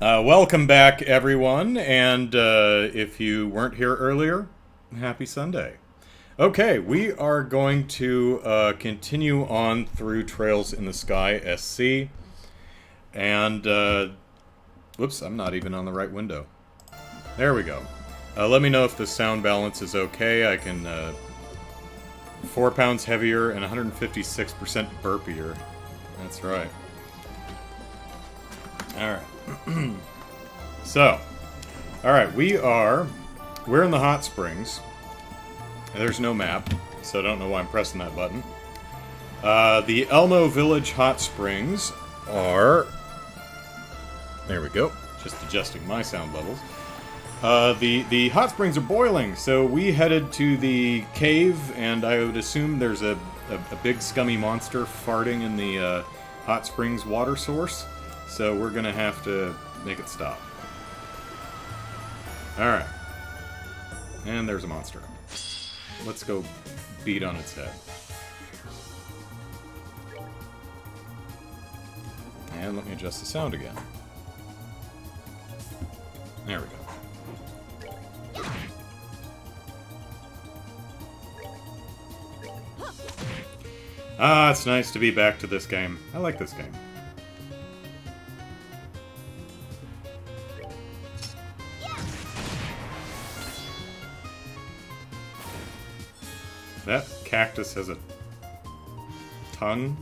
Welcome back, everyone, and if you weren't here earlier, happy Sunday. Okay, we are going to continue on through Trails in the Sky SC, and, whoops, I'm not even on the right window. There we go. Let me know if the sound balance is okay. I can, 4 pounds heavier and 156% burpier. That's right. Alright. So, alright, we're in the hot springs. There's no map, so I don't know why I'm pressing that button. The Elmo Village hot springs are... There we go, just adjusting my sound levels. The hot springs are boiling, so we headed to the cave, and I would assume there's a big scummy monster farting in the hot springs water source. So we're gonna have to make it stop. Alright. And there's a monster. Let's go beat on its head. And let me adjust the sound again. There we go. Ah, it's nice to be back to this game. I like this game. That cactus has a tongue.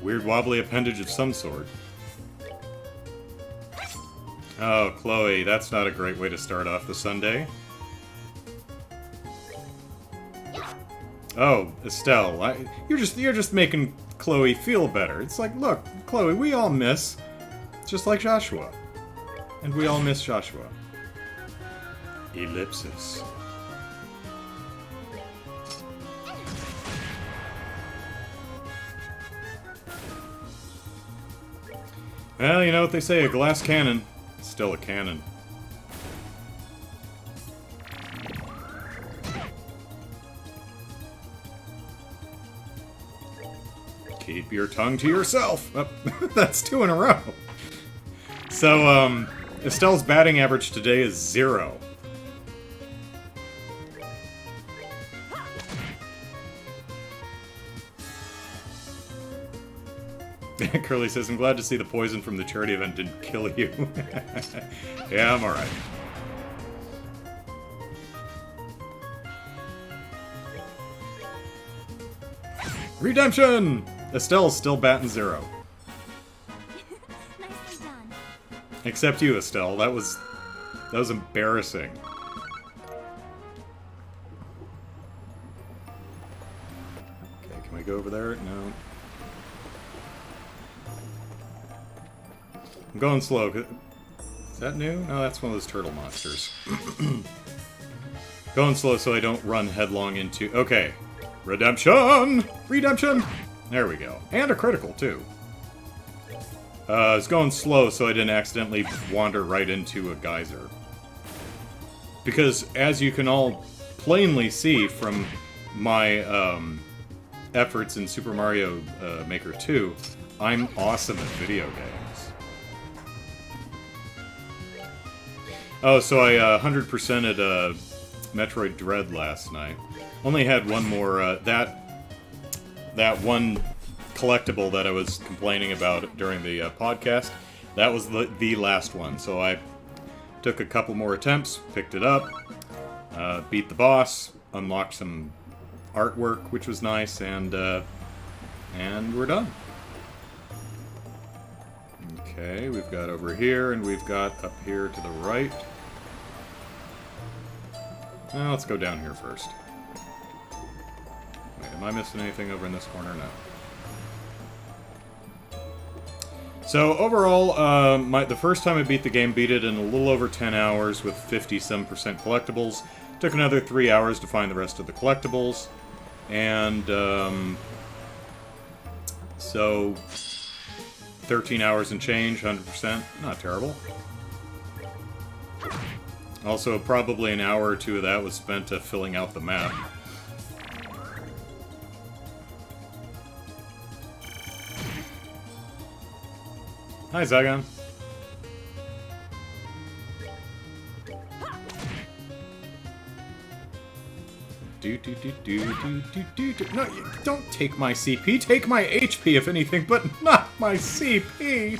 Weird wobbly appendage of some sort. Oh, Chloe, that's not a great way to start off the Sunday. Oh, Estelle, you're just making Chloe feel better. It's like, look, Chloe, we all miss, just like Joshua. And we all miss Joshua. Ellipsis. Well, you know what they say, a glass cannon. It's still a cannon. Keep your tongue to yourself! Oh, that's 2 in a row! So, Estelle's batting average today is 0. Curly says, I'm glad to see the poison from the charity event didn't kill you. Yeah, I'm alright. Redemption! Estelle's still batting 0. Nicely done. Except you, Estelle. That was embarrassing. Okay, can we go over there? No. I'm going slow. Is that new? No, that's one of those turtle monsters. Going slow so I don't run headlong into... Okay. Redemption! Redemption! There we go. And a critical, too. It's going slow so I didn't accidentally wander right into a geyser. Because, as you can all plainly see from my efforts in Super Mario Maker 2, I'm awesome at video games. Oh, so I 100%ed Metroid Dread last night. Only had one more, that one collectible that I was complaining about during the podcast. That was the last one, so I took a couple more attempts, picked it up, beat the boss, unlocked some artwork, which was nice, and we're done. Okay, we've got over here, and we've got up here to the right. Now, let's go down here first. Wait, am I missing anything over in this corner? No. So, overall, the first time I beat the game, beat it in a little over 10 hours with 50-some% collectibles. Took another 3 hours to find the rest of the collectibles. And, so... 13 hours and change, 100%. Not terrible. Also, probably an hour or two of that was spent filling out the map. Hi, Zygon. No, don't take my CP. Take my HP, if anything, but not my CP.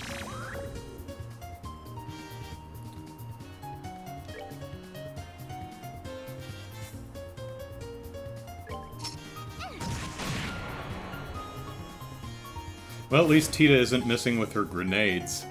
Well, at least Tita isn't missing with her grenades.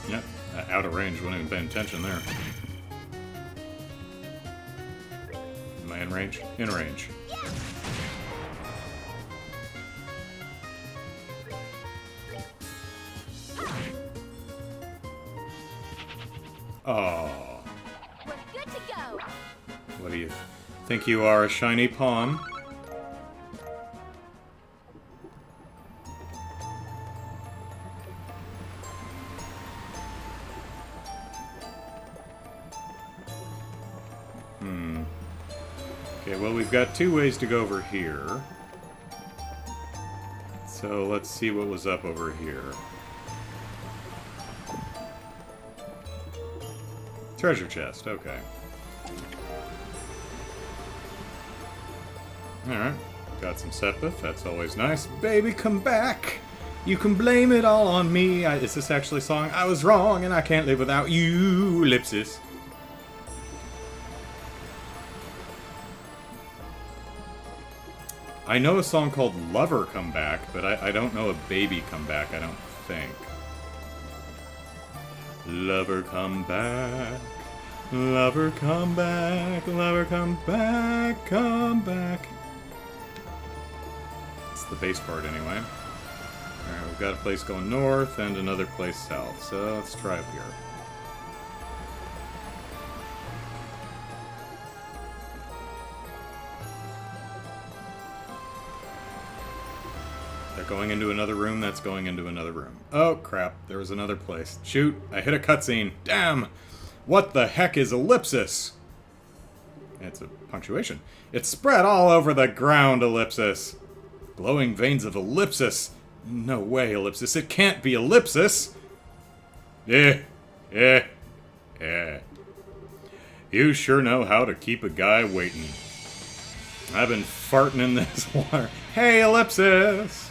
Yep, out of range, wasn't even paying attention there. Am I in range? In range. Oh. We're good to go. What do you think you are, a shiny pawn? Okay, well, we've got two ways to go over here. So let's see what was up over here. Treasure chest, okay. Alright, got some Sepith, that's always nice. Baby, come back! You can blame it all on me. Is this actually a song? I was wrong and I can't live without you, ellipsis. I know a song called Lover Come Back, but I don't know a Baby Come Back, I don't think. Lover come back, lover come back, lover come back, come back. It's the bass part anyway. Alright, we've got a place going north and another place south, so let's try up here. Going into another room, that's going into another room. Oh, crap. There was another place. Shoot, I hit a cutscene. Damn! What the heck is ellipsis? It's a punctuation. It's spread all over the ground, ellipsis. Glowing veins of ellipsis. No way, ellipsis. It can't be ellipsis. Yeah. You sure know how to keep a guy waiting. I've been farting in this water. Hey, ellipsis!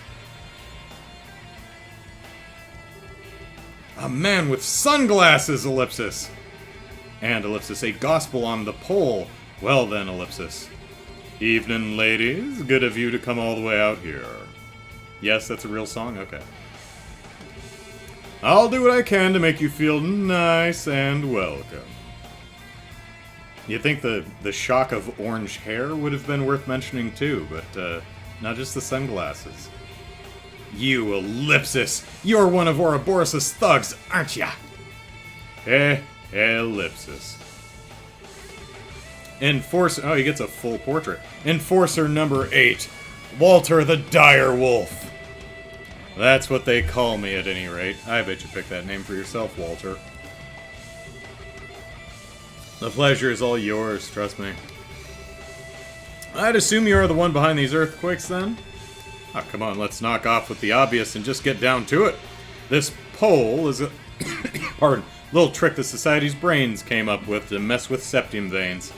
A man with sunglasses, ellipsis! And, ellipsis, a gospel on the pole. Well then, ellipsis. Evening, ladies. Good of you to come all the way out here. Yes, that's a real song? Okay. I'll do what I can to make you feel nice and welcome. You'd think the shock of orange hair would have been worth mentioning too, but not just the sunglasses. You, ellipsis! You're one of Ouroboros' thugs, aren't ya? Ellipsis. Enforcer... Oh, he gets a full portrait. Enforcer number 8. Walter the Dire Wolf. That's what they call me at any rate. I bet you picked that name for yourself, Walter. The pleasure is all yours, trust me. I'd assume you're the one behind these earthquakes, then? Oh, come on, let's knock off with the obvious and just get down to it. This pole is a... pardon. Little trick the Society's brains came up with to mess with septum veins.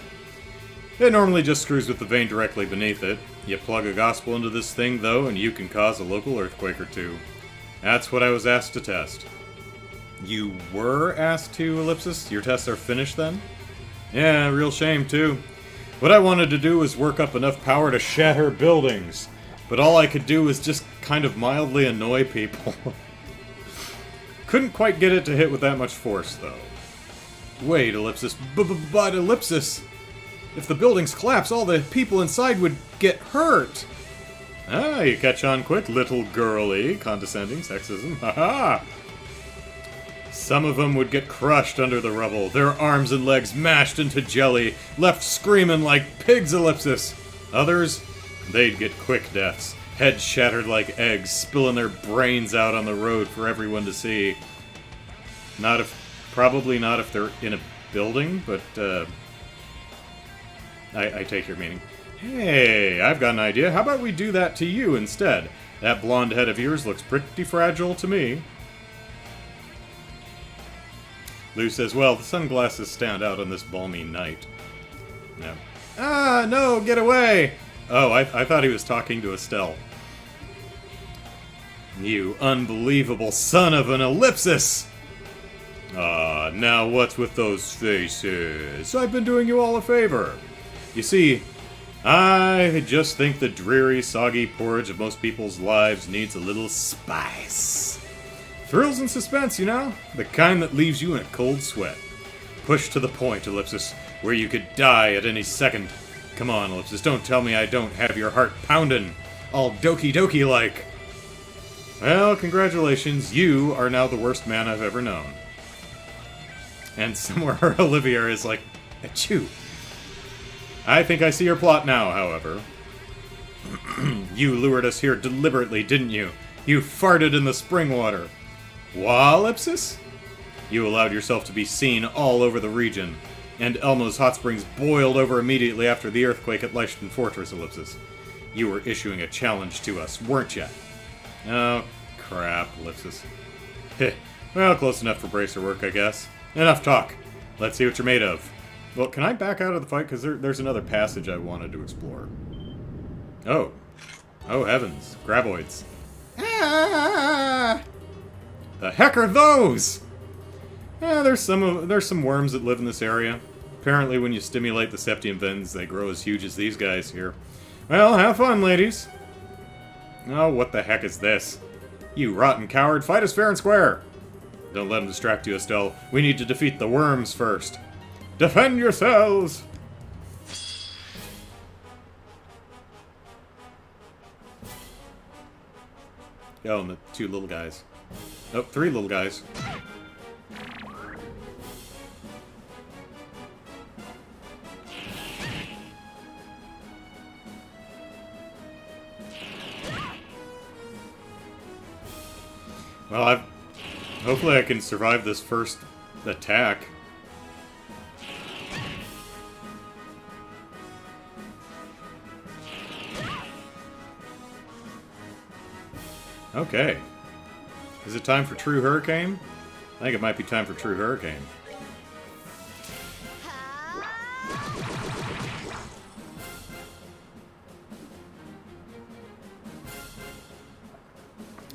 It normally just screws with the vein directly beneath it. You plug a gospel into this thing, though, and you can cause a local earthquake or two. That's what I was asked to test. You were asked to, ellipsis? Your tests are finished, then? Yeah, real shame, too. What I wanted to do was work up enough power to shatter buildings. But all I could do was just kind of mildly annoy people. Couldn't quite get it to hit with that much force, though. Wait, ellipsis. But ellipsis! If the buildings collapse, all the people inside would get hurt! Ah, you catch on quick, little girly. Condescending sexism. Haha! Some of them would get crushed under the rubble, their arms and legs mashed into jelly, left screaming like pigs, Ellipsis. Others, they'd get quick deaths, heads shattered like eggs, spilling their brains out on the road for everyone to see. Probably not if they're in a building, but, I take your meaning. Hey, I've got an idea. How about we do that to you instead? That blonde head of yours looks pretty fragile to me. Lou says, well, the sunglasses stand out on this balmy night. No. Ah, no, get away! Oh, I thought he was talking to Estelle. You unbelievable son of an ellipsis! Ah, now what's with those faces? I've been doing you all a favor. You see, I just think the dreary, soggy porridge of most people's lives needs a little spice. Thrills and suspense, you know? The kind that leaves you in a cold sweat. Pushed to the point, Ellipsis, where you could die at any second. Come on, Ellipsis, don't tell me I don't have your heart pounding, all doki-doki like. Well, congratulations, you are now the worst man I've ever known. And somewhere Olivia is like, achoo. I think I see your plot now, however. You lured us here deliberately, didn't you? You farted in the spring water. Wallipsis? You allowed yourself to be seen all over the region, and Elmo's hot springs boiled over immediately after the earthquake at Leishton Fortress, Ellipsis. You were issuing a challenge to us, weren't you? Oh, crap, Ellipsis. Heh, well, close enough for bracer work, I guess. Enough talk. Let's see what you're made of. Well, can I back out of the fight? Because there's another passage I wanted to explore. Oh. Oh, heavens. Graboids. Ah! The heck are those? There's some worms that live in this area. Apparently when you stimulate the septium veins, they grow as huge as these guys here. Well, have fun, ladies. Oh, what the heck is this? You rotten coward, fight us fair and square. Don't let them distract you, Estelle. We need to defeat the worms first. Defend yourselves! Oh, and the two little guys. Oh, three little guys. Well, hopefully I can survive this first attack. Okay. Is it time for True Hurricane? I think it might be time for True Hurricane.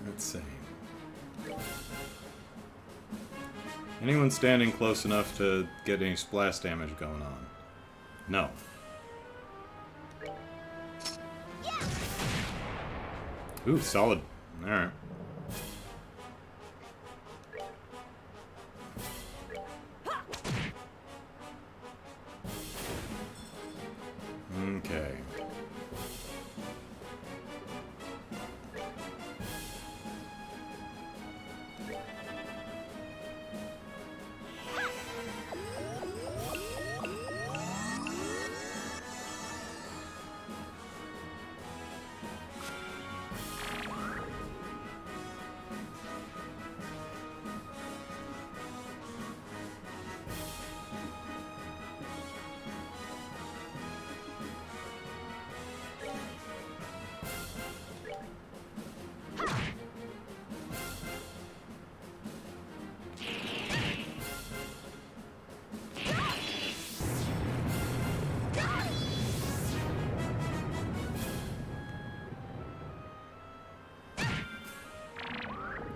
Let's see. Anyone standing close enough to get any splash damage going on? No. Ooh, solid. Alright. Okay.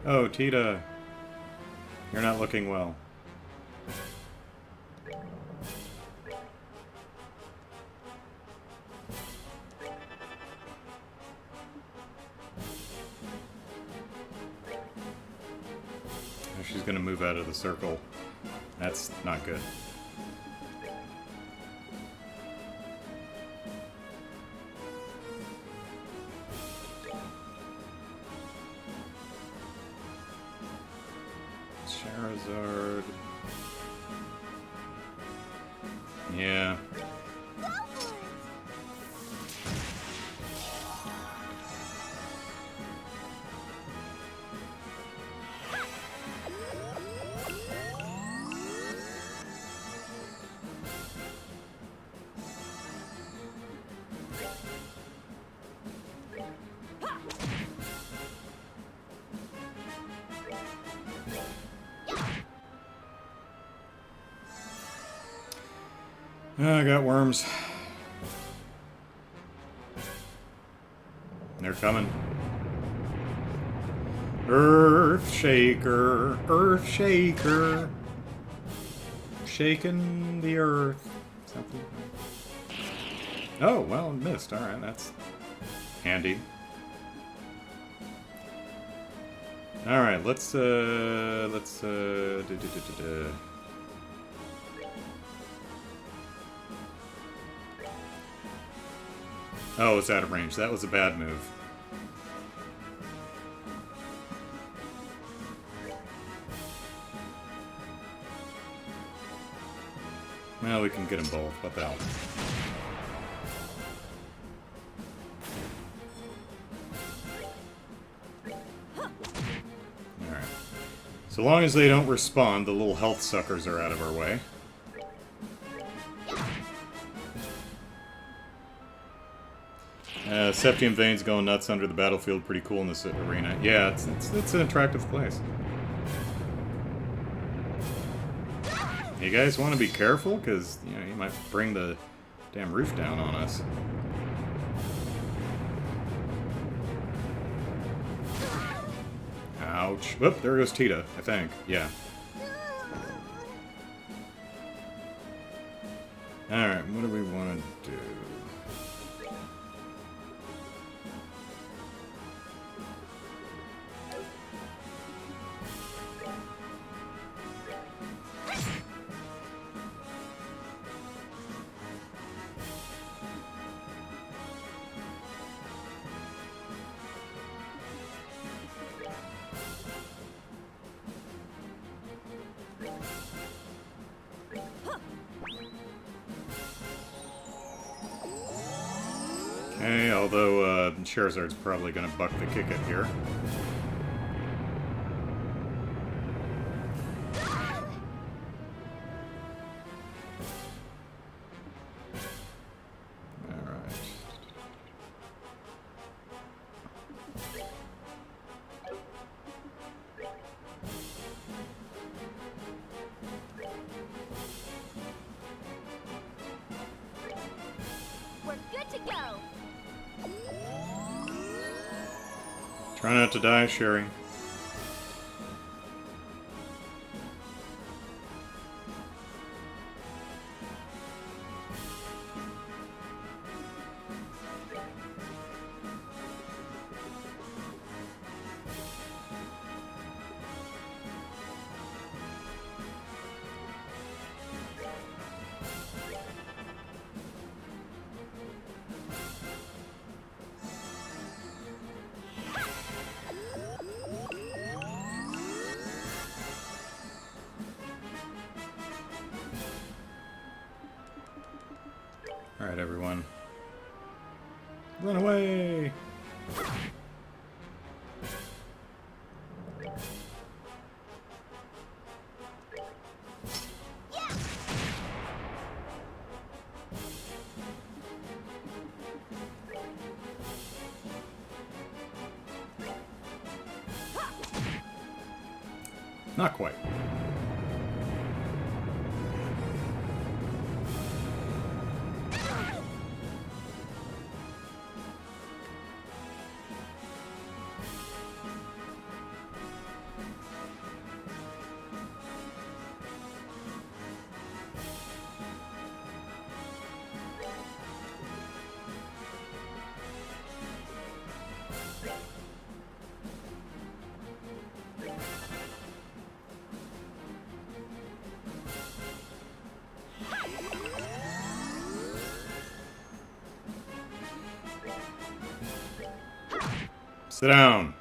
Oh, Tita. You're not looking well. She's gonna move out of the circle. That's not good. Charizard. Yeah. I got worms. They're coming. Earth Shaker, Earth Shaker, shaking the earth. Something. Oh, well, missed. All right, that's handy. All right, let's Oh, it's out of range. That was a bad move. Well, we can get them both. What the hell? Alright. So long as they don't respond, the little health suckers are out of our way. Septium Veins going nuts under the battlefield. Pretty cool in this arena. Yeah, it's an attractive place. You guys want to be careful, because you know you might bring the damn roof down on us. Ouch. Whoop, there goes Tita, I think. Yeah. Alright, what do we want to do? Okay, although Charizard's probably going to buck the kick it here. Alright. We're good to go. Try not to die, Sherry. Alright, everyone. Run away! Not quite. Sit down.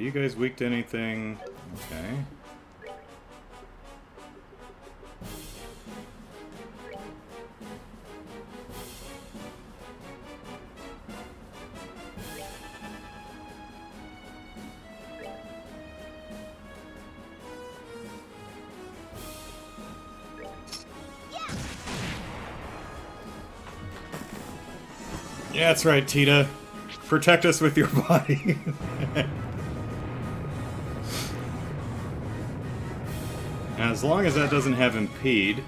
you guys weak to anything? Okay. Yeah, that's right, Tita. Protect us with your body. As long as that doesn't have impede.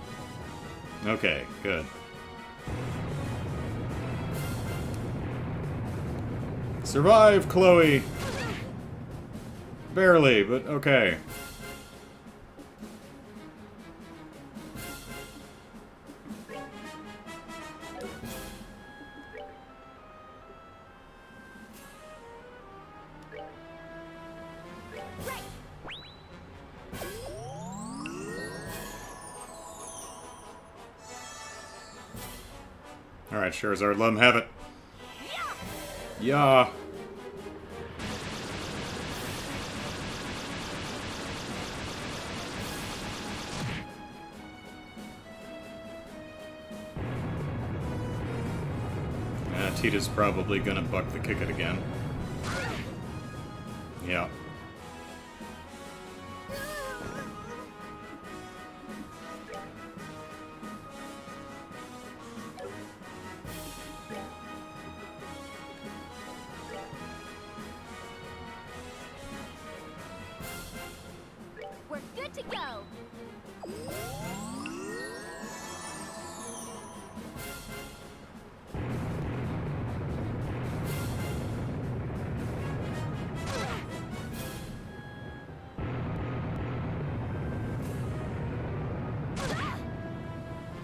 Okay, good. Survive, Chloe! Barely, but okay. Alright, Charizard, let him have it. Yeah. Tita's probably gonna buck the kick it again. Yeah. We're good to go.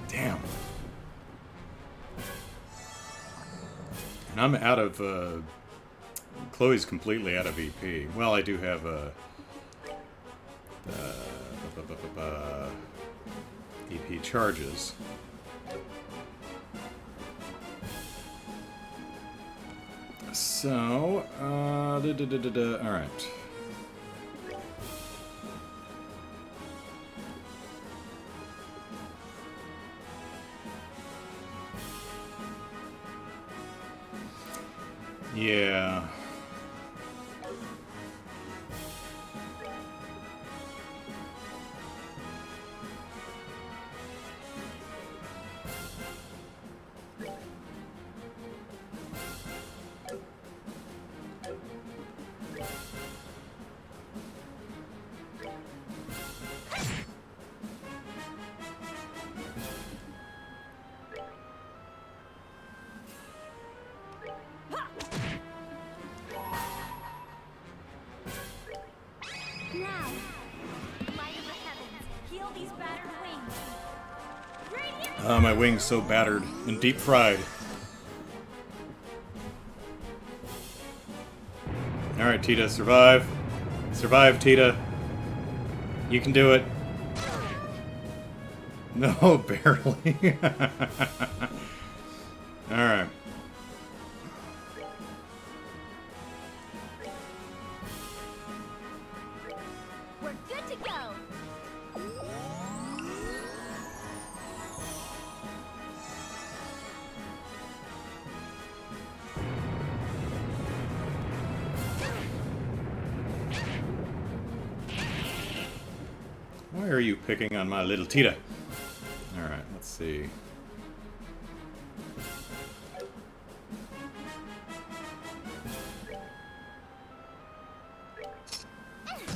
Damn. And I'm out of, Chloe's completely out of EP. Well, I do have, EP charges. So, alright. Yeah. Now, light of the heavens, heal these battered wings. Radiant. My wing's so battered and deep fried. Alright, Tita, survive. Survive, Tita. You can do it. No, barely. Alright. We're good to go. Why are you picking on my little Tita? Alright, let's see.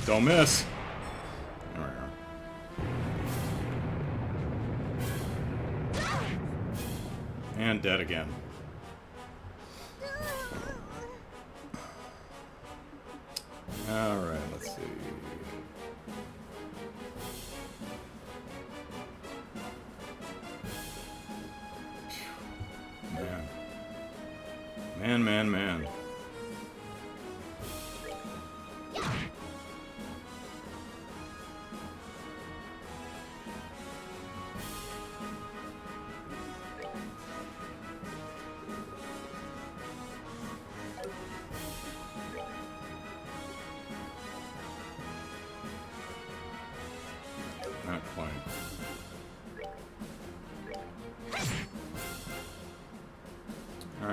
Don't miss. There we are. And dead again. Alright, let's see. Man.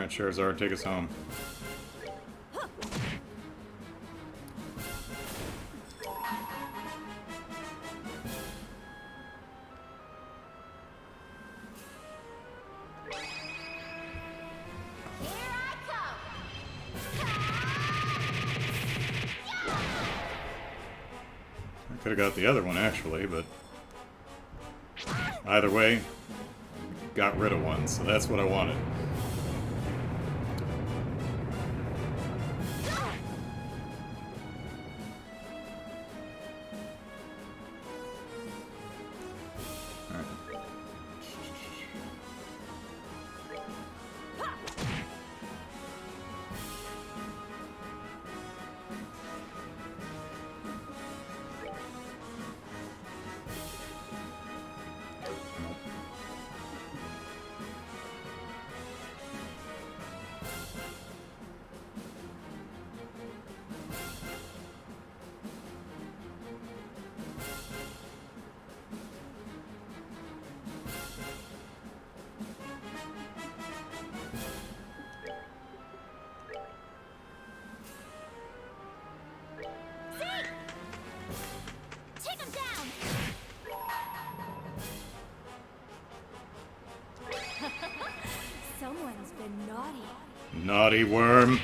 Alright, Charizard, take us home. I could have got the other one, actually, but either way, got rid of one, so that's what I wanted. Take him down! Someone's been naughty. Naughty worm.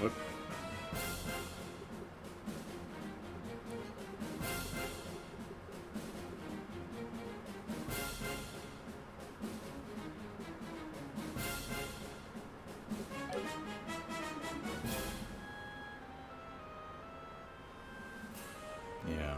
Whoop. Yeah.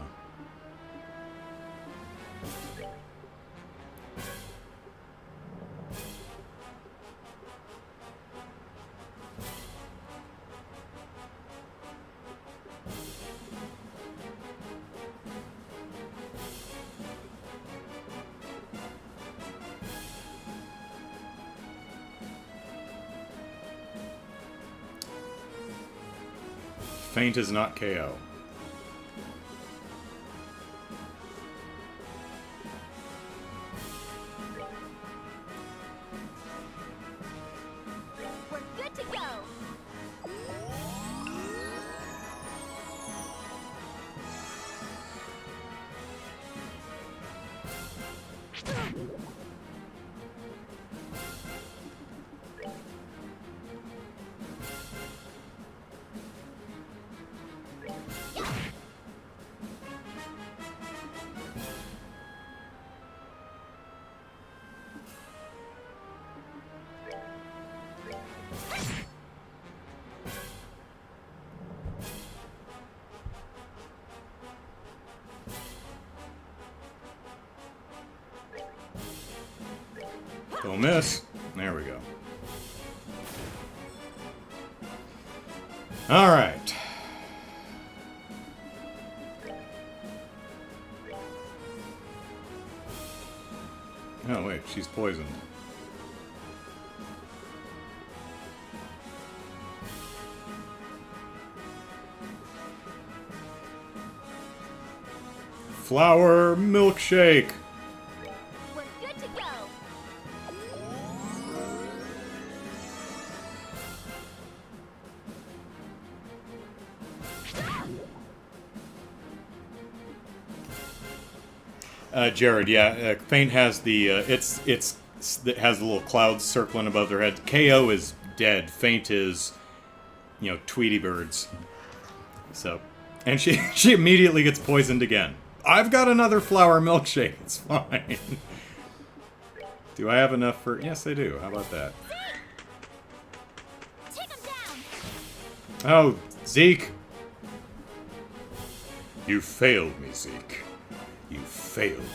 Faint is not KO. We're good to go! Don't miss. There we go. All right. Oh, wait. She's poisoned. Flower milkshake. We're good to go! Jared, yeah, Faint has the it has the little clouds circling above their head. KO is dead. Faint is, you know, Tweety birds. So, and she immediately gets poisoned again. I've got another flower milkshake. It's fine. Do I have enough for? Yes, I do. How about that? Take him down! Oh, Zeke. You failed me, Zeke. You failed me.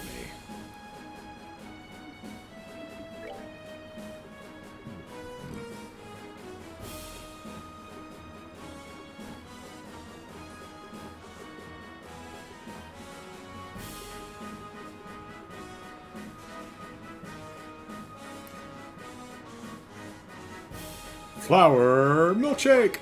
Flower milkshake!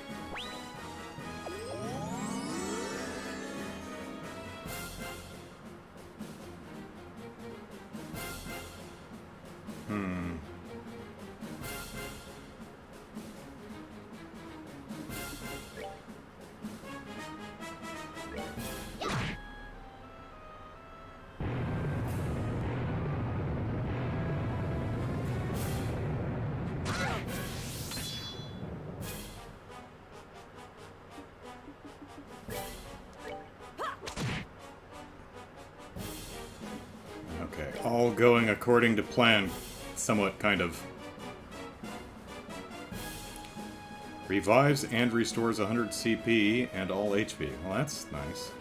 All going according to plan. Somewhat, kind of. Revives and restores 100 CP and all HP. Well, that's nice.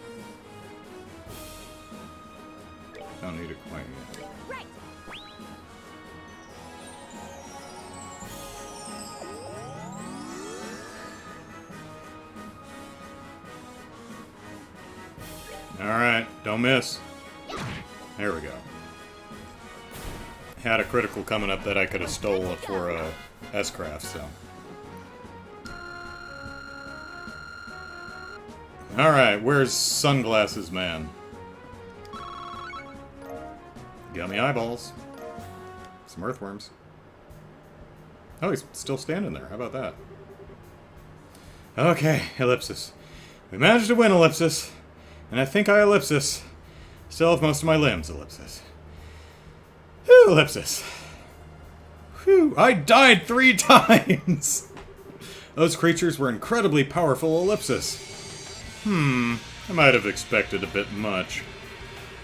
Don't need it quite yet. Right. Alright, don't miss. There we go. Had a critical coming up that I could have stolen for S-Craft, so. Alright, where's Sunglasses Man? Got me eyeballs. Some earthworms. Oh, he's still standing there. How about that? Okay, Ellipsis. We managed to win, Ellipsis. And I think I, Ellipsis, still have most of my limbs, Ellipsis. Whew, Ellipsis. Whew, I died 3 times! Those creatures were incredibly powerful, Ellipsis. I might have expected a bit much.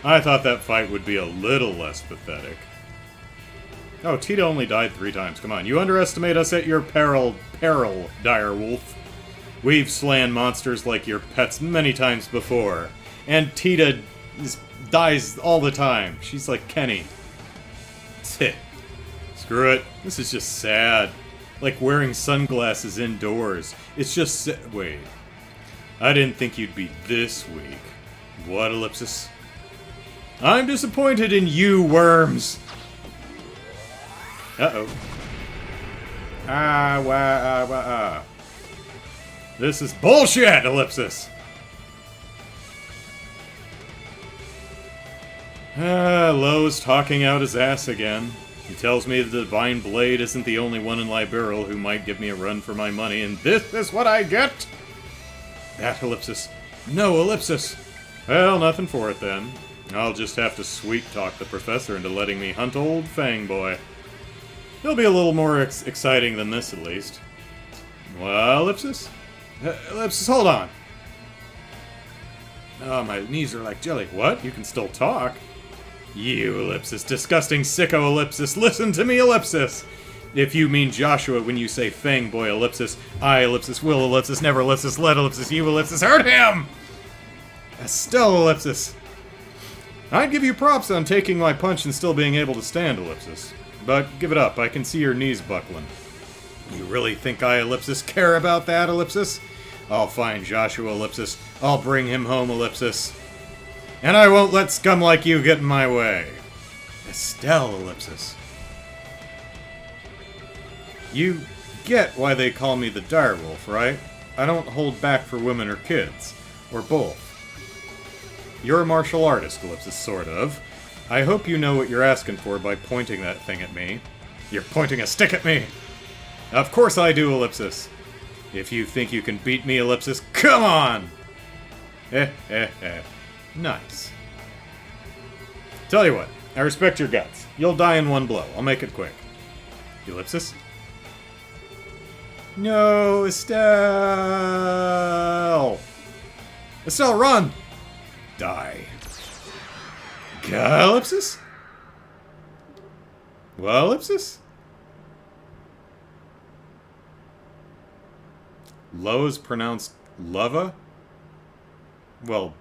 I thought that fight would be a little less pathetic. Oh, Tita only died 3 times. Come on, you underestimate us at your peril, dire wolf. We've slain monsters like your pets many times before. And Tita dies all the time. She's like Kenny. Screw it. This is just sad. Like wearing sunglasses indoors. It's just wait. I didn't think you'd be this weak. What, Ellipsis? I'm disappointed in you, worms! Uh-oh. This is bullshit, Ellipsis! Lowe's talking out his ass again. He tells me the Divine Blade isn't the only one in Liberal who might give me a run for my money, and this is what I get? That, Ellipsis. No, Ellipsis! Well, nothing for it then. I'll just have to sweet-talk the professor into letting me hunt old Fangboy. He'll be a little more exciting than this, at least. Well, Ellipsis? Ellipsis, hold on! Oh, my knees are like jelly. What? You can still talk? You, Ellipsis. Disgusting sicko, Ellipsis. Listen to me, Ellipsis! If you mean Joshua when you say Fangboy, Ellipsis, I, Ellipsis, will, Ellipsis, never, Ellipsis, let, Ellipsis, you, Ellipsis, hurt him! Estelle, Ellipsis. I'd give you props on taking my punch and still being able to stand, Ellipsis. But give it up, I can see your knees buckling. You really think I, Ellipsis, care about that, Ellipsis? I'll find Joshua, Ellipsis. I'll bring him home, Ellipsis. And I won't let scum like you get in my way. Estelle, Ellipsis. You get why they call me the direwolf, right? I don't hold back for women or kids. Or both. You're a martial artist, Ellipsis, sort of. I hope you know what you're asking for by pointing that thing at me. You're pointing a stick at me! Of course I do, Ellipsis. If you think you can beat me, Ellipsis, come on! Nice. Tell you what, I respect your guts. You'll die in one blow. I'll make it quick. Ellipsis? No, Estelle! Estelle, run! Die. Ellipsis? Well, Ellipsis? Low is pronounced lava? Well,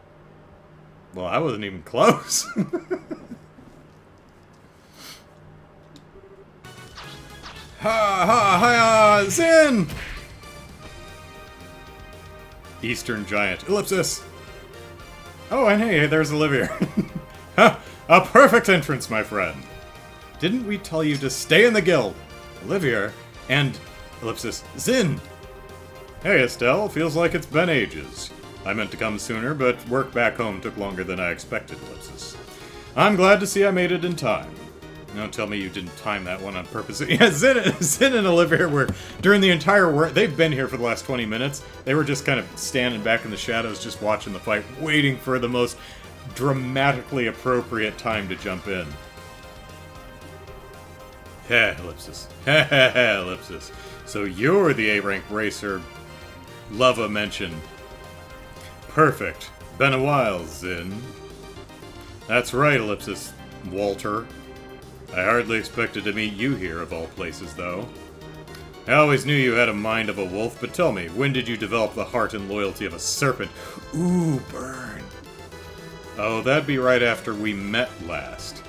I wasn't even close. Ha! Zin! Eastern Giant. Ellipsis! Oh, and hey, there's Olivia. Ha! A perfect entrance, my friend! Didn't we tell you to stay in the guild? Olivia, and Ellipsis. Zin! Hey, Estelle. Feels like it's been ages. I meant to come sooner, but work back home took longer than I expected, Ellipsis. I'm glad to see I made it in time. Don't tell me you didn't time that one on purpose. Yeah, Zin and Olivia were, during the entire work, they've been here for the last 20 minutes. They were just kind of standing back in the shadows, just watching the fight, waiting for the most dramatically appropriate time to jump in. Heh, Ellipsis. Heh, Ellipsis. So you're the A-rank racer Lava mentioned. Perfect. Been a while, Zin. That's right, Ellipsis, Walter. I hardly expected to meet you here, of all places, though. I always knew you had a mind of a wolf, but tell me, when did you develop the heart and loyalty of a serpent? Ooh, burn. Oh, that'd be right after we met last.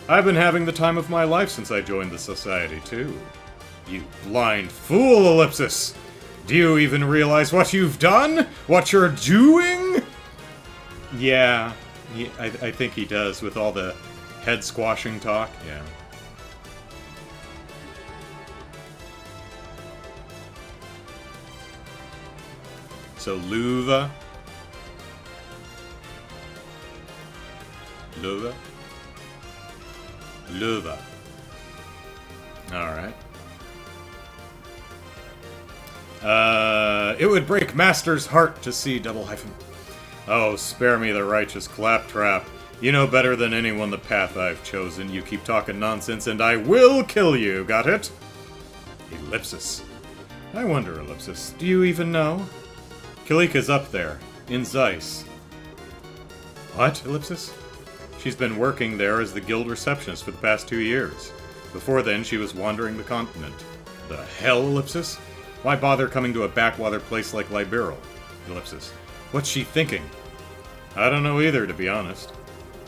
I've been having the time of my life since I joined the society, too. You blind fool, Ellipsis! Do you even realize what you've done? What you're doing? Yeah, I think he does, with all the head-squashing talk. Yeah. So, Luva. Alright. It would break Master's heart to see double hyphen. Oh, spare me the righteous claptrap. You know better than anyone the path I've chosen. You keep talking nonsense and I will kill you, got it? Ellipsis. I wonder, Ellipsis, do you even know? Kalika's up there, in Zeiss. What, Ellipsis? She's been working there as the guild receptionist for the past 2 years. Before then, she was wandering the continent. The hell, Ellipsis? Why bother coming to a backwater place like Liberal? Ellipsis. What's she thinking? I don't know either, to be honest.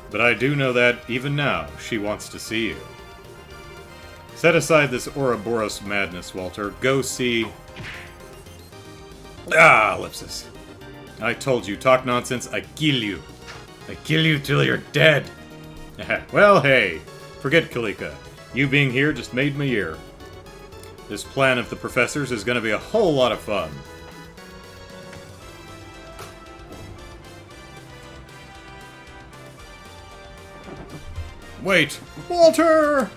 But I do know that, even now, she wants to see you. Set aside this Ouroboros madness, Walter. Go see... Ah, Ellipsis. I told you, talk nonsense, I kill you. I kill you till you're dead. Well, hey, forget Kalika. You being here just made my year. This plan of the professor's is going to be a whole lot of fun. Wait, Walter!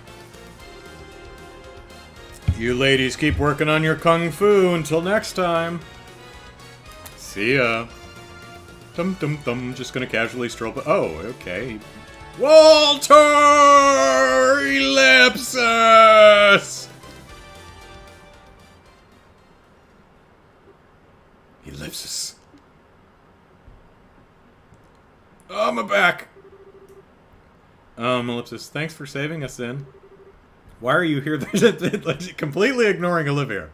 You ladies keep working on your kung fu until next time. See ya. Dum dum dum, just gonna casually stroll. Oh, okay. Walter Ellipsis! Ellipsis. Oh, I'm back. Ellipsis, thanks for saving us, Zin. Why are you here? Completely ignoring Olivia.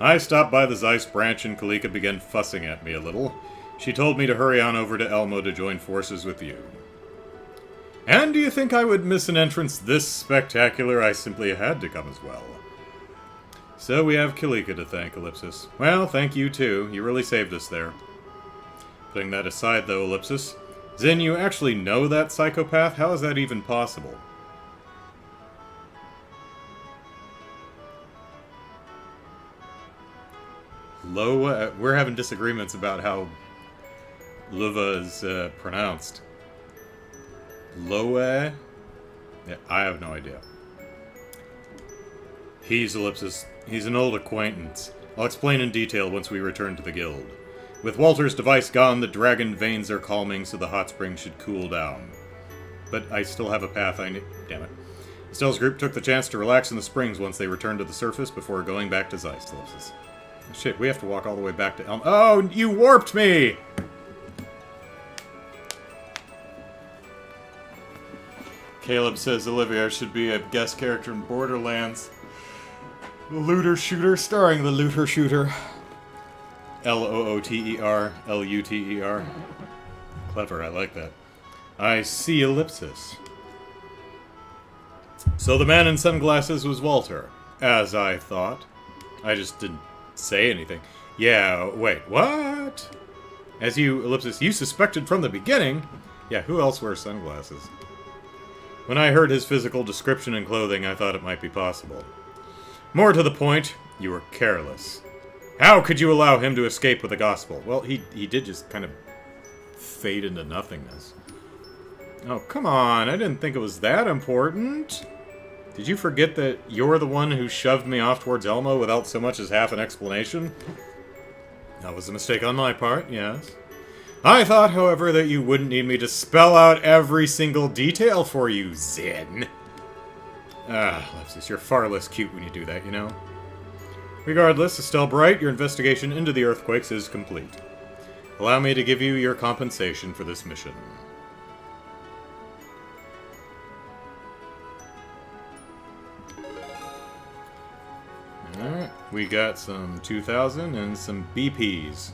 I stopped by the Zeiss branch and Kalika began fussing at me a little. She told me to hurry on over to Elmo to join forces with you. And do you think I would miss an entrance this spectacular? I simply had to come as well. So we have Kalika to thank, Ellipsis. Well, thank you too. You really saved us there. Putting that aside, though, Ellipsis. Zin, you actually know that psychopath? How is that even possible? Loa? We're having disagreements about how Luva is pronounced. Loa? Yeah, I have no idea. He's Ellipsis. He's an old acquaintance. I'll explain in detail once we return to the guild. With Walter's device gone, the dragon veins are calming, so the hot spring should cool down. But I still have a path I need... Damn it. Estelle's group took the chance to relax in the springs once they returned to the surface before going back to Zeiss. Shit, we have to walk all the way back to Elm... Oh, you warped me! Caleb says Olivia should be a guest character in Borderlands. The Looter Shooter, starring the Looter Shooter. Looter, Luter. Clever, I like that. I see Ellipsis. So the man in sunglasses was Walter, as I thought. I just didn't say anything. Yeah, wait, what? As you, Ellipsis, you suspected from the beginning? Yeah, who else wears sunglasses? When I heard his physical description and clothing, I thought it might be possible. More to the point, you were careless. How could you allow him to escape with the gospel? Well, he did just kind of fade into nothingness. Oh, come on. I didn't think it was that important. Did you forget that you're the one who shoved me off towards Elmo without so much as half an explanation? That was a mistake on my part, yes. I thought, however, that you wouldn't need me to spell out every single detail for you, Zen. Ah, Lepsis, you're far less cute when you do that, you know? Regardless, Estelle Bright, your investigation into the earthquakes is complete. Allow me to give you your compensation for this mission. Alright, we got some 2,000 and some BPs.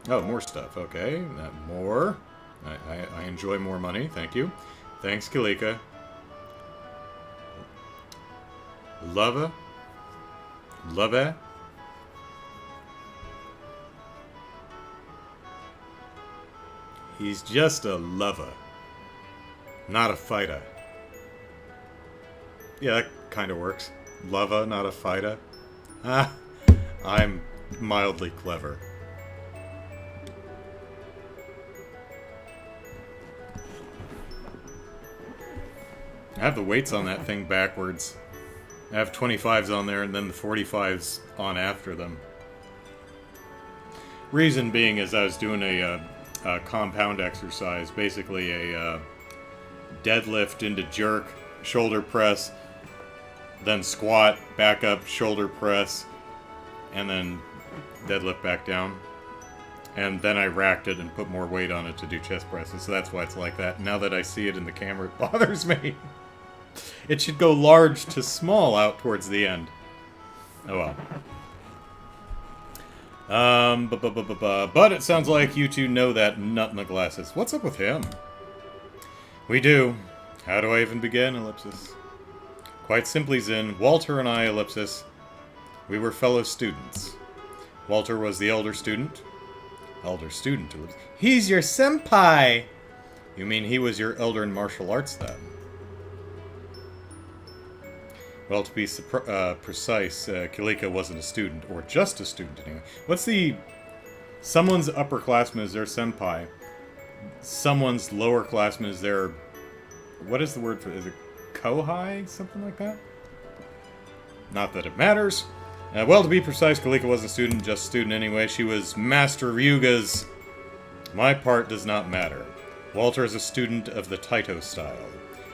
Oh, more stuff, okay. More. I enjoy more money, thank you. Thanks, Kalika. Love it. He's just a lover, not a fighter. Yeah, that kind of works. Lover, not a fighter. Ah, I'm mildly clever. I have the weights on that thing backwards. I have 25s on there and then the 45s on after them. Reason being is I was doing a compound exercise, basically a deadlift into jerk, shoulder press, then squat, back up, shoulder press, and then deadlift back down. And then I racked it and put more weight on it to do chest presses, so that's why it's like that. Now that I see it in the camera, it bothers me. It should go large to small out towards the end. Oh well. But it sounds like you two know that nut in the glasses. What's up with him? We do. How do I even begin? Ellipsis. Quite simply, Zin, Walter and I, ellipsis, we were fellow students. Walter was the elder student. Elder student, ellipsis. He's your senpai! You mean he was your elder in martial arts, then? Well, to be precise, Kalika wasn't a student, or just a student anyway. What's the... Someone's upperclassman is their senpai. Someone's lowerclassman is their... What is the word for it? Is it kohai? Something like that? Not that it matters. Well, to be precise, Kalika wasn't a student, just a student anyway. She was Master Ryuga's... My part does not matter. Walter is a student of the Taito style.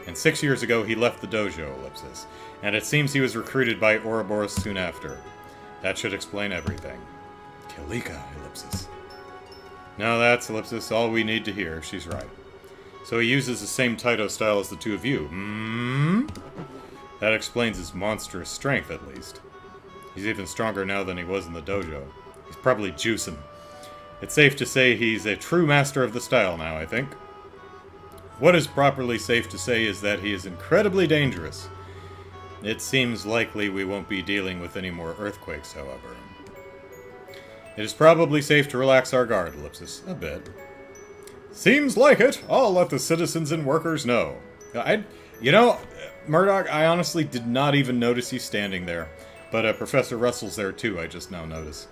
And 6 years ago, he left the dojo, ellipsis. And it seems he was recruited by Ouroboros soon after. That should explain everything. Kalika, ellipsis. Now that's, ellipsis, all we need to hear. She's right. So he uses the same Taito style as the two of you. That explains his monstrous strength, at least. He's even stronger now than he was in the dojo. He's probably juicing. It's safe to say he's a true master of the style now, I think. What is properly safe to say is that he is incredibly dangerous. It seems likely we won't be dealing with any more earthquakes, however. It is probably safe to relax our guard, ellipsis, a bit. Seems like it. I'll let the citizens and workers know. You know, Murdoch, I honestly did not even notice you standing there. But Professor Russell's there too, I just now notice.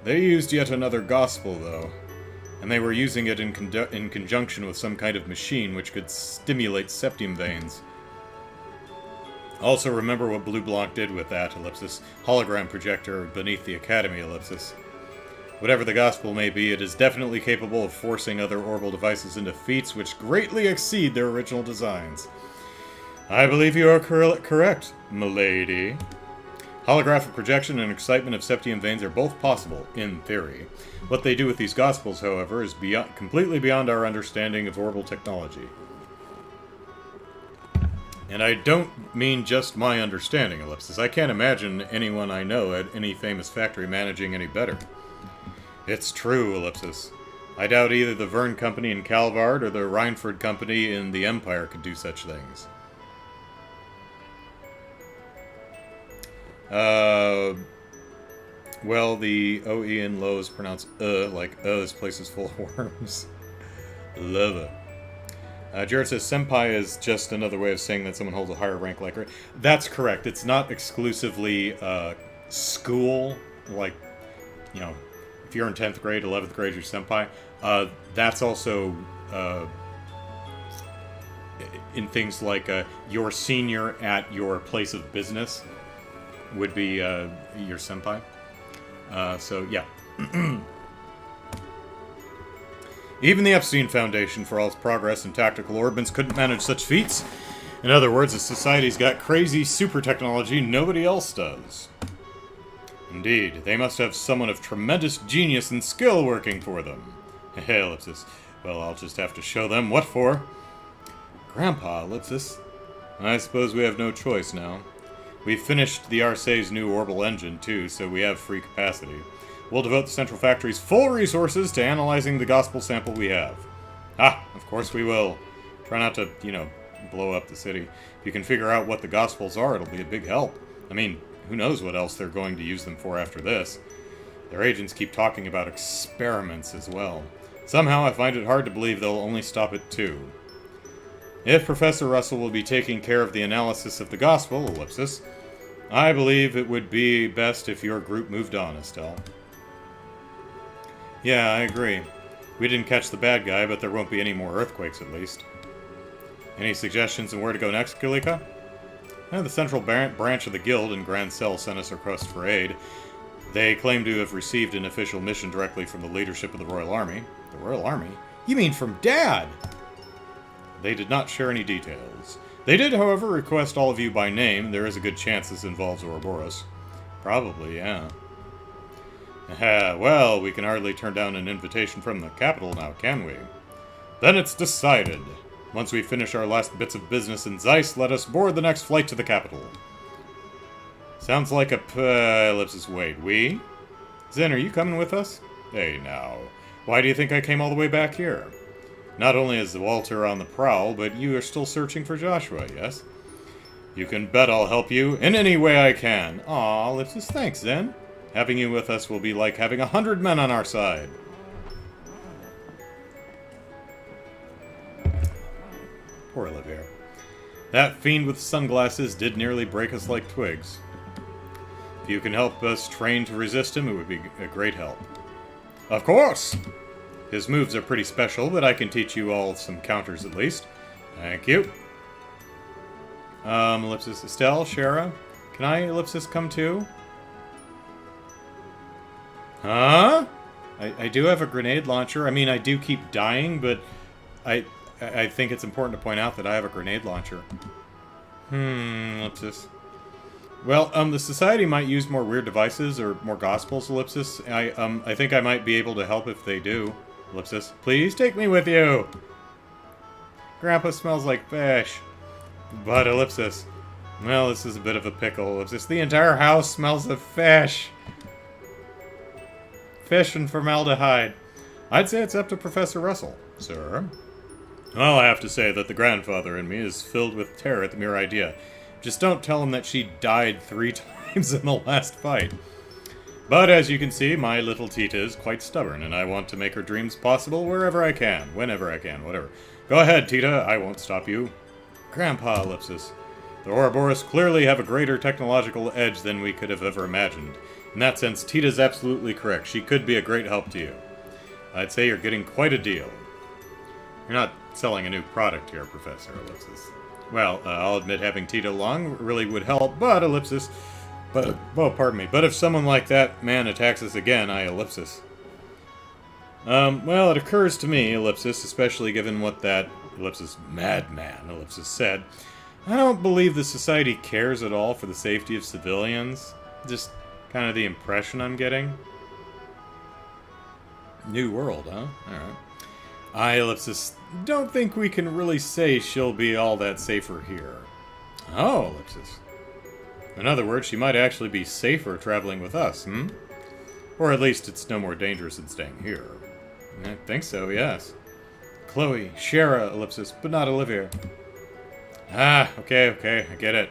They used yet another gospel, though. And they were using it in conjunction with some kind of machine which could stimulate septum veins. Also remember what Blue Block did with that, ellipsis, hologram projector beneath the Academy, ellipsis. Whatever the gospel may be, it is definitely capable of forcing other orbital devices into feats which greatly exceed their original designs. I believe you are correct, milady. Holographic projection and excitement of septum veins are both possible, in theory. What they do with these gospels, however, is completely beyond our understanding of orbital technology. And I don't mean just my understanding, ellipsis. I can't imagine anyone I know at any famous factory managing any better. It's true, ellipsis. I doubt either the Verne Company in Calvard or the Rhineford Company in the Empire could do such things. Well, the OE in Low is pronounced like this place is full of worms. Love it. Jared says senpai is just another way of saying that someone holds a higher rank like her. That's correct. It's not exclusively school, like, you know, if you're in 10th grade, 11th grade, you're senpai. That's also in things like your senior at your place of business would be your senpai. So, yeah. Even the Epstein Foundation, for all its progress in tactical orbits, couldn't manage such feats. In other words, the society's got crazy super technology nobody else does. Indeed, they must have someone of tremendous genius and skill working for them. Hey, Ellipsis. Well, I'll just have to show them what for. Grandpa, Ellipsis. I suppose we have no choice now. We've finished the Arcee's new orbital engine, too, so we have free capacity. We'll devote the Central Factory's full resources to analyzing the gospel sample we have. Ah, of course we will. Try not to, you know, blow up the city. If you can figure out what the gospels are, it'll be a big help. I mean, who knows what else they're going to use them for after this. Their agents keep talking about experiments as well. Somehow I find it hard to believe they'll only stop at 2. If Professor Russell will be taking care of the analysis of the gospel, Ellipsis, I believe it would be best if your group moved on, Estelle. Yeah, I agree. We didn't catch the bad guy, but there won't be any more earthquakes at least. Any suggestions on where to go next, Kalika? The central branch of the guild in Grand Cell sent us a request for aid. They claim to have received an official mission directly from the leadership of the Royal Army. The Royal Army? You mean from Dad? They did not share any details. They did, however, request all of you by name. There is a good chance this involves Ouroboros. Probably, yeah. Well, we can hardly turn down an invitation from the capital now, can we? Then it's decided. Once we finish our last bits of business in Zeiss, let us board the next flight to the capital. Sounds like a ellipsis. Wait, we? Zen, are you coming with us? Hey, now. Why do you think I came all the way back here? Not only is Walter on the prowl, but you are still searching for Joshua, yes? You can bet I'll help you in any way I can. Aw, ellipsis, thanks, Zen. Having you with us will be like having 100 men on our side. Poor Olivier. That fiend with sunglasses did nearly break us like twigs. If you can help us train to resist him, it would be a great help. Of course! His moves are pretty special, but I can teach you all some counters at least. Thank you. Ellipsis, Estelle, Shara, can I, Ellipsis, come too? Huh? I do have a grenade launcher. I mean, I do keep dying, but I think it's important to point out that I have a grenade launcher. Ellipsis. Well, the Society might use more weird devices or more gospels, Ellipsis. I think I might be able to help if they do. Ellipsis, please take me with you! Grandpa smells like fish. But, Ellipsis, well, this is a bit of a pickle, Ellipsis. The entire house smells of fish! Fish and formaldehyde. I'd say it's up to Professor Russell, sir. Well, I have to say that the grandfather in me is filled with terror at the mere idea. Just don't tell him that she died 3 times in the last fight. But as you can see, my little Tita is quite stubborn, and I want to make her dreams possible wherever I can, whenever I can, whatever. Go ahead, Tita, I won't stop you. Grandpa, Ellipsis. The Ouroboros clearly have a greater technological edge than we could have ever imagined. In that sense, Tita's absolutely correct. She could be a great help to you. I'd say you're getting quite a deal. You're not selling a new product here, Professor, Ellipsis. Well, I'll admit having Tita along really would help, but, Ellipsis... well, pardon me, but if someone like that man attacks us again, I ellipsis. Well, it occurs to me, ellipsis, especially given what that, ellipsis, madman, ellipsis said, I don't believe the Society cares at all for the safety of civilians. Just kind of the impression I'm getting. New world, huh? Alright. I, ellipsis, don't think we can really say she'll be all that safer here. Oh, ellipsis. In other words, she might actually be safer traveling with us, Or at least it's no more dangerous than staying here. I think so, yes. Chloe, Shara, ellipsis, but not Olivia. Ah, okay, I get it.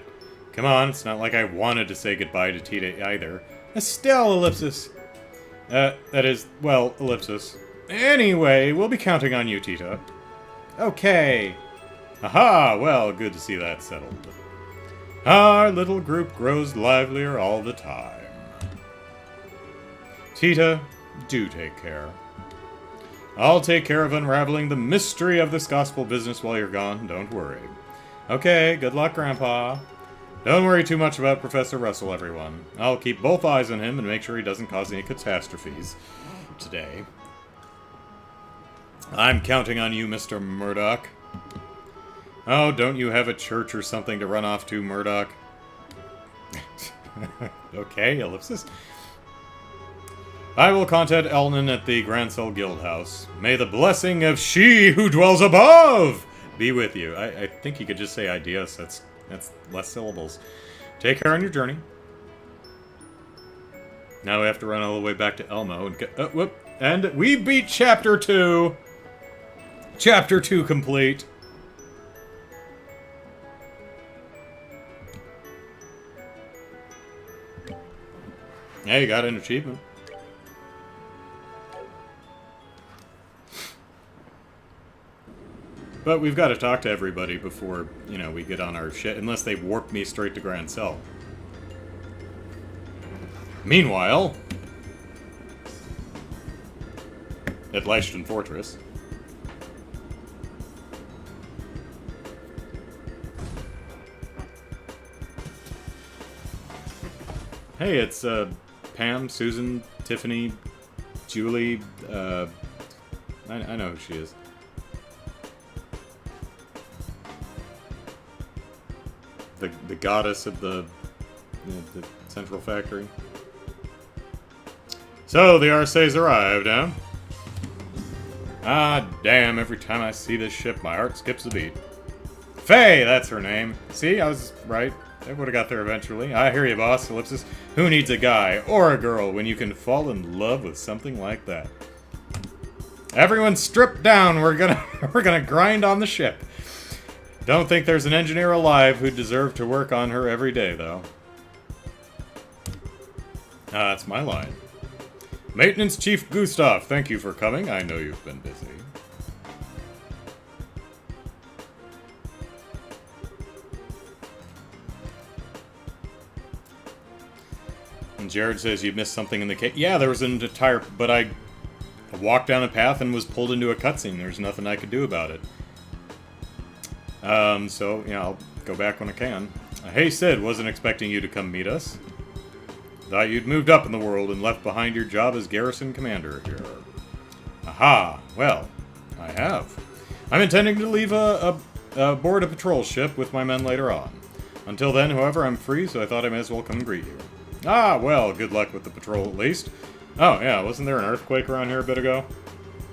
Come on, it's not like I wanted to say goodbye to Tita either. Estelle, ellipsis. That is, well, ellipsis. Anyway, we'll be counting on you, Tita. Okay. Aha! Well, good to see that settled. Our little group grows livelier all the time. Tita, do take care. I'll take care of unraveling the mystery of this gospel business while you're gone, don't worry. Okay, good luck, Grandpa. Don't worry too much about Professor Russell, everyone. I'll keep both eyes on him and make sure he doesn't cause any catastrophes today. I'm counting on you, Mr. Murdoch. Oh, don't you have a church or something to run off to, Murdoch? Okay, ellipsis. I will contact Elnan at the Grancel Guild House. May the blessing of she who dwells above be with you. I think you could just say adios. That's less syllables. Take care on your journey. Now we have to run all the way back to Elmo and get... whoop. And we beat Chapter 2! Chapter 2 complete. Yeah, you got an achievement. But we've got to talk to everybody before, you know, we get on our shit, unless they warp me straight to Grancel. Meanwhile, at Limestone Fortress. Hey, it's Pam, Susan, Tiffany, Julie. I know who she is. The goddess of the central factory. So, the Arcee's arrived, huh? Ah, damn, every time I see this ship, my heart skips a beat. Faye, that's her name. See, I was right. They would have got there eventually. I hear you, boss. Ellipsis. Who needs a guy or a girl when you can fall in love with something like that? Everyone strip down. We're gonna grind on the ship. Don't think there's an engineer alive who'd deserve to work on her every day, though. That's my line. Maintenance Chief Gustav, thank you for coming. I know you've been busy. And Jared says you missed something in the cave. Yeah, there was an entire... But I walked down a path and was pulled into a cutscene. There's nothing I could do about it. So, yeah, I'll go back when I can. Hey, Sid, wasn't expecting you to come meet us. Thought you'd moved up in the world and left behind your job as garrison commander here. Aha, well, I have. I'm intending to leave aboard a patrol ship with my men later on. Until then, however, I'm free, so I thought I may as well come greet you. Ah, well, good luck with the patrol at least. Oh, yeah, wasn't there an earthquake around here a bit ago?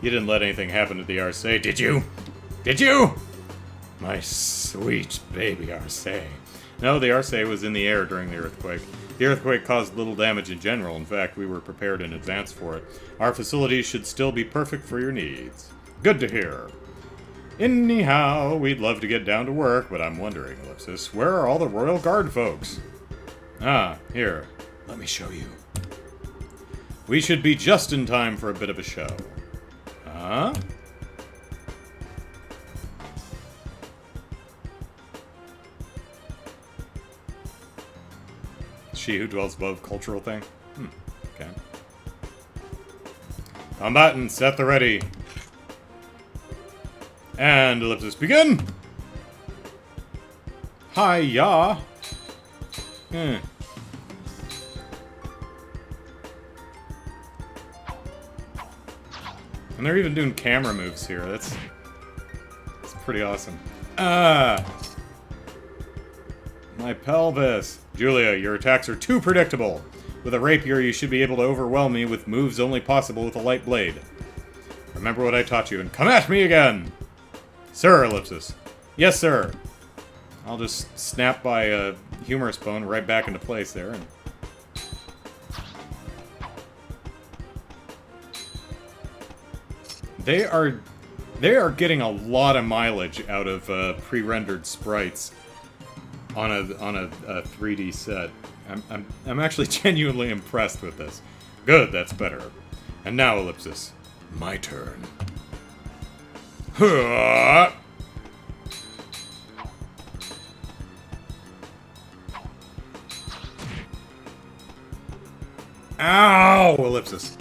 You didn't let anything happen to the Arcee, did you? Did you? My sweet baby Arcee. No, the Arcee was in the air during the earthquake. The earthquake caused little damage in general. In fact, we were prepared in advance for it. Our facilities should still be perfect for your needs. Good to hear. Anyhow, we'd love to get down to work, but I'm wondering, Ellipsis, where are all the Royal Guard folks? Ah, here. Let me show you. We should be just in time for a bit of a show. Huh? She who dwells above cultural thing? Okay. Combatants, set the ready. And ellipsis begin! Hi-ya! And they're even doing camera moves here. That's pretty awesome. My pelvis. Julia, your attacks are too predictable. With a rapier, you should be able to overwhelm me with moves only possible with a light blade. Remember what I taught you and come at me again! Sir, ellipsis. Yes, sir. I'll just snap my humorous bone right back into place there. And They are getting a lot of mileage out of pre-rendered sprites on a 3D set. I'm actually genuinely impressed with this. Good, that's better. And now, ellipsis. My turn. Huh. Ow! Ellipsis.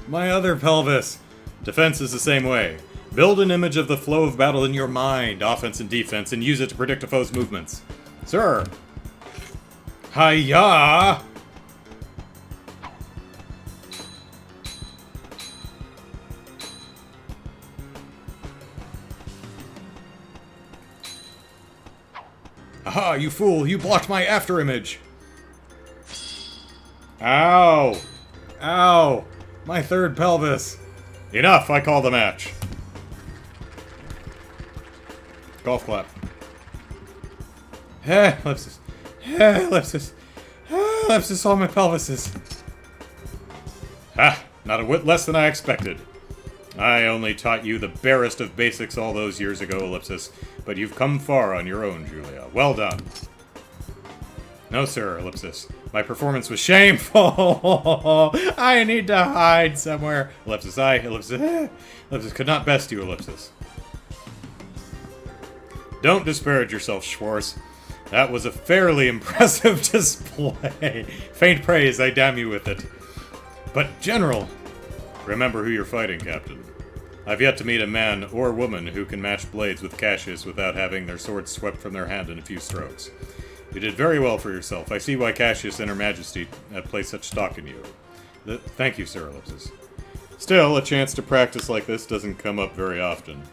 My other pelvis. Defense is the same way. Build an image of the flow of battle in your mind, offense and defense, and use it to predict a foe's movements. Sir! Hiya! Aha, you fool! You blocked my afterimage! Ow! Ow! My third pelvis! Enough! I call the match. Golf clap. Ellipsis. Ellipsis. Ellipsis, all my pelvises. Ha! Not a whit less than I expected. I only taught you the barest of basics all those years ago, Ellipsis, but you've come far on your own, Julia. Well done. No, sir, Ellipsis. My performance was shameful. I need to hide somewhere. Ellipsis, Ellipsis could not best you, Ellipsis. Don't disparage yourself, Schwartz. That was a fairly impressive display. Faint praise, I damn you with it. But, General, remember who you're fighting, Captain. I've yet to meet a man or woman who can match blades with Cassius without having their swords swept from their hand in a few strokes. You did very well for yourself. I see why Cassius and Her Majesty place such stock in you. Thank you, Sir Ellipsis. Still, a chance to practice like this doesn't come up very often.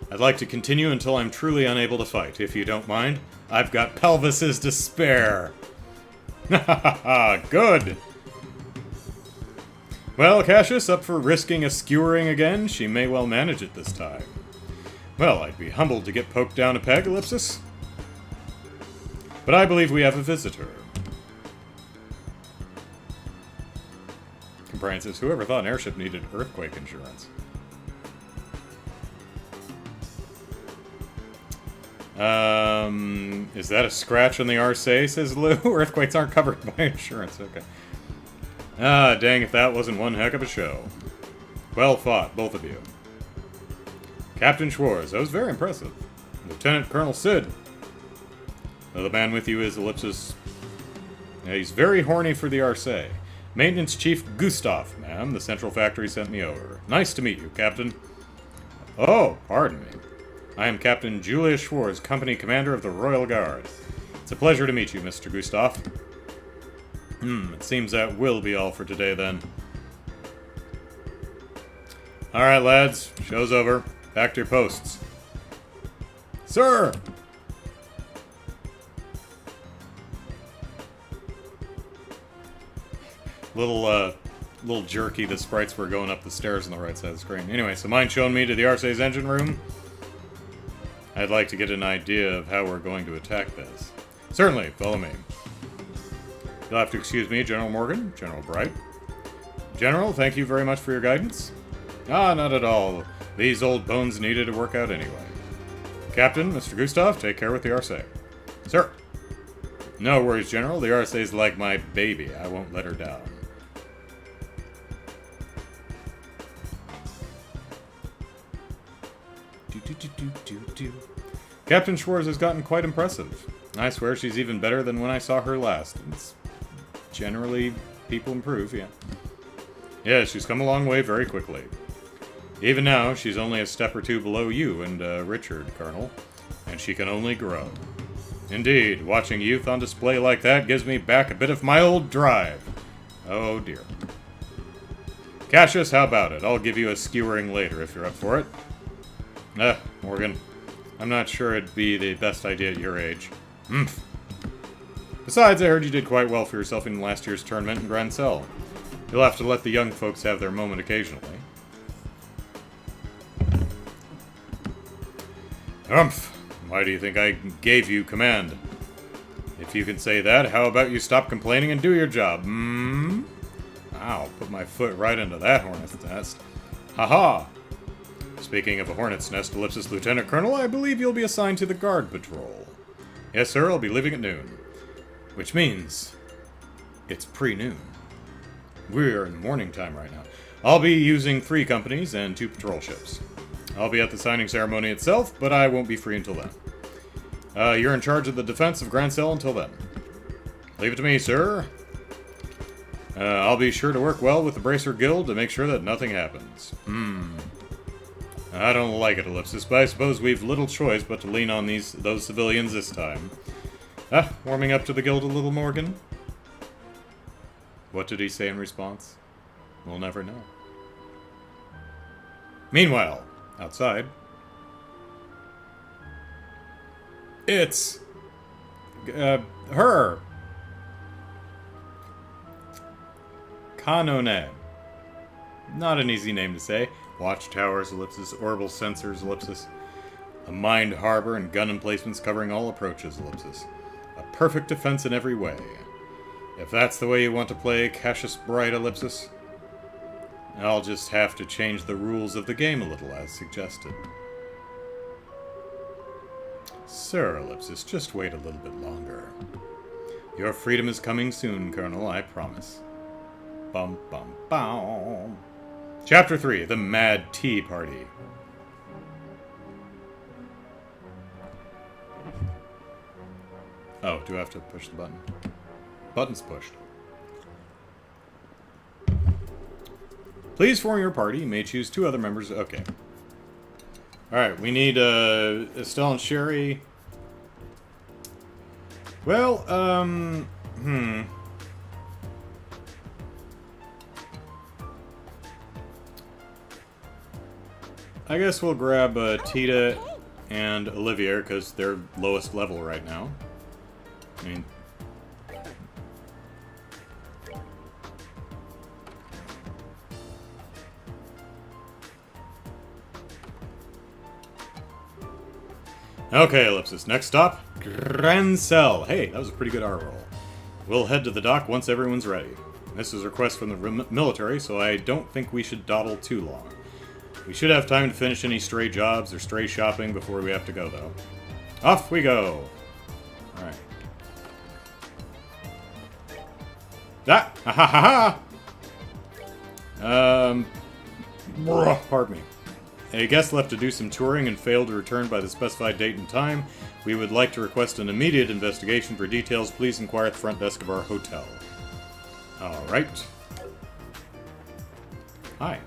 I'd like to continue until I'm truly unable to fight. If you don't mind, I've got pelvises to spare. Ha ha ha! Good! Well, Cassius, up for risking a skewering again? She may well manage it this time. Well, I'd be humbled to get poked down a peg, Ellipsis. But I believe we have a visitor. Brian says, whoever thought an airship needed earthquake insurance? Is that a scratch on the RSA, says Lou? Earthquakes aren't covered by insurance, okay. Ah, dang if that wasn't one heck of a show. Well fought, both of you. Captain Schwartz, that was very impressive. Lieutenant Colonel Sid. Well, the man with you is Ellipsis. Yeah, he's very horny for the RSA. Maintenance Chief Gustav, ma'am. The Central Factory sent me over. Nice to meet you, Captain. Oh, pardon me. I am Captain Julius Schwartz, Company Commander of the Royal Guard. It's a pleasure to meet you, Mr. Gustav. It seems that will be all for today, then. Alright, lads. Show's over. Back to your posts. Sir! Little jerky, the sprites were going up the stairs on the right side of the screen. Anyway, so mind showing me to the RSA's engine room? I'd like to get an idea of how we're going to attack this. Certainly, follow me. You'll have to excuse me, General Morgan, General Bright. General, thank you very much for your guidance. Ah, not at all. These old bones needed to work out anyway. Captain, Mr. Gustav, take care with the RSA. Sir. No worries, General. The RSA's like my baby. I won't let her down. Captain Schwartz has gotten quite impressive. I swear she's even better than when I saw her last. It's generally, people improve, yeah. Yeah, she's come a long way very quickly. Even now, she's only a step or two below you and Richard, Colonel, and she can only grow. Indeed, watching youth on display like that gives me back a bit of my old drive. Oh dear. Cassius, how about it? I'll give you a skewering later if you're up for it. Morgan, I'm not sure it'd be the best idea at your age. Besides, I heard you did quite well for yourself in last year's tournament in Grand Cell. You'll have to let the young folks have their moment occasionally. Why do you think I gave you command? If you can say that, how about you stop complaining and do your job? Ow, put my foot right into that hornet's nest. Haha! Speaking of a hornet's nest, Ellipsis Lieutenant Colonel, I believe you'll be assigned to the guard patrol. Yes, sir, I'll be leaving at noon. Which means it's pre-noon. We're in morning time right now. I'll be using 3 companies and 2 patrol ships. I'll be at the signing ceremony itself, but I won't be free until then. You're in charge of the defense of Grand Cell until then. Leave it to me, sir. I'll be sure to work well with the Bracer Guild to make sure that nothing happens. I don't like it, Ellipsis, but I suppose we've little choice but to lean on those civilians this time. Warming up to the Guild a little, Morgan? What did he say in response? We'll never know. Meanwhile, outside, it's her. Kanone. Not an easy name to say. Watchtowers, ellipsis, orbital sensors, ellipsis. A mined harbor and gun emplacements covering all approaches, ellipsis. A perfect defense in every way. If that's the way you want to play Cassius Bright, ellipsis, I'll just have to change the rules of the game a little, as suggested. Sir, ellipsis, just wait a little bit longer. Your freedom is coming soon, Colonel, I promise. Bum bum bum. Chapter 3, The Mad Tea Party. Oh, do I have to push the button? Button's pushed. Please form your party. You may choose 2 other members. Okay. Alright, we need Estelle and Sherry. Well, I guess we'll grab Tita and Olivia, because they're lowest level right now. I mean... Okay, Ellipsis. Next stop, Grand Cell. Hey, that was a pretty good R roll. We'll head to the dock once everyone's ready. This is a request from the military, so I don't think we should dawdle too long. We should have time to finish any stray jobs or stray shopping before we have to go, though. Off we go! Alright. Ah! Ha ha ha ha! Pardon me. A guest left to do some touring and failed to return by the specified date and time. We would like to request an immediate investigation. For details, please inquire at the front desk of our hotel. Alright. Hi.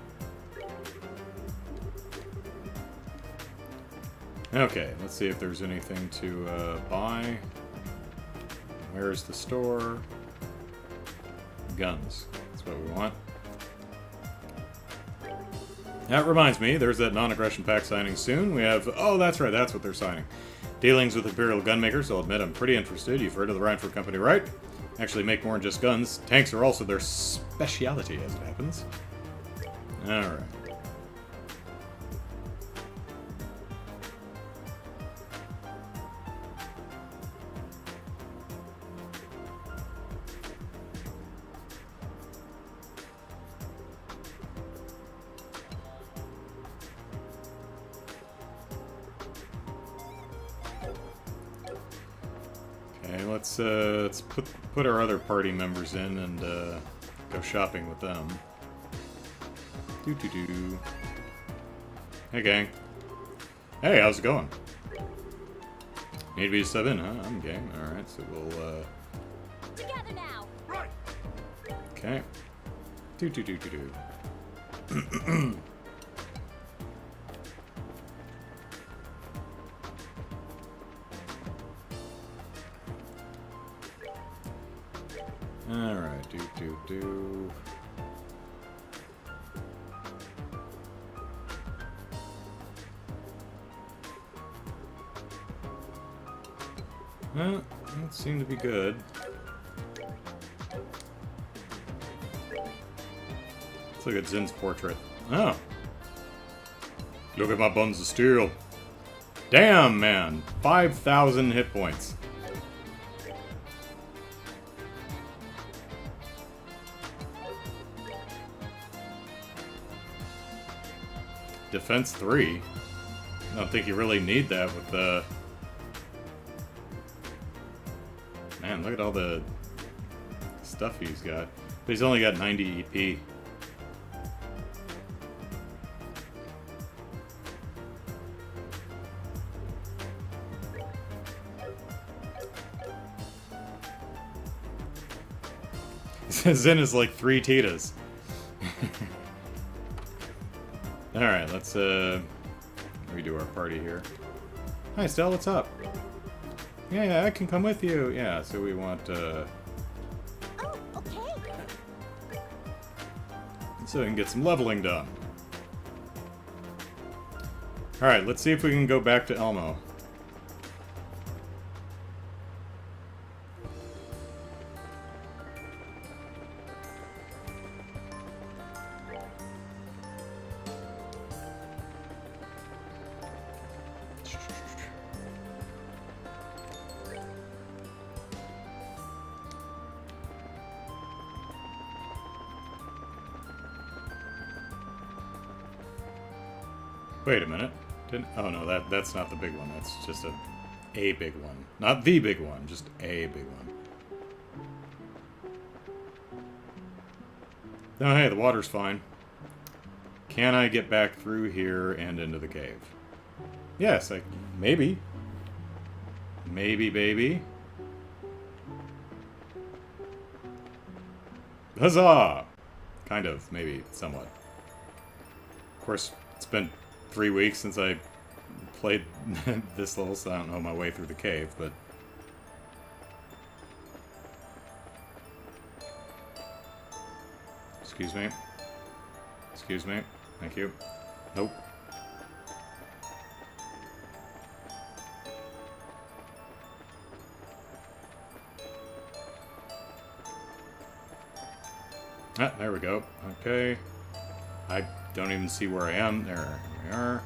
Okay, let's see if there's anything to buy. Where's the store? Guns. That's what we want. That reminds me, there's that non-aggression pact signing soon. We have... Oh, that's right, that's what they're signing. Dealings with Imperial Gunmakers. I'll admit I'm pretty interested. You've heard of the Rhineford Company, right? Actually make more than just guns. Tanks are also their speciality, as it happens. Alright. Let's put our other party members in and go shopping with them. Doo-doo-doo. Hey, gang. Hey, how's it going? Need me to sub in, huh? I'm game. Alright, so we'll, Together now. Right. Okay. Doo-doo-doo-doo-doo. Alright, do. Well, that seemed to be good. Let's look at Zin's portrait. Oh. Look at my buns of steel. Damn, man. 5,000 hit points. Defense 3? I don't think you really need that with the... Man, look at all the stuff he's got. But he's only got 90 EP. Zen is like 3 Titas. Alright, let's redo our party here. Hi Stell, what's up? Yeah, I can come with you. Yeah, so we want Oh, okay. so we can get some leveling done. Alright, let's see if we can go back to Elmo. Wait a minute. Oh no, that's not the big one. That's just a big one. Not the big one, just a big one. Oh hey, the water's fine. Can I get back through here and into the cave? Yes, maybe. Maybe, baby. Huzzah! Kind of, maybe, somewhat. Of course, it's been 3 weeks since I played this level, so I don't know my way through the cave, but... Excuse me. Excuse me. Thank you. Nope. Ah, there we go. Okay. I don't even see where I am. There we are.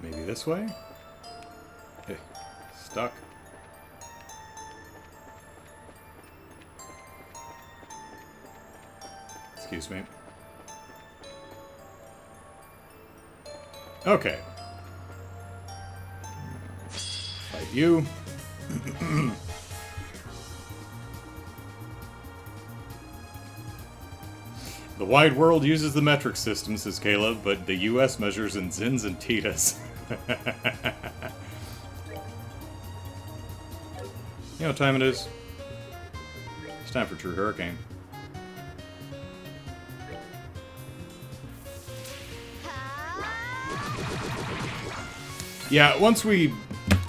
Maybe this way? Hey, stuck. Excuse me. Okay. Fight you. The wide world uses the metric system, says Caleb, but the US measures in zins and titas. You know what time it is? It's time for True Hurricane. Yeah, once we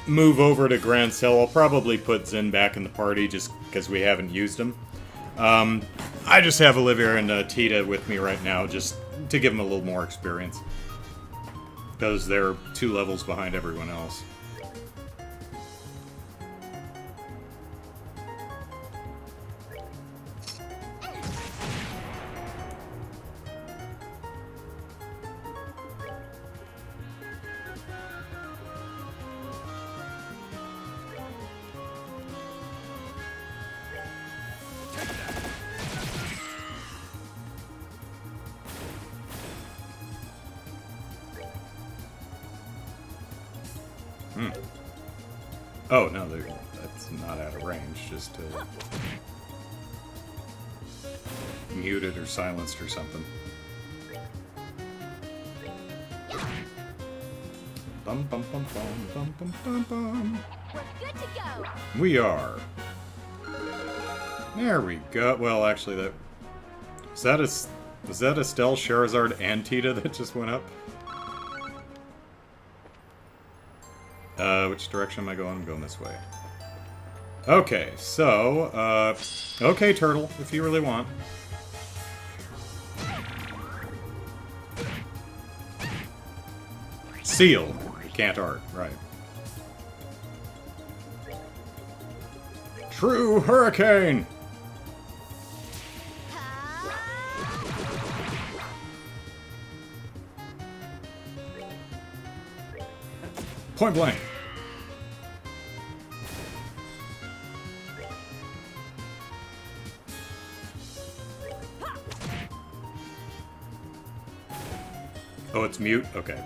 move over to Grand Cell, I'll probably put Zen back in the party just because we haven't used him. I just have Olivia and Tita with me right now just to give them a little more experience. Because they're 2 levels behind everyone else. Oh, no, that's not out of range, just muted or silenced or something. Bum bum bum bum bum bum bum bum. We're good to go. We are. There we go. Well, actually, was that Estelle, Charizard, and Tita that just went up? Which direction am I going? I'm going this way. Okay, so, okay, Turtle, if you really want. Seal. Can't art, right. True Hurricane! Point blank. Oh, it's mute? Okay.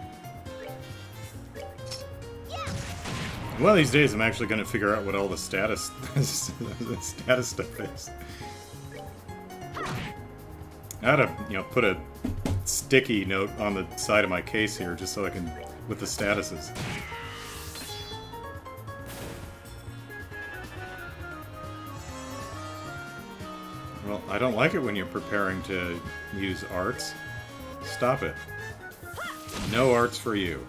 One of these days, I'm actually going to figure out what all the status the status stuff is. I had to, put a sticky note on the side of my case here, just so I can, with the statuses. Well, I don't like it when you're preparing to use arts. Stop it. No arts for you.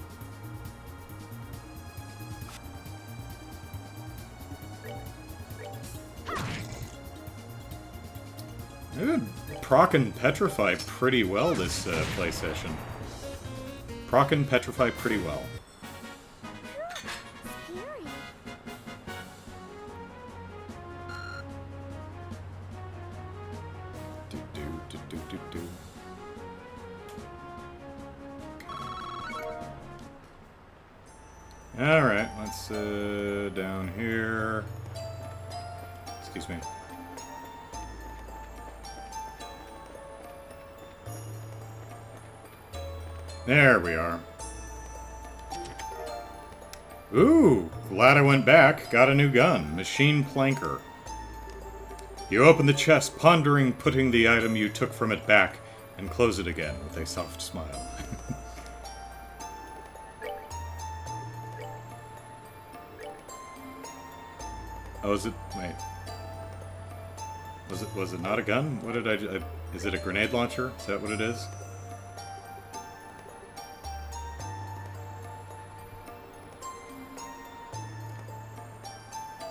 I did proc and petrify pretty well this play session. Proc and petrify pretty well. Scary. Do. Alright, let's down here. Excuse me. There we are. Ooh, glad I went back. Got a new gun. Machine Planker. You open the chest, pondering putting the item you took from it back, and close it again with a soft smile. Oh, is it? Wait. Was it not a gun? What did I is it a grenade launcher? Is that what it is?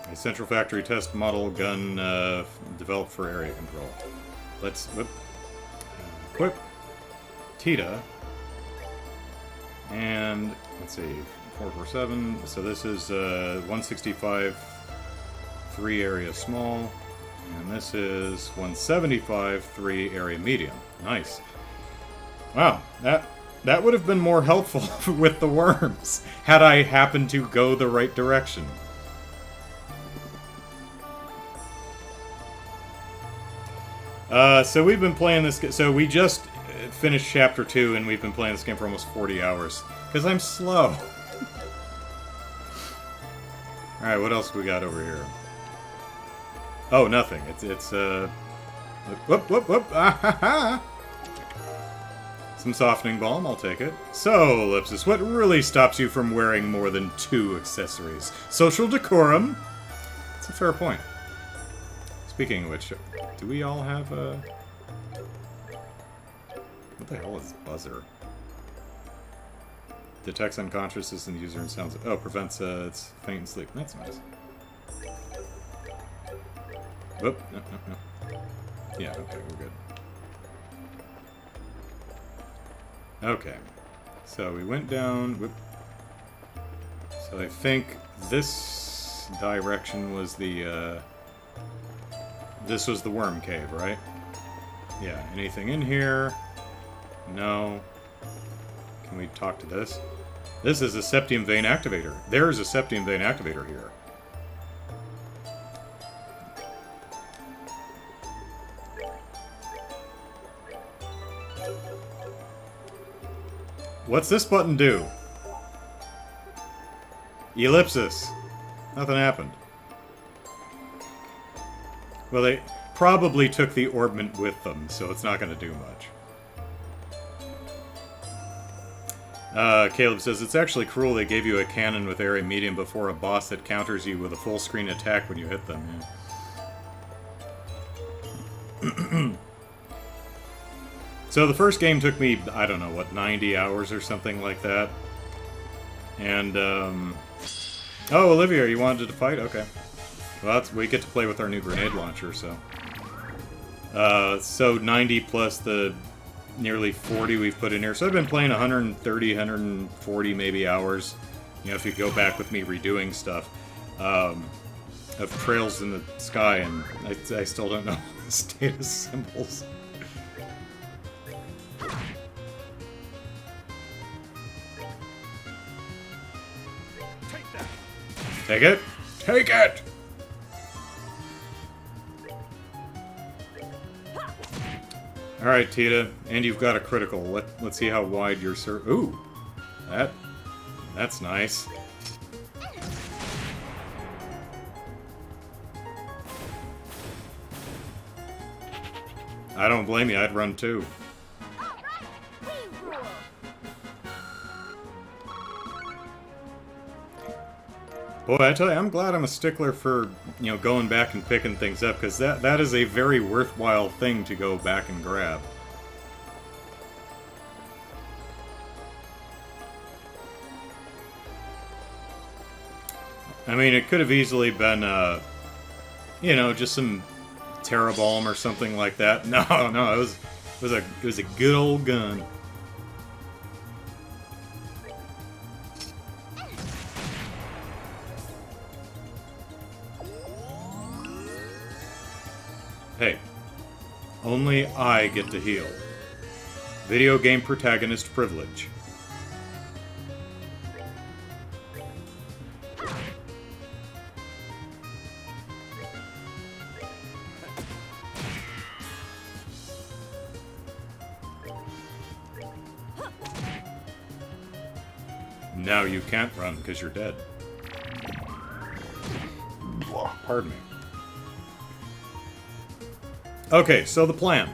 A central factory test model gun developed for area control. Let's equip Tita. And let's see, 447. So this is 165, 3 area small. And this is 175, 3 area medium. Nice. Wow, that would have been more helpful with the worms, had I happened to go the right direction. So we've been playing this... So we just finished Chapter 2, and we've been playing this game for almost 40 hours. Because I'm slow. Alright, what else we got over here? Oh, nothing. It's whoop, whoop, whoop! Ah, ha, ha. Some softening balm, I'll take it. So, Ellipsis, what really stops you from wearing more than 2 accessories? Social decorum? That's a fair point. Speaking of which, do we all have a... What the hell is buzzer? Detects unconsciousness in the user and sounds... Oh, prevents its faint sleep. That's nice. Whoop. No. Yeah, okay, we're good. Okay. So we went down... Whoop. So I think this direction was the, This was the worm cave, right? Yeah, anything in here? No. Can we talk to this? This is a septium vein activator. There is a septium vein activator here. What's this button do? Ellipsis. Nothing happened. Well, they probably took the orbment with them, so it's not going to do much. Caleb says, it's actually cruel they gave you a cannon with area medium before a boss that counters you with a full screen attack when you hit them. Yeah. So the first game took me, I don't know, what, 90 hours or something like that. And, oh, Olivia, you wanted to fight? Okay. Well, we get to play with our new grenade launcher, so... so 90 plus the nearly 40 we've put in here. So I've been playing 130, 140 maybe hours. You know, if you go back with me redoing stuff. Of Trails in the Sky, and I still don't know the status symbols. Take it! Take it! Alright, Tita, and you've got a critical. Let's see how wide your ooh! That's nice. I don't blame you, I'd run too. All right, we rule. Boy, I tell you, I'm glad I'm a stickler for, you know, going back and picking things up, because that is a very worthwhile thing to go back and grab. I mean, it could have easily been, you know, just some Terrabalm or something like that. No, no, it was a good old gun. Hey, only I get to heal. Video game protagonist privilege. Now you can't run because you're dead. Pardon me. Okay, so the plan.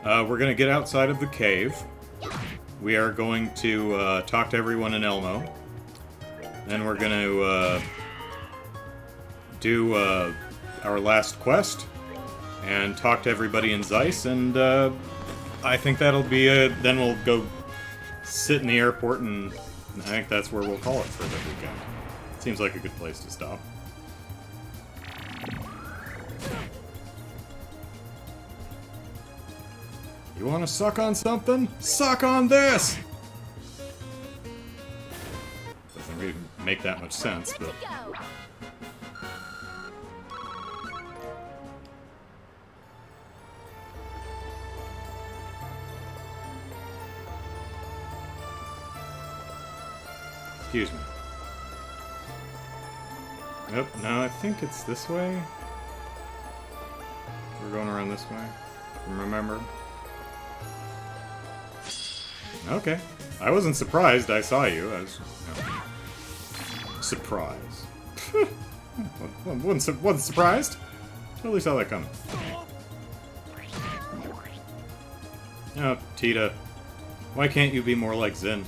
We're going to get outside of the cave. We are going to talk to everyone in Elmo. Then we're going to do our last quest and talk to everybody in Zeiss, and I think that'll be it. Then we'll go sit in the airport, and I think that's where we'll call it for the weekend. Seems like a good place to stop. You want to suck on something? Suck on this! Doesn't really make that much sense, Good but... to go. Excuse me. Yep, no, I think it's this way. We're going around this way. Remember? Okay. I wasn't surprised I saw you. I was... No. Surprised. wasn't surprised. Totally saw that coming. Oh, Tita. Why can't you be more like Zen?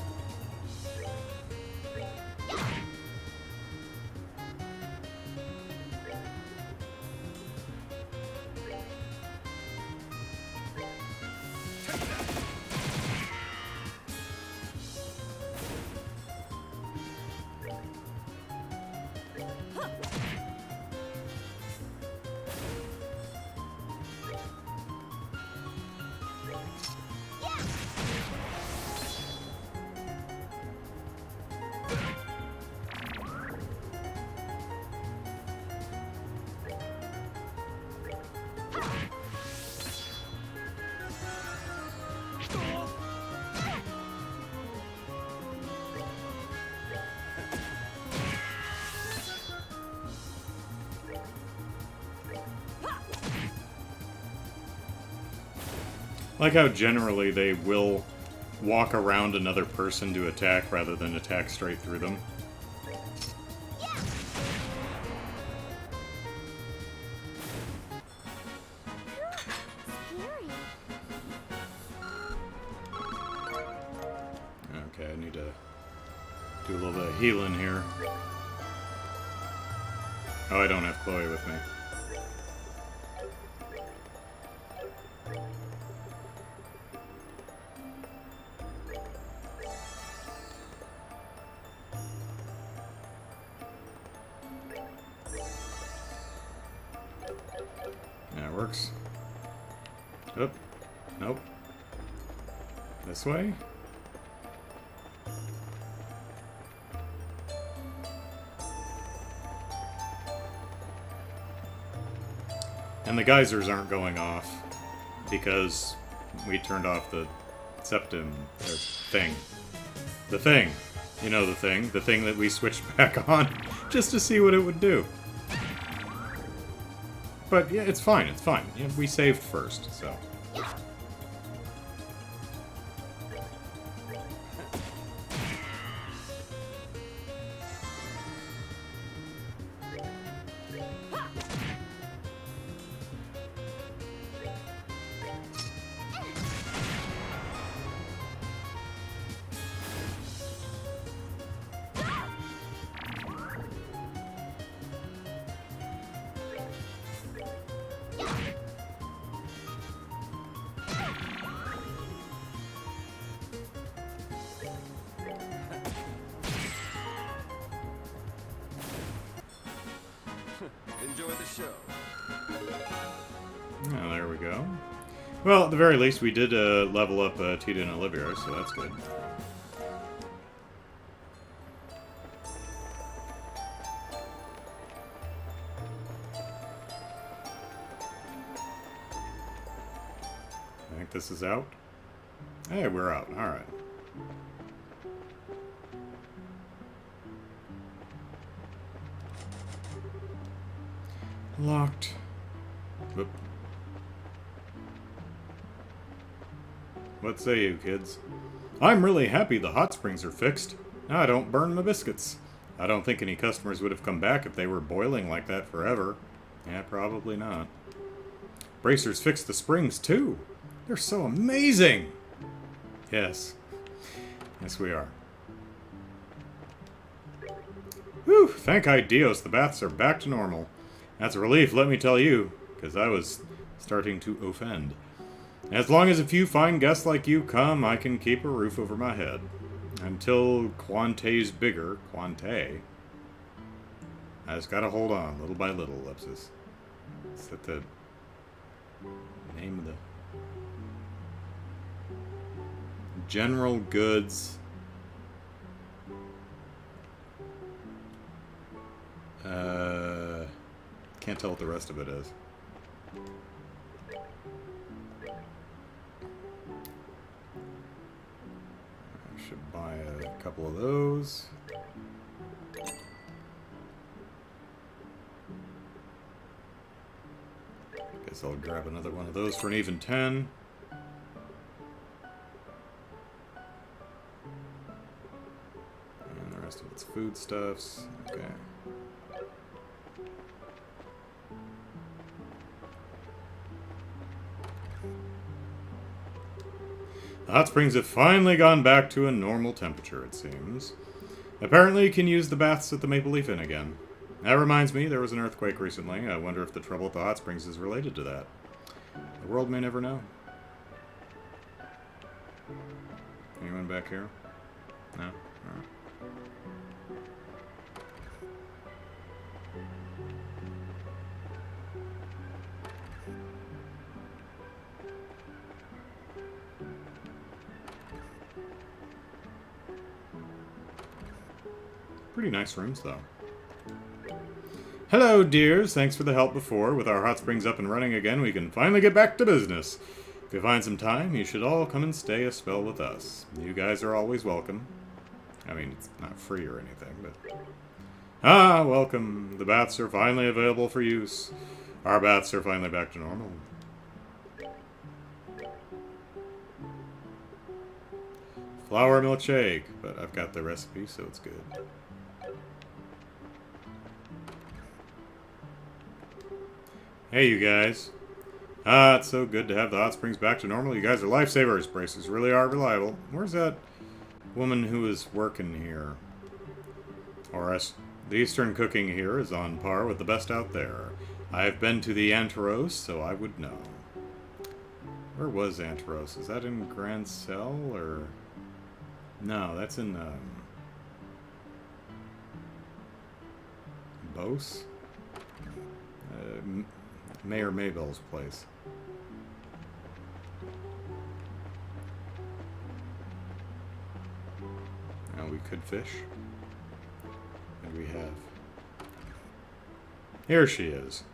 Like how generally they will walk around another person to attack rather than attack straight through them. Scary. Okay, I need to do a little bit of healing here. Oh, I don't have Chloe with me. That works. Oh, nope. This way? And the geysers aren't going off because we turned off the septum thing. The thing. You know the thing. The thing that we switched back on just to see what it would do. But yeah, it's fine, it's fine. Yeah, we saved first, so. Enjoy the show. Oh, there we go. Well, at the very least, we did level up Tita and Olivia, so that's good. I think this is out. Hey, we're out. Alright. Locked. Whoop. What say you, kids? I'm really happy the hot springs are fixed. I don't burn my biscuits. I don't think any customers would have come back if they were boiling like that forever. Yeah, probably not. Bracers fixed the springs, too. They're so amazing! Yes. Yes, we are. Whew, thank Dios, the baths are back to normal. That's a relief, let me tell you, because I was starting to offend. As long as a few fine guests like you come, I can keep a roof over my head. Until Quante's bigger, Quante. I just gotta hold on, little by little, Ellipsis. Is that the name of the... General Goods... Can't tell what the rest of it is. I should buy a couple of those. Guess I'll grab another one of those for an even 10. And the rest of it's foodstuffs. Okay. The hot springs have finally gone back to a normal temperature, it seems. Apparently you can use the baths at the Maple Leaf Inn again. That reminds me, there was an earthquake recently. I wonder if the trouble at the hot springs is related to that. The world may never know. Anyone back here? No? Alright. Pretty nice rooms, though. Hello, dears. Thanks for the help before. With our hot springs up and running again, we can finally get back to business. If you find some time, you should all come and stay a spell with us. You guys are always welcome. I mean, it's not free or anything, but... Ah, welcome. The baths are finally available for use. Our baths are finally back to normal. Flour milkshake, but I've got the recipe, so it's good. Hey, you guys. Ah, it's so good to have the hot springs back to normal. You guys are lifesavers. Braces really are reliable. Where's that woman who is working here? Horace, the Eastern cooking here is on par with the best out there. I've been to the Anteros, so I would know. Where was Anteros? Is that in Grand Cell, or... No, that's in, Bose? Mayor Maybell's place. Now we could fish. And we have. Here she is.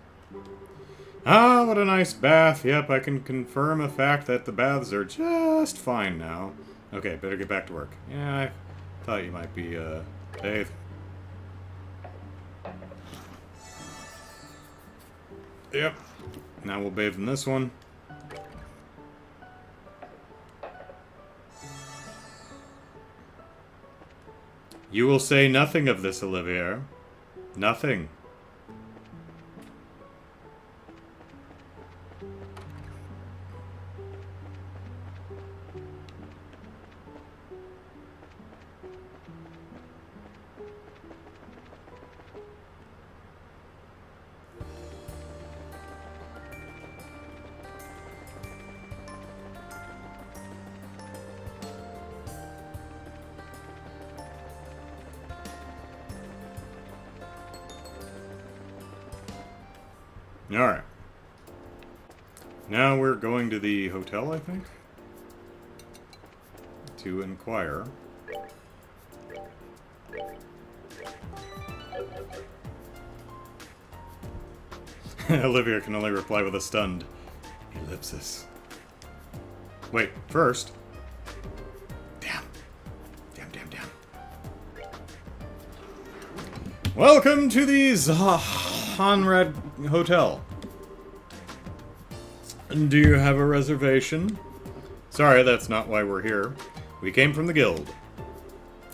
Ah, what a nice bath. Yep, I can confirm a fact that the baths are just fine now. Okay, better get back to work. Yeah, I thought you might be, Dave. Yep. Now we'll bathe in this one. You will say nothing of this, Olivier. Nothing. Alright. Now we're going to the hotel, I think, to inquire. Olivia can only reply with a stunned ellipsis. Wait, first. Damn. Welcome to the Zahanrad Hotel. Do you have a reservation? Sorry, that's not why we're here. We came from the guild.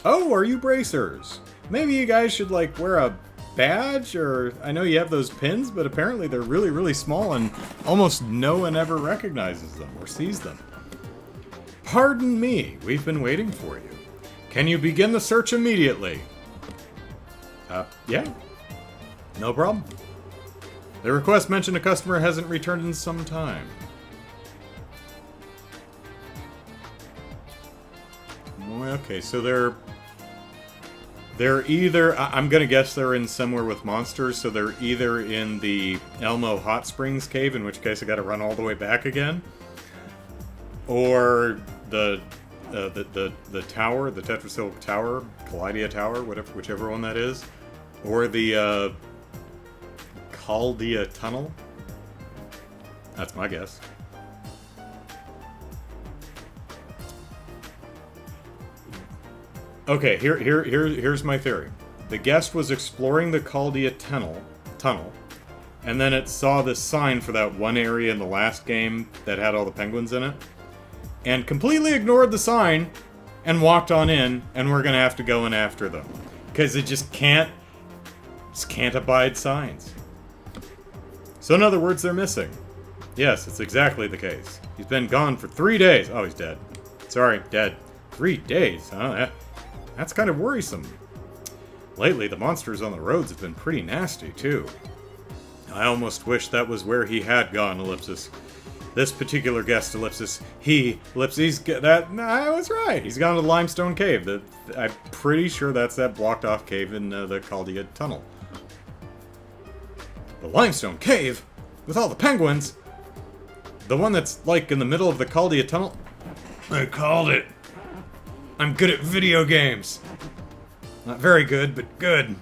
Oh, are you bracers? Maybe you guys should, like, wear a badge, or... I know you have those pins, but apparently they're really, really small and almost no one ever recognizes them or sees them. Pardon me, we've been waiting for you. Can you begin the search immediately? Yeah. No problem. The request mentioned a customer hasn't returned in some time. Okay, so they're either... I'm gonna guess they're in somewhere with monsters, so they're either in the Elmo Hot Springs cave, in which case I gotta run all the way back again, or the tower, the Tetrasil Tower, Collidia Tower, whichever one that is, or the Chaldea Tunnel. That's my guess. Okay, here's my theory. The guest was exploring the Chaldea tunnel, and then it saw this sign for that one area in the last game that had all the penguins in it, and completely ignored the sign and walked on in, and we're gonna have to go in after them. Because it just can't abide signs. So in other words, they're missing. Yes, it's exactly the case. He's been gone for 3 days. Oh, he's dead. Sorry, dead. 3 days, huh? That's kind of worrisome. Lately, the monsters on the roads have been pretty nasty, too. I almost wish that was where he had gone, ellipsis. This particular guest, ellipsis, I was right. He's gone to the Limestone Cave. I'm pretty sure that's that blocked off cave in the Chaldea Tunnel. The Limestone Cave? With all the penguins? The one that's, like, in the middle of the Chaldea Tunnel? I called it. I'm good at video games. Not very good, but good.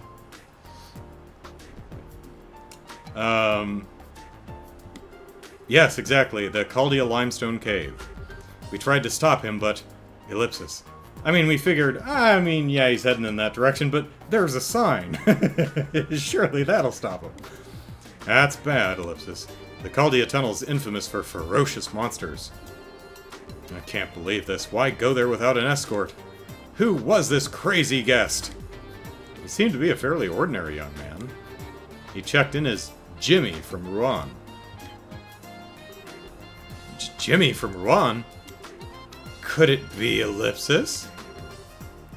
Yes, exactly. The Chaldea Limestone Cave. We tried to stop him, but... ellipsis. I mean, we figured, yeah, he's heading in that direction, but there's a sign. Surely that'll stop him. That's bad, ellipsis. The Chaldea Tunnel's infamous for ferocious monsters. I can't believe this. Why go there without an escort? Who was this crazy guest? He seemed to be a fairly ordinary young man. He checked in as Jimmy from Rouen. Jimmy from Rouen? Could it be ellipsis?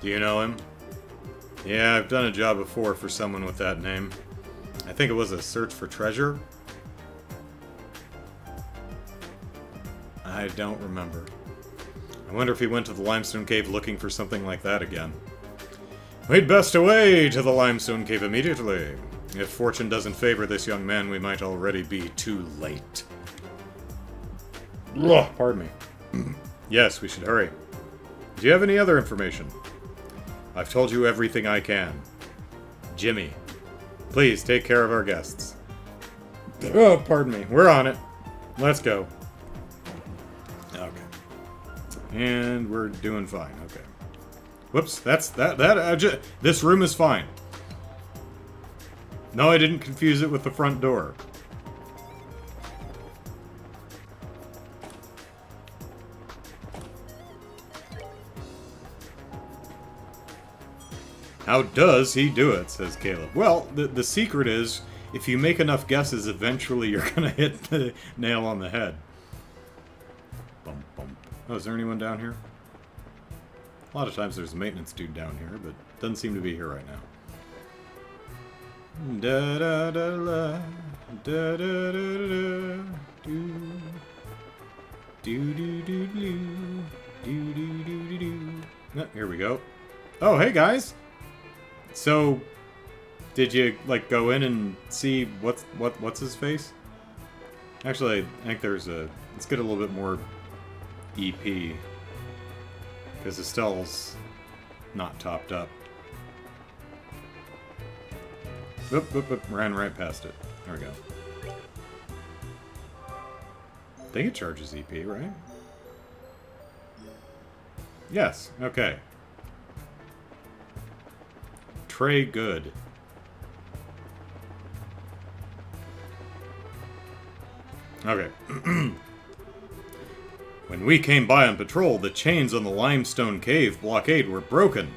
Do you know him? Yeah, I've done a job before for someone with that name. I think it was a search for treasure. I don't remember. I wonder if he went to the Limestone Cave looking for something like that again. We'd best away to the Limestone Cave immediately. If fortune doesn't favor this young man, we might already be too late. Ugh, pardon me. Yes, we should hurry. Do you have any other information? I've told you everything I can. Jimmy, please take care of our guests. Oh, pardon me. We're on it. Let's go. Okay. And we're doing fine. Okay. Whoops, this room is fine. No, I didn't confuse it with the front door. How does he do it, says Caleb. Well, the secret is, if you make enough guesses, eventually you're gonna hit the nail on the head. Bum, bum. Oh, is there anyone down here? A lot of times there's a maintenance dude down here, but doesn't seem to be here right now. Da da da da da da da da do do do do do do do do do. Here we go. Oh, hey guys. So, did you like go in and see what's his face? Actually, I think there's a... Let's get a little bit more EP. Because Estelle's not topped up. Whoop, whoop, whoop. Ran right past it. There we go. I think it charges EP, right? Yes, okay. Trey good. Okay. When we came by on patrol, the chains on the Limestone cave blockade were broken.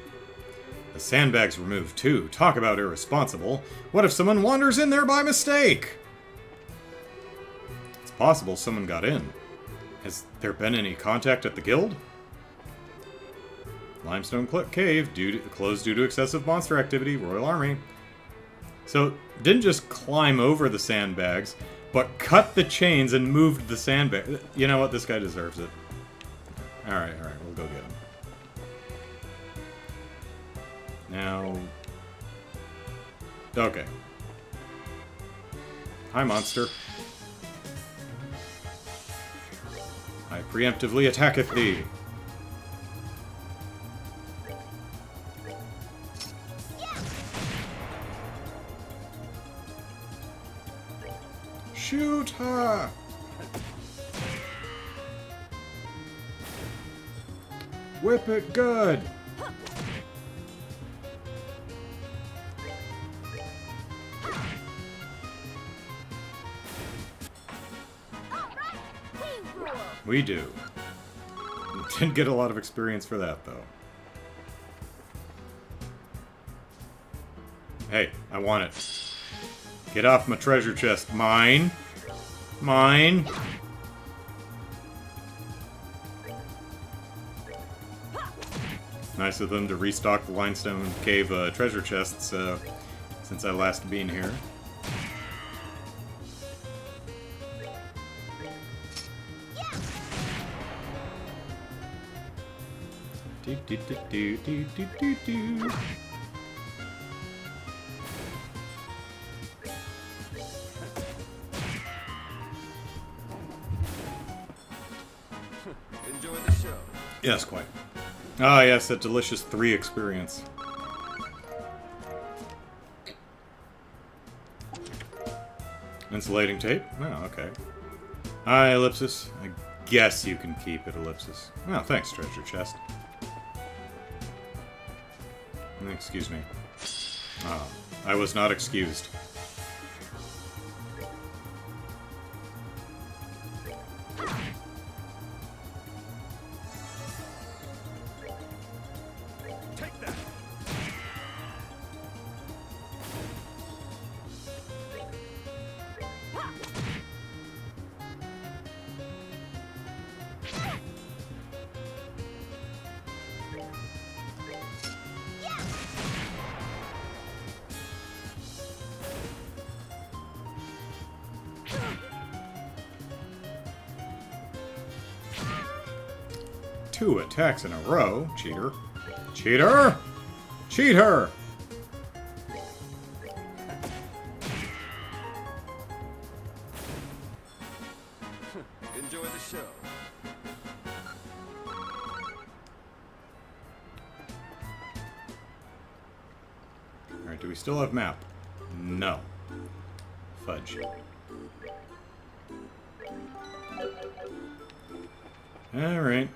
The sandbags removed too. Talk about irresponsible. What if someone wanders in there by mistake? It's possible someone got in. Has there been any contact at the guild? Limestone cave closed due to excessive monster activity. Royal Army. So, didn't just climb over the sandbags, but cut the chains and moved the sandbag. You know what? This guy deserves it. Alright, we'll go get him. Now... Okay. Hi, monster. I preemptively attacketh thee. Shoot her! Whip it good! We do. Didn't get a lot of experience for that, though. Hey, I want it. Get off my treasure chest. Mine. Mine. Nice of them to restock the Limestone Cave treasure chests since I last been here. Do do do do do do do do. Enjoy the show. Yes, quite. Ah, yes, that delicious 3 experience. Insulating tape? Oh, okay. Hi, Ellipsis. I guess you can keep it, Ellipsis. Oh, thanks, treasure chest. Excuse me. Ah, I was not excused. Take that. Two attacks in a row. Cheater. Cheater! Cheater! Enjoy the show. Alright, do we still have map? No. Fudge. Alright.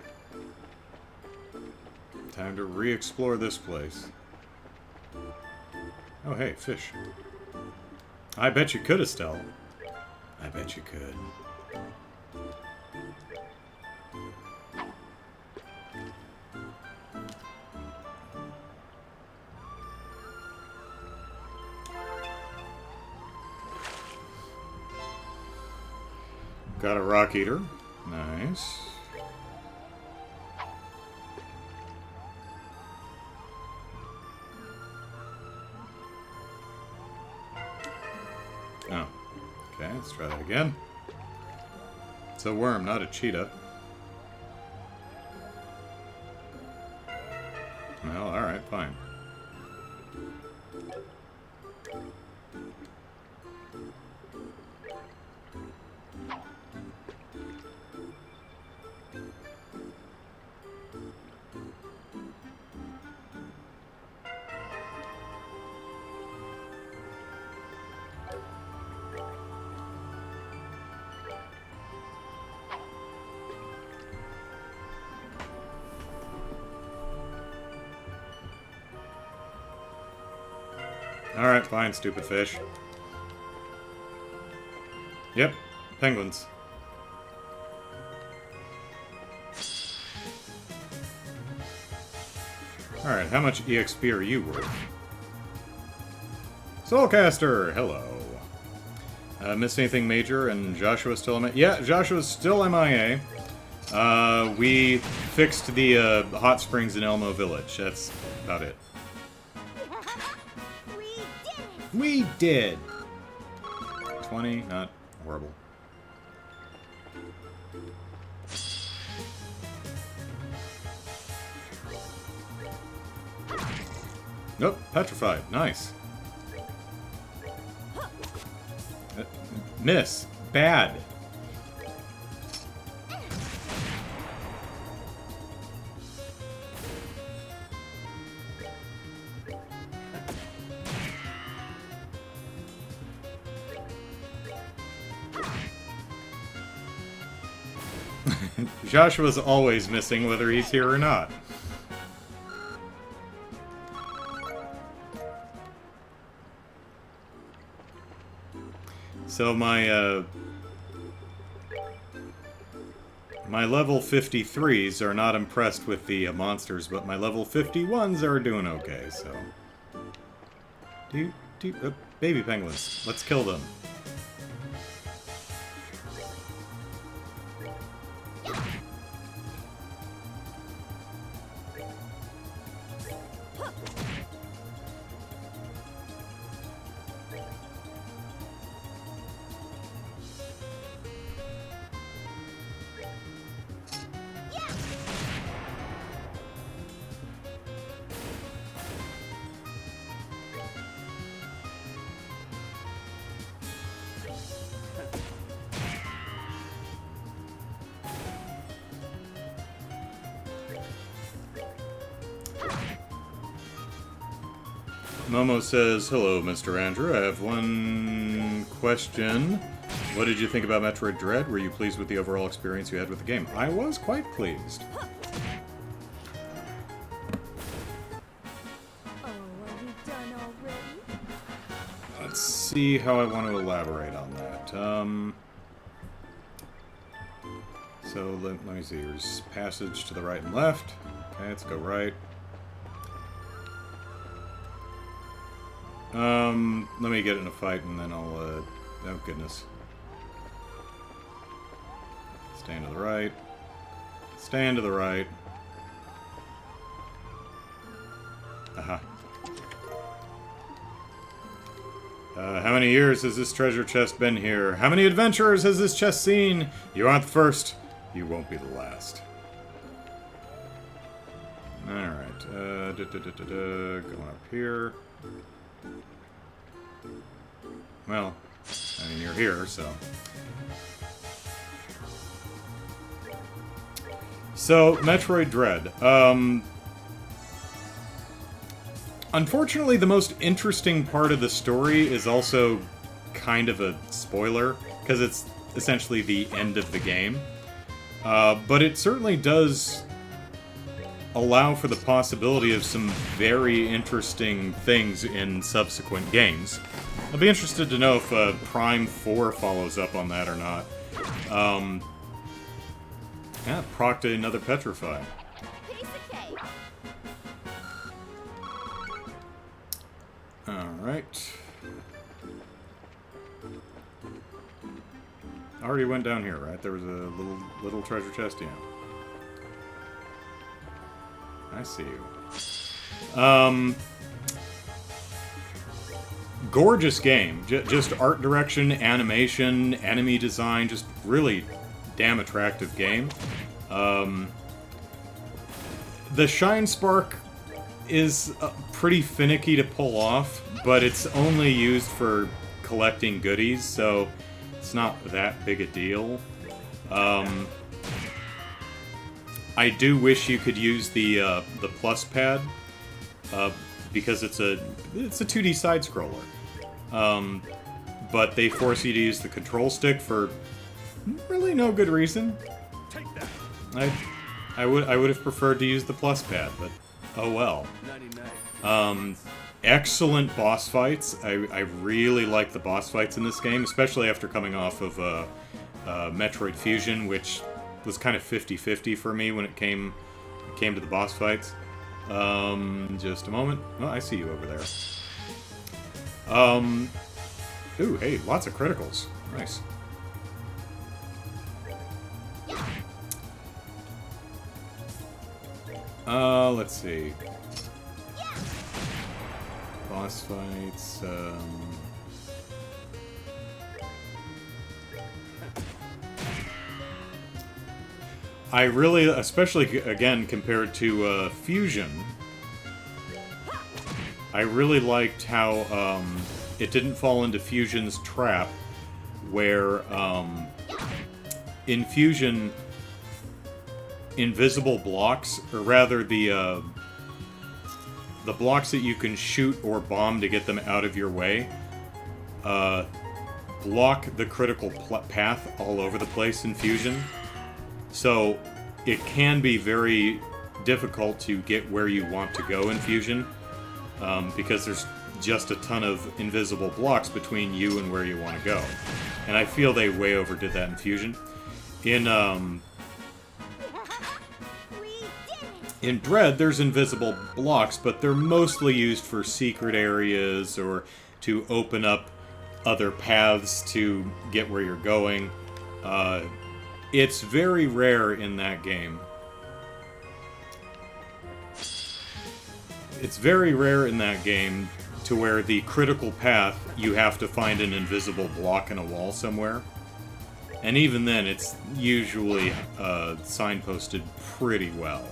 Time to re-explore this place. Oh, hey, fish. I bet you could, Estelle. I bet you could. Got a rock eater. Nice. Oh. Okay, let's try that again. It's a worm, not a cheetah. Well, alright, fine. Alright, fine, stupid fish. Yep, penguins. Alright, how much EXP are you worth? Soulcaster, hello. Missed anything major? And Joshua's still MIA? Yeah, Joshua's still MIA. We fixed the hot springs in Elmo Village. That's about it. We did it! We did! 20, not horrible. Nope, petrified. Nice. Miss. Bad. Joshua's always missing whether he's here or not. So my level 53s are not impressed with the monsters, but my level 51s are doing okay, so... baby penguins. Let's kill them. Momo says, hello, Mr. Andrew. I have one question. What did you think about Metroid Dread? Were you pleased with the overall experience you had with the game? I was quite pleased. Oh, are we done already? Let's see how I want to elaborate on that. So, let me see. There's passage to the right and left. Okay, let's go right. Let me get in a fight and then I'll, oh goodness. Stand to the right. Stand to the right. Aha. How many years has this treasure chest been here? How many adventurers has this chest seen? You aren't the first. You won't be the last. Alright, going up here. Well, I mean, you're here, so... So, Metroid Dread. Unfortunately, the most interesting part of the story is also kind of a spoiler, because it's essentially the end of the game. But it certainly does allow for the possibility of some very interesting things in subsequent games. I'll be interested to know if Prime 4 follows up on that or not. Yeah, procced another Petrify. Piece of cake. Alright. Already went down here, right? There was a little treasure chest, yeah. I see you. Gorgeous game. Just art direction, animation, enemy design, just really damn attractive game. The Shine Spark is pretty finicky to pull off, but it's only used for collecting goodies, so it's not that big a deal. I do wish you could use the plus pad, because it's a 2D side scroller. But they force you to use the control stick for really no good reason. Take that. I would have preferred to use the plus pad, but oh well. 99. excellent boss fights. I really like the boss fights in this game, especially after coming off of Metroid Fusion, which was kind of 50-50 for me when it came to the boss fights. Just a moment. Oh, I see you over there. Ooh, hey, lots of criticals. Nice. Let's see. Boss fights, I really, especially, again, compared to, Fusion, I really liked how, it didn't fall into Fusion's trap, where, in Fusion, invisible blocks, or rather the blocks that you can shoot or bomb to get them out of your way, block the critical path all over the place in Fusion. So it can be very difficult to get where you want to go in Fusion, because there's just a ton of invisible blocks between you and where you want to go. And I feel they way overdid that in Fusion. In Dread, there's invisible blocks, but they're mostly used for secret areas or to open up other paths to get where you're going. It's very rare in that game. It's very rare in that game to where the critical path, you have to find an invisible block in a wall somewhere. And even then, it's usually signposted pretty well.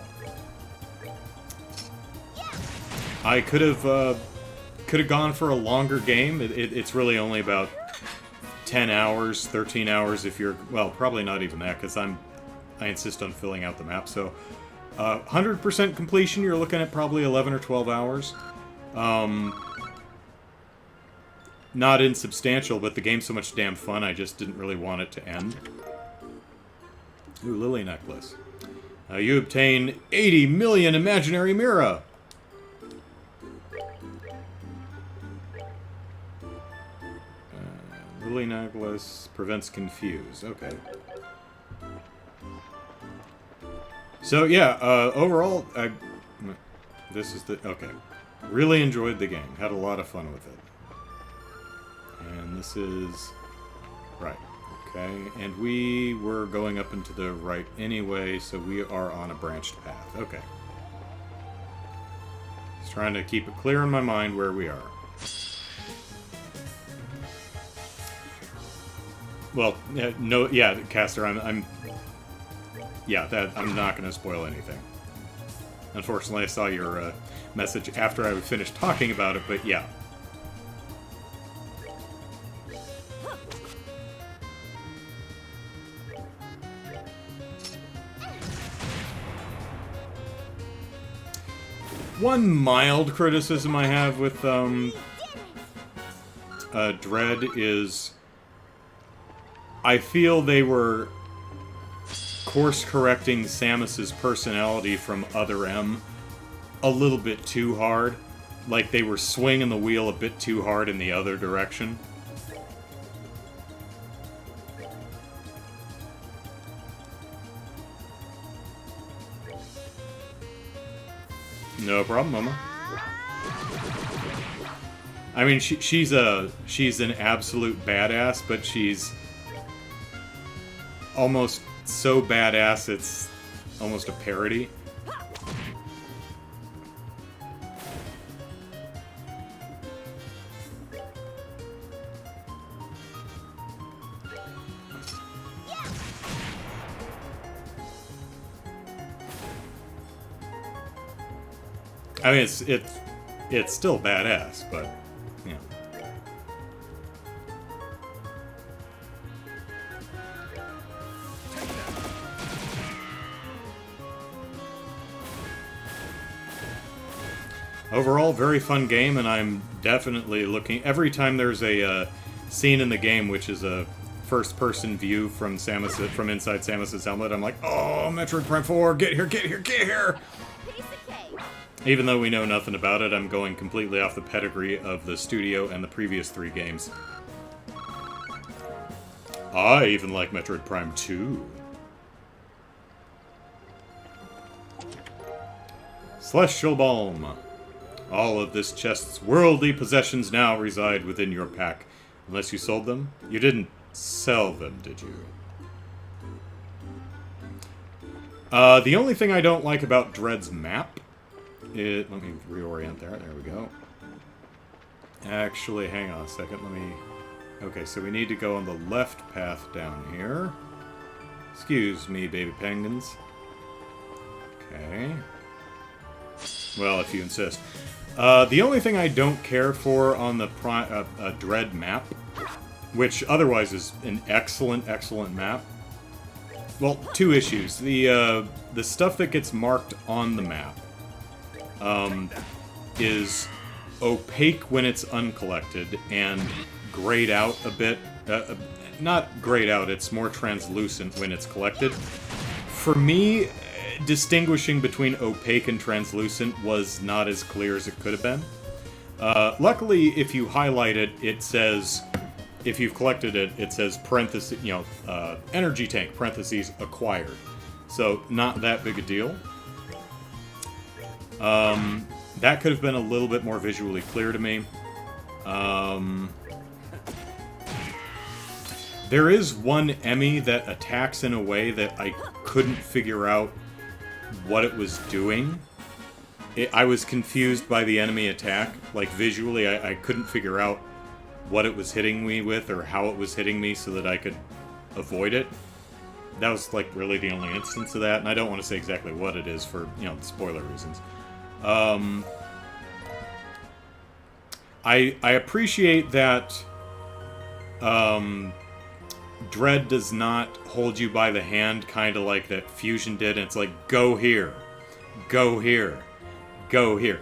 I could have gone for a longer game. It's really only about 10 hours, 13 hours if you're... Well, probably not even that, because I insist on filling out the map. So, 100% completion, you're looking at probably 11 or 12 hours. Not insubstantial, but the game's so much damn fun, I just didn't really want it to end. Ooh, Lily Necklace. You obtain 80 million imaginary Mira! Lily Necklace prevents confuse. Okay. So, yeah, overall, this is the... Okay. Really enjoyed the game. Had a lot of fun with it. And this is... Right. Okay. And we were going up and to the right anyway, so we are on a branched path. Okay. Just trying to keep it clear in my mind where we are. Well, no, yeah, Caster, I'm not going to spoil anything. Unfortunately, I saw your message after I finished talking about it, but yeah. One mild criticism I have with Dread is... I feel they were course-correcting Samus's personality from Other M a little bit too hard. Like they were swinging the wheel a bit too hard in the other direction. No problem, Mama. I mean, she's an absolute badass, but she's almost so badass it's almost a parody. I mean, it's still badass, but yeah. Overall, very fun game, and I'm definitely looking... Every time there's a scene in the game which is a first-person view from Samus, from inside Samus's helmet, I'm like, oh, Metroid Prime 4, get here, get here, get here! Even though we know nothing about it, I'm going completely off the pedigree of the studio and the previous 3 games. I even like Metroid Prime 2. Celestial Balm. All of this chest's worldly possessions now reside within your pack. Unless you sold them? You didn't sell them, did you? The only thing I don't like about Dread's map is... Let me reorient there. There we go. Actually, hang on a second. Let me... Okay, so we need to go on the left path down here. Excuse me, baby penguins. Okay. Well, if you insist. The only thing I don't care for on the Dread map, which otherwise is an excellent, excellent map. Well, 2 issues. The stuff that gets marked on the map is opaque when it's uncollected and grayed out a bit. Not grayed out, it's more translucent when it's collected. For me, distinguishing between opaque and translucent was not as clear as it could have been. Luckily, if you highlight it, it says, if you've collected it, it says parentheses, energy tank, parentheses, acquired. So, not that big a deal. That could have been a little bit more visually clear to me. There is one Emmy that attacks in a way that I couldn't figure out what it was doing. I was confused by the enemy attack. Like, visually, I couldn't figure out what it was hitting me with or how it was hitting me so that I could avoid it. That was, like, really the only instance of that, and I don't want to say exactly what it is for, spoiler reasons. I appreciate that Dread does not hold you by the hand, kind of like that Fusion did, and it's like, go here, go here, go here.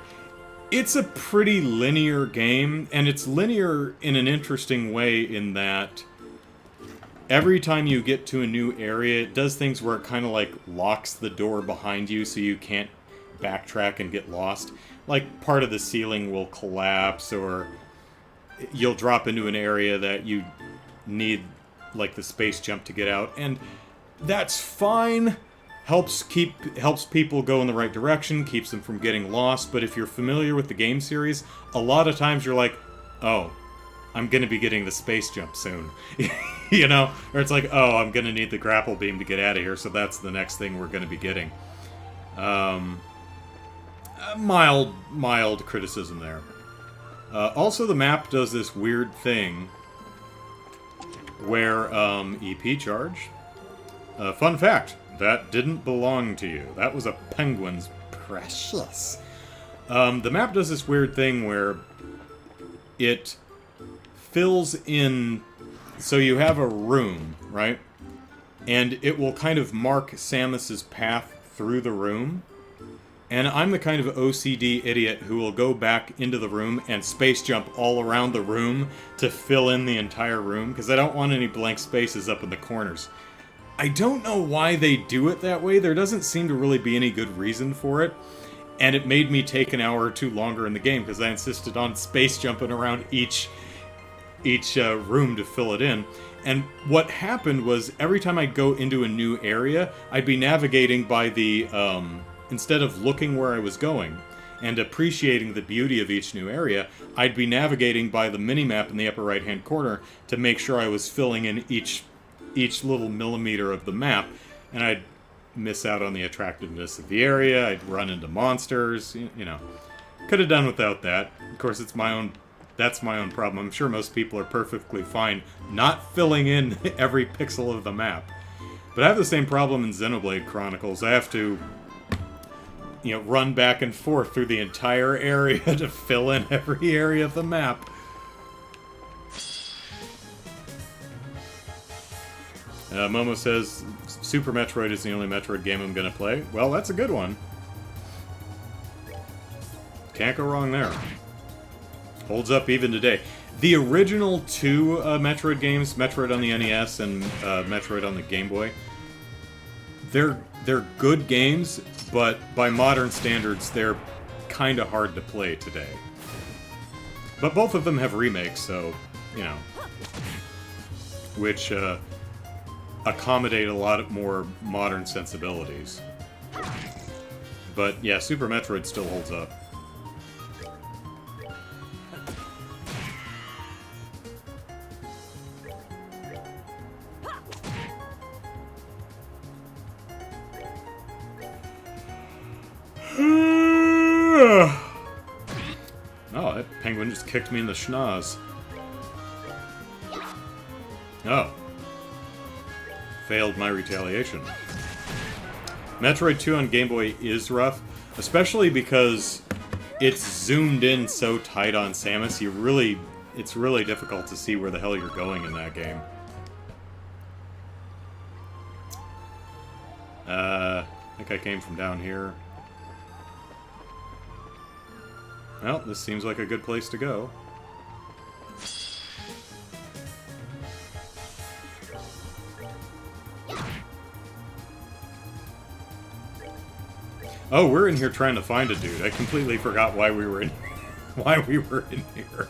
It's a pretty linear game, and it's linear in an interesting way in that every time you get to a new area, it does things where it kind of like locks the door behind you so you can't backtrack and get lost. Like, part of the ceiling will collapse, or you'll drop into an area that you need, like, the space jump to get out, and that's fine. Helps people go in the right direction, keeps them from getting lost, but if you're familiar with the game series, a lot of times you're like, oh, I'm gonna be getting the space jump soon. Or it's like, oh, I'm gonna need the grapple beam to get out of here, so that's the next thing we're gonna be getting. Mild criticism there. Also, the map does this weird thing where, EP charge. Fun fact, that didn't belong to you. That was a penguin's precious. The map does this weird thing where it fills in, so you have a room, right? And it will kind of mark Samus's path through the room. And I'm the kind of OCD idiot who will go back into the room and space jump all around the room to fill in the entire room, because I don't want any blank spaces up in the corners. I don't know why they do it that way. There doesn't seem to really be any good reason for it. And it made me take an hour or two longer in the game, because I insisted on space jumping around each room to fill it in. And what happened was, every time I'd go into a new area, I'd be navigating by the... instead of looking where I was going and appreciating the beauty of each new area, I'd be navigating by the minimap in the upper right-hand corner to make sure I was filling in each little millimeter of the map, and I'd miss out on the attractiveness of the area, I'd run into monsters, Could have done without that. Of course, that's my own problem. I'm sure most people are perfectly fine not filling in every pixel of the map. But I have the same problem in Xenoblade Chronicles. I have to run back and forth through the entire area to fill in every area of the map. Momo says, Super Metroid is the only Metroid game I'm gonna play. Well, that's a good one. Can't go wrong there. Holds up even today. The original 2 Metroid games, Metroid on the NES and Metroid on the Game Boy, they're good games, but by modern standards, they're kind of hard to play today. But both of them have remakes, so, you know, which accommodate a lot more modern sensibilities. But yeah, Super Metroid still holds up. Oh, that penguin just kicked me in the schnoz. Oh. Failed my retaliation. Metroid 2 on Game Boy is rough, especially because it's zoomed in so tight on Samus, it's really difficult to see where the hell you're going in that game. I think I came from down here. Well, this seems like a good place to go. Oh, we're in here trying to find a dude. I completely forgot why we were in here.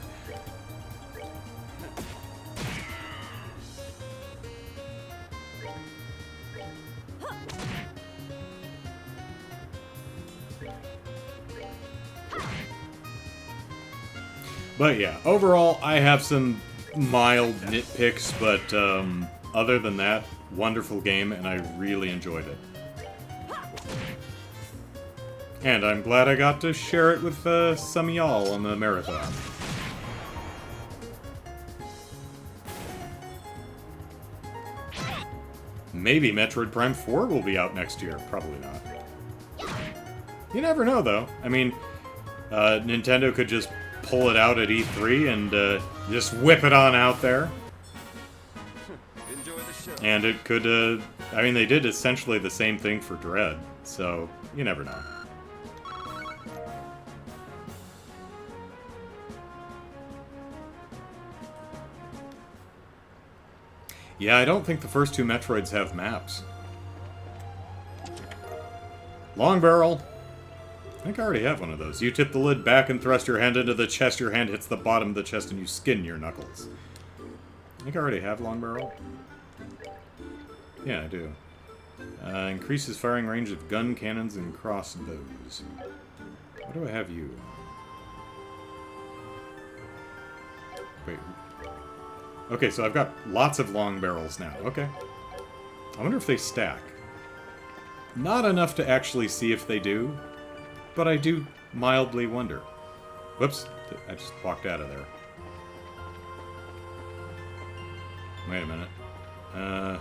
But yeah, overall, I have some mild nitpicks, but other than that, wonderful game, and I really enjoyed it. And I'm glad I got to share it with some of y'all on the marathon. Maybe Metroid Prime 4 will be out next year. Probably not. You never know, though. I mean, Nintendo could just pull it out at E3 and just whip it on out there. Enjoy the show. And it could, I mean, they did essentially the same thing for Dread, so you never know. Yeah, I don't think the first two Metroids have maps. Long barrel. I think I already have one of those. You tip the lid back and thrust your hand into the chest. Your hand hits the bottom of the chest and you skin your knuckles. I think I already have long barrel. Yeah, I do. Increases firing range of gun cannons and crossbows. What do I have you? Wait. Okay, so I've got lots of long barrels now. Okay. I wonder if they stack. Not enough to actually see if they do, but I do mildly wonder. Whoops, I just walked out of there. Wait a minute.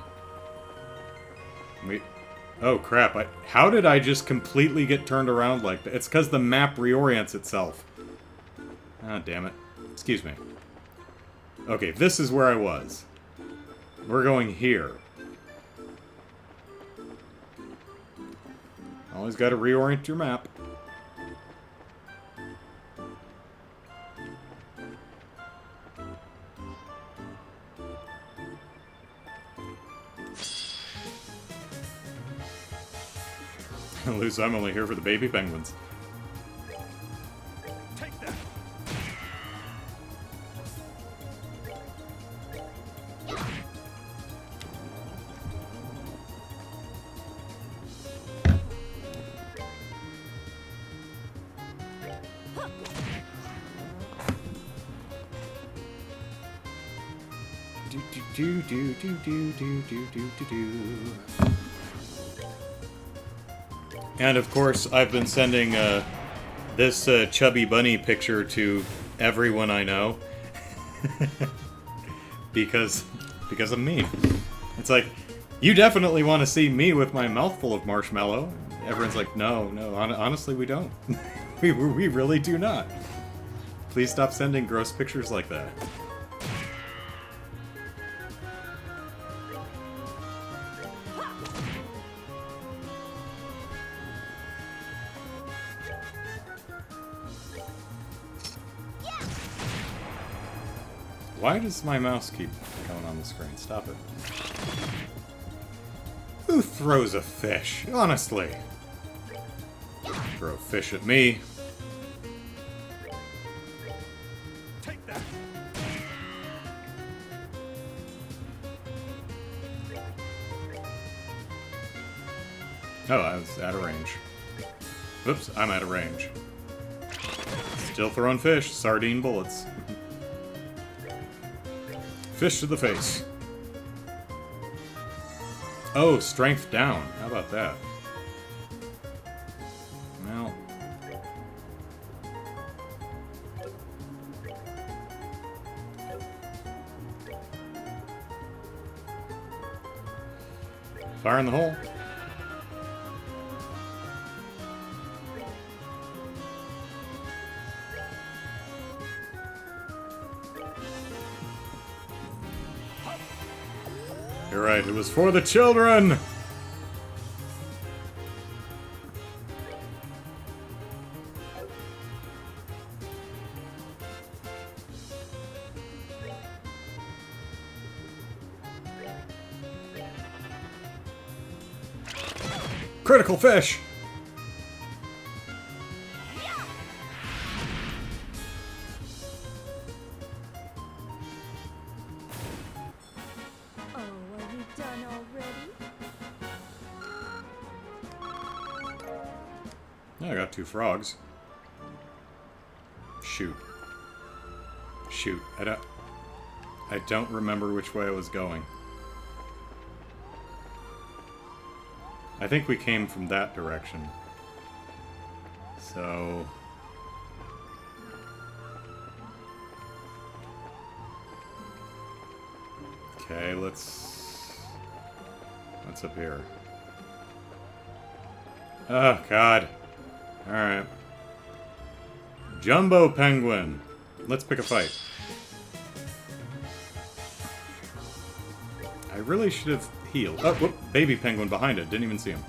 Wait. Oh, crap. How did I just completely get turned around like that? It's because the map reorients itself. Ah, damn it. Excuse me. Okay, this is where I was. We're going here. Always got to reorient your map. At least I'm only here for the baby penguins. Take that. And of course, I've been sending this chubby bunny picture to everyone I know because of me. It's like, you definitely want to see me with my mouth full of marshmallow. Everyone's like, no, honestly, we don't. we really do not. Please stop sending gross pictures like that. Why does my mouse keep going on the screen? Stop it. Who throws a fish? Honestly. Throw a fish at me. Oh, I was out of range. Oops, I'm out of range. Still throwing fish. Sardine bullets. Fish to the face. Oh, strength down. How about that? Well. Fire in the hole. You're right, it was for the children! Critical fish! Oh, are we done already? I got 2 frogs. Shoot. Shoot. I don't remember which way I was going. I think we came from that direction. So... Okay, let's... What's up here? Oh, God. Alright. Jumbo Penguin. Let's pick a fight. I really should have healed. Oh, whoop. Baby penguin behind it. Didn't even see him.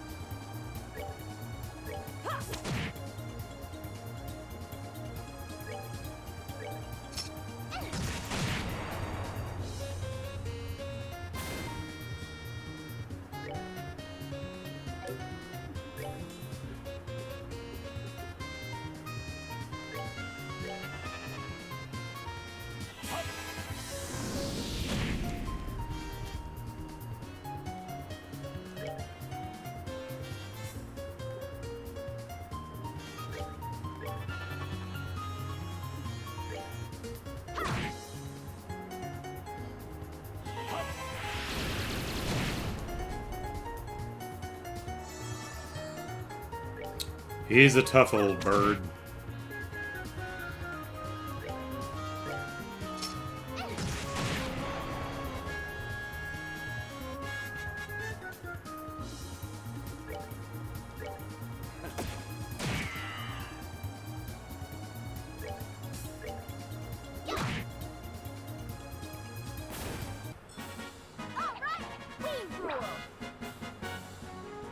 He's a tough old bird.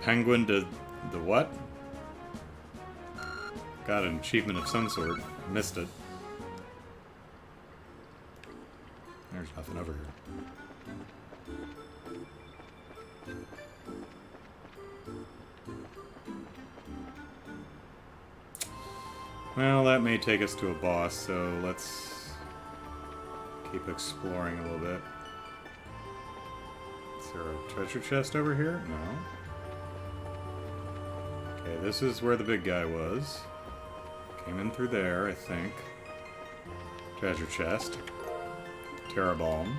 Penguin to the what? Got an achievement of some sort. Missed it. There's nothing over here. Well, that may take us to a boss, so let's keep exploring a little bit. Is there a treasure chest over here? No. Okay, this is where the big guy was. Came in through there, I think. Treasure chest. Terrabalm.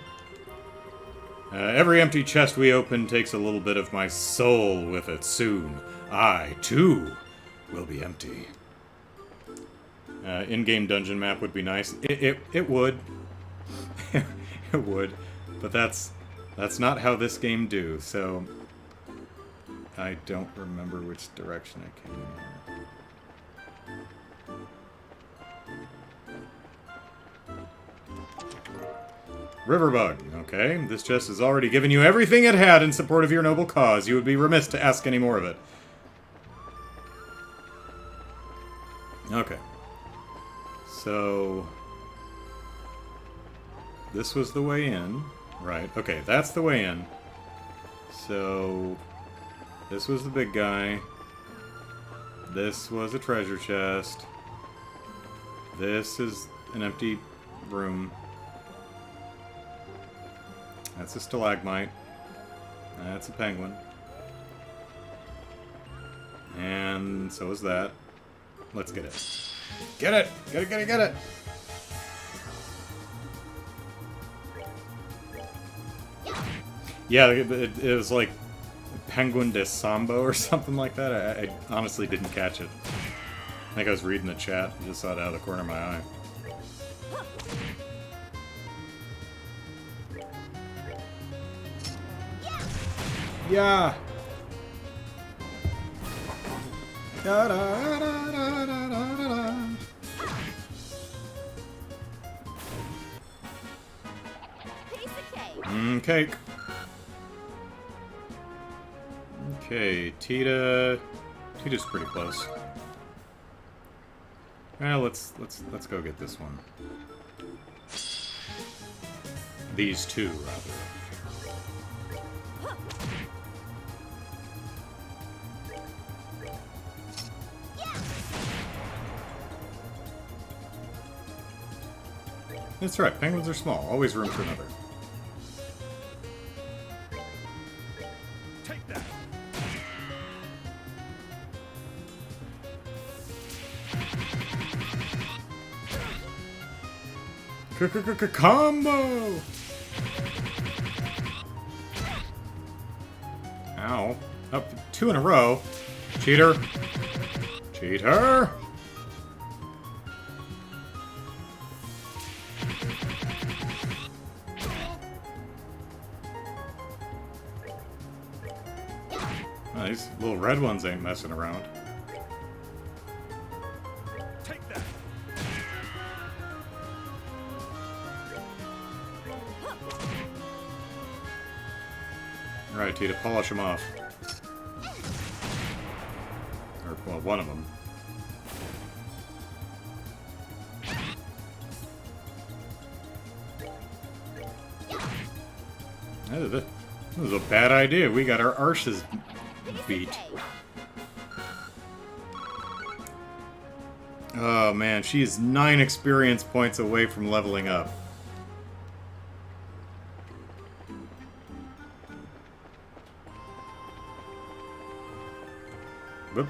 Every empty chest we open takes a little bit of my soul with it. Soon, I, too, will be empty. In-game dungeon map would be nice. It would. It would. But that's not how this game do, so... I don't remember which direction I came in here. Riverbug. Okay, this chest has already given you everything it had in support of your noble cause. You would be remiss to ask any more of it. Okay. So... this was the way in. Right, okay, that's the way in. So... this was the big guy. This was a treasure chest. This is an empty room. That's a stalagmite. That's a penguin. And so is that. Let's get it. Get it! Get it, get it, get it! Yeah, it was like Penguin de Sambo or something like that. I honestly didn't catch it. I think I was reading the chat. I just saw it out of the corner of my eye. Yeah! Da, da, da, da, da, da, da. Piece of cake. Cake. Okay, Tita's pretty close. Well, let's go get this one. These two, rather. That's right, penguins are small. Always room for another. Take that. Combo! Ow. Up 2 in a row. Cheater. Cheater! Oh, these little red ones ain't messing around. Take that. Alright, Tita, polish them off. Or, well, one of them. This is a bad idea. We got our arses beat. Oh man, she's 9 experience points away from leveling up. Whoop.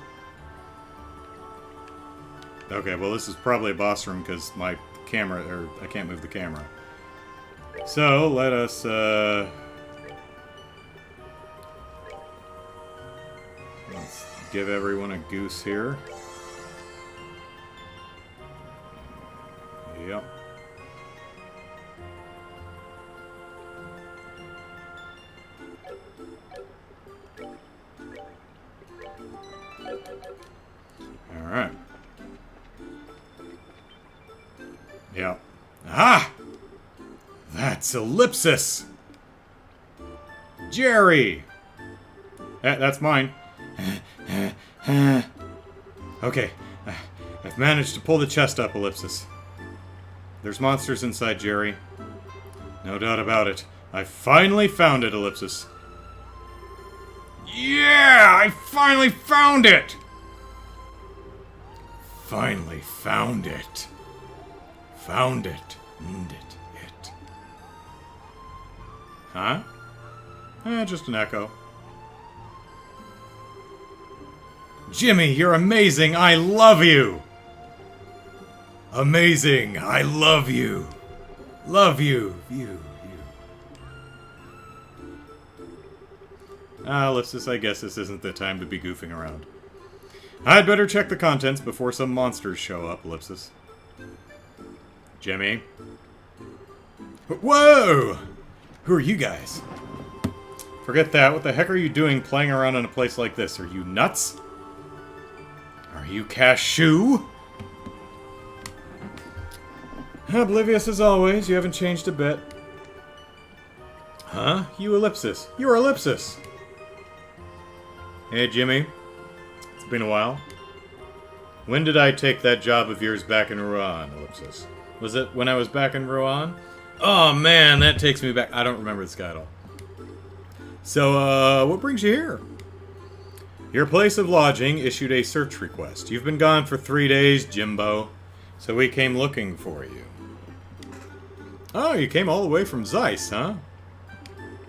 Okay, well this is probably a boss room because my camera, or I can't move the camera. So, let us, let's give everyone a goose here. Yep. Alright. Yep. Aha! That's Ellipsis! Jerry! That's mine. Okay. I've managed to pull the chest up, Ellipsis. There's monsters inside Jerry. No doubt about it. I finally found it, Ellipsis. Yeah! I finally found it! Finally found it. Found it. It. Huh? Just an echo. Jimmy, you're amazing! I love you! Amazing! I love you! Love you! You. Ellipsis, I guess this isn't the time to be goofing around. I'd better check the contents before some monsters show up, Ellipsis. Jimmy? Whoa! Who are you guys? Forget that. What the heck are you doing playing around in a place like this? Are you nuts? Are you Cashew? Oblivious as always. You haven't changed a bit. Huh? You Ellipsis. You're Ellipsis. Hey, Jimmy. It's been a while. When did I take that job of yours back in Rouen, Ellipsis? Was it when I was back in Rouen? Oh, man, that takes me back. I don't remember this guy at all. So, what brings you here? Your place of lodging issued a search request. You've been gone for 3 days, Jimbo. So we came looking for you. Oh, you came all the way from Zeiss, huh?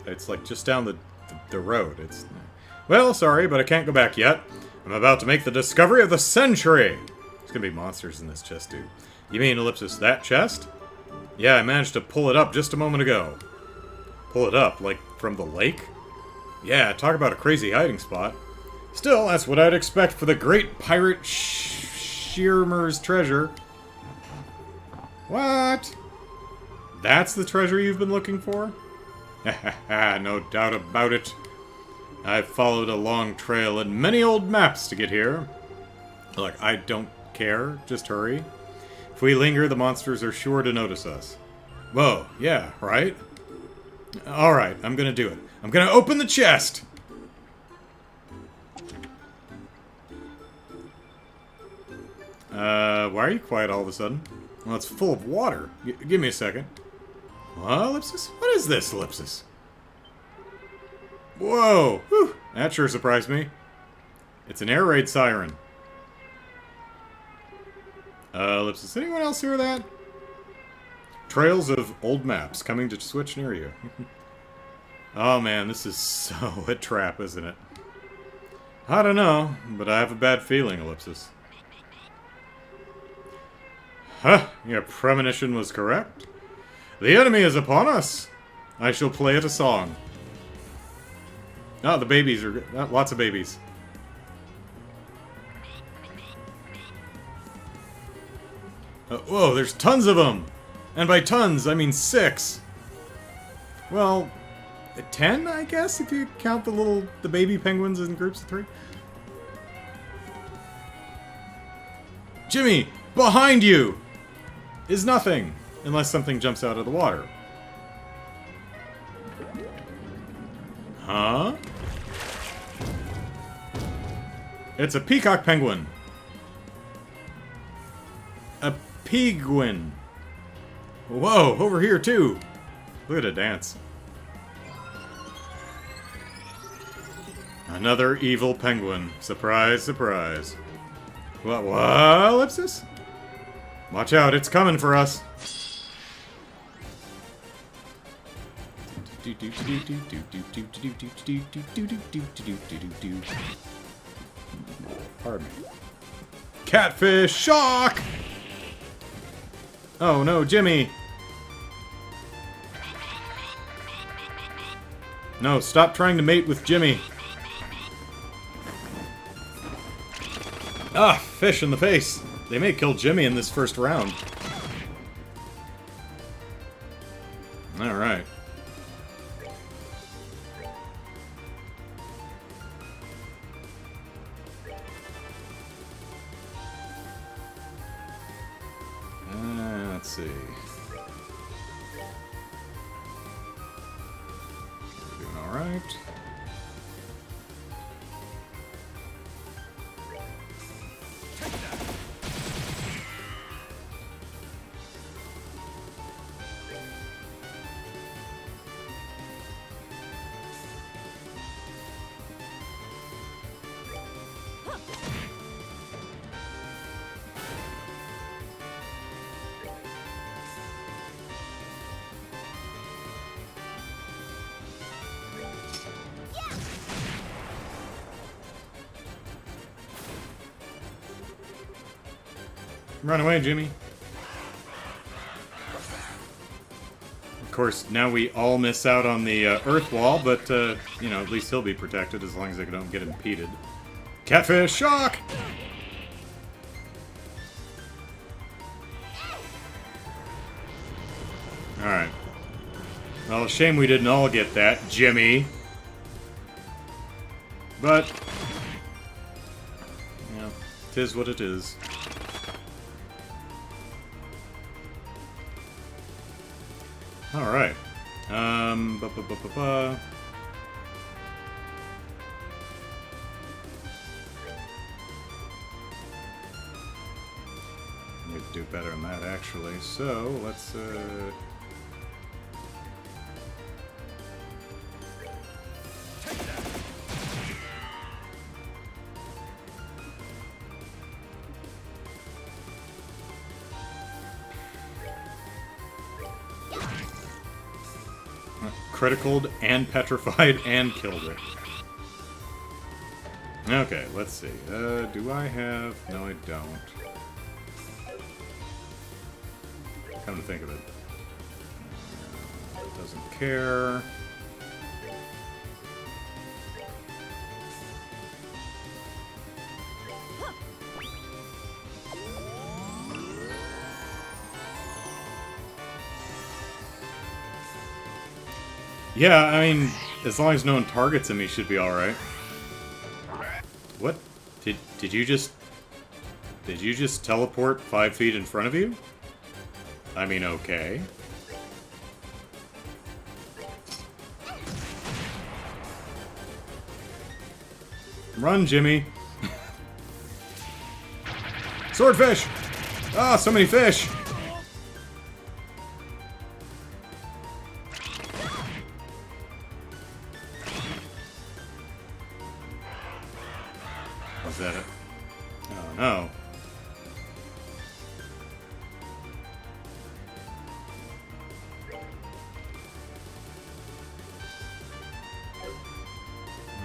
It's like just down the road. Well, sorry, but I can't go back yet. I'm about to make the discovery of the century! There's gonna be monsters in this chest, dude. You mean, Ellipsis, that chest? Yeah, I managed to pull it up just a moment ago. Pull it up? Like, from the lake? Yeah, talk about a crazy hiding spot. Still, that's what I'd expect for the great pirate Shearmer's treasure. What? That's the treasure you've been looking for? Haha, no doubt about it. I've followed a long trail and many old maps to get here. Look, I don't care. Just hurry. If we linger, the monsters are sure to notice us. Whoa, yeah, right? Alright, I'm gonna do it. I'm gonna open the chest! Why are you quiet all of a sudden? Well, it's full of water. Give me a second. What, Ellipsis? What is this, Ellipsis? Whoa! Whew, that sure surprised me. It's an air raid siren. Ellipsis, anyone else hear that? Trails of old maps coming to switch near you. Oh man, this is so a trap, isn't it? I don't know, but I have a bad feeling, Ellipsis. Huh, your premonition was correct. The enemy is upon us. I shall play it a song. Oh, the babies are... lots of babies. Whoa, there's tons of them! And by tons, I mean 6. Well, 10, I guess, if you count the baby penguins in groups of 3. Jimmy, behind you! Is nothing, unless something jumps out of the water. Huh? It's a peacock penguin. A penguin. Whoa, over here too. Look at it dance. Another evil penguin. Surprise, surprise. What, Ellipsis? Watch out, it's coming for us. Pardon me. Catfish shock! Oh no, Jimmy! No, stop trying to mate with Jimmy. Ah, fish in the face. They may kill Jimmy in this first round. Alright. Let's see. We're doing alright. Run away, Jimmy. Of course, now we all miss out on the earth wall, but, you know, at least he'll be protected as long as they don't get impeded. Catfish shock! Alright. Well, shame we didn't all get that, Jimmy. But, you know, 'tis what it is. Alright. Need to do better than that, actually. So, let's, criticaled and petrified and killed it. Okay, let's see. Do I have... No, I don't. Come to think of it. Doesn't care. Yeah, I mean, as long as no one targets him, he should be alright. What? Did you just... Did you just teleport 5 feet in front of you? I mean, okay. Run, Jimmy. Swordfish! Ah, so many fish! Was that it? Oh, no.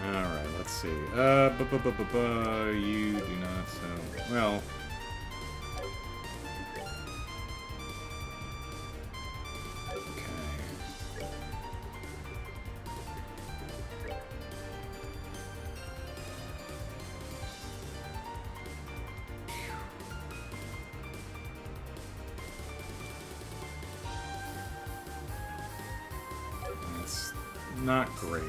Alright, let's see. You do not, so... Well... Okay. That's not great.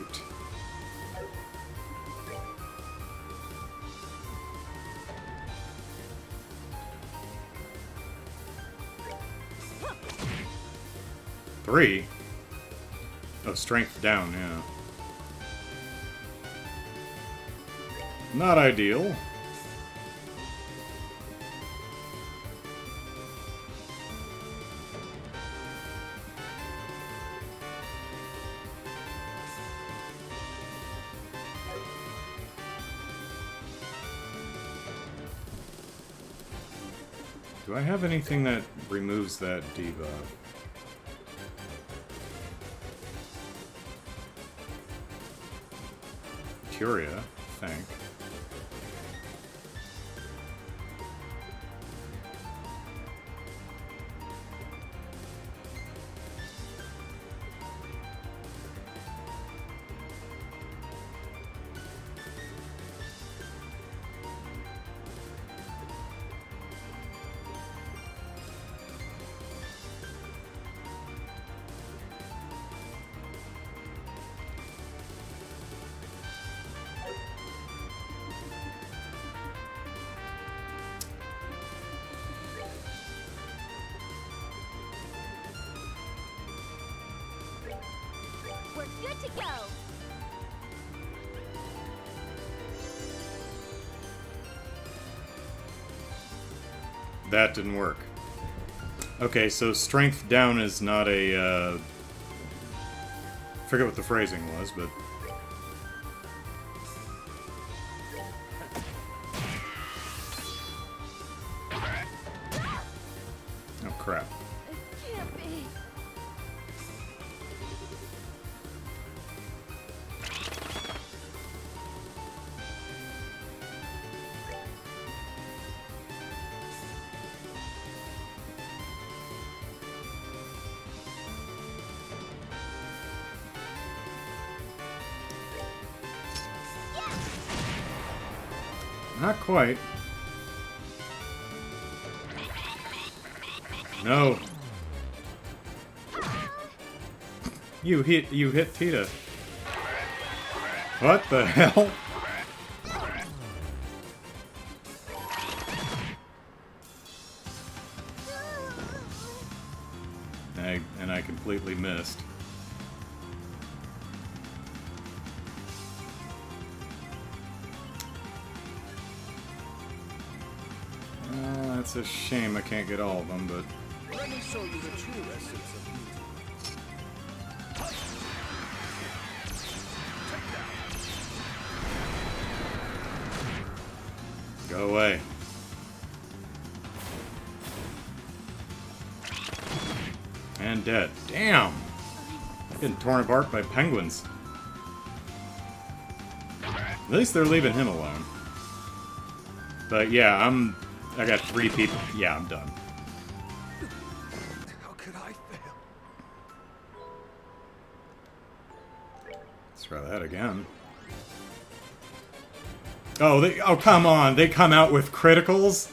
Three? Oh, strength down, yeah. Not ideal. Do I have anything that removes that debuff? Curia, I think. We're good to go. That didn't work. Okay, so strength down is not a, forget what the phrasing was, but... Oh, crap. It can't be. Not quite. No. You hit Tita. What the hell? And I completely missed. It's a shame I can't get all of them, but... Let me show you the true essence of beauty. Go away. And dead. Damn! Getting torn apart by penguins. At least they're leaving him alone. But yeah, I got 3 people. Yeah, I'm done. How could I fail? Let's try that again. Oh, come on. They come out with criticals?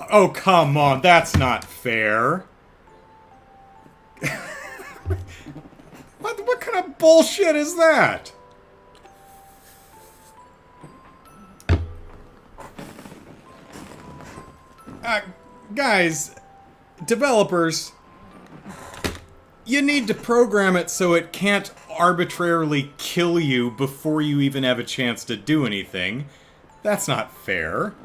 Oh, come on. That's not fair. What kind of bullshit is that? Guys, developers, you need to program it so it can't arbitrarily kill you before you even have a chance to do anything. That's not fair.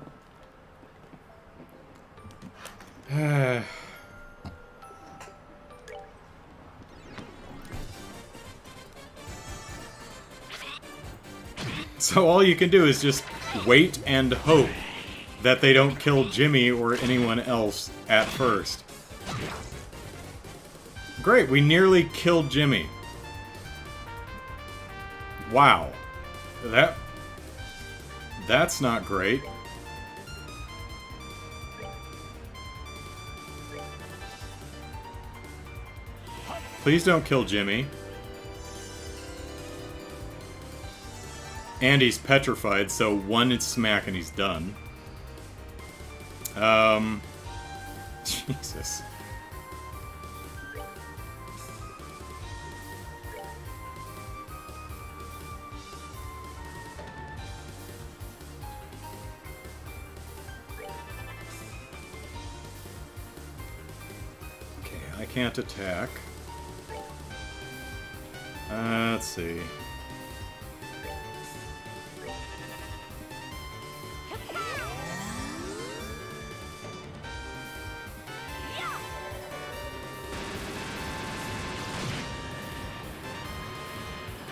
So all you can do is just wait and hope that they don't kill Jimmy or anyone else at first. Great, we nearly killed Jimmy. Wow. That's not great. Please don't kill Jimmy. And he's petrified, so one smack and he's done. Jesus. Okay, I can't attack. Let's see.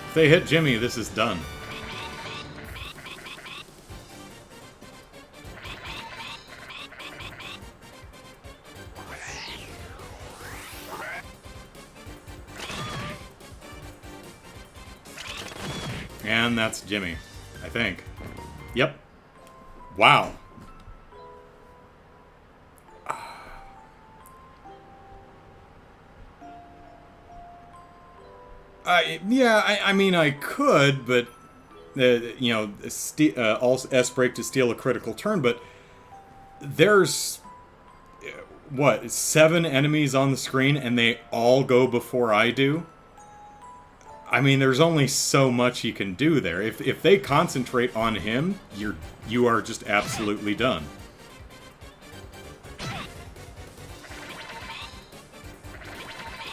If they hit Jimmy, this is done. And that's Jimmy, I think. Yep. Wow. I mean, I could, but, you know, S-break to steal a critical turn, but there's, what, 7 enemies on the screen, and they all go before I do? I mean, there's only so much you can do there. If they concentrate on him, you are just absolutely done.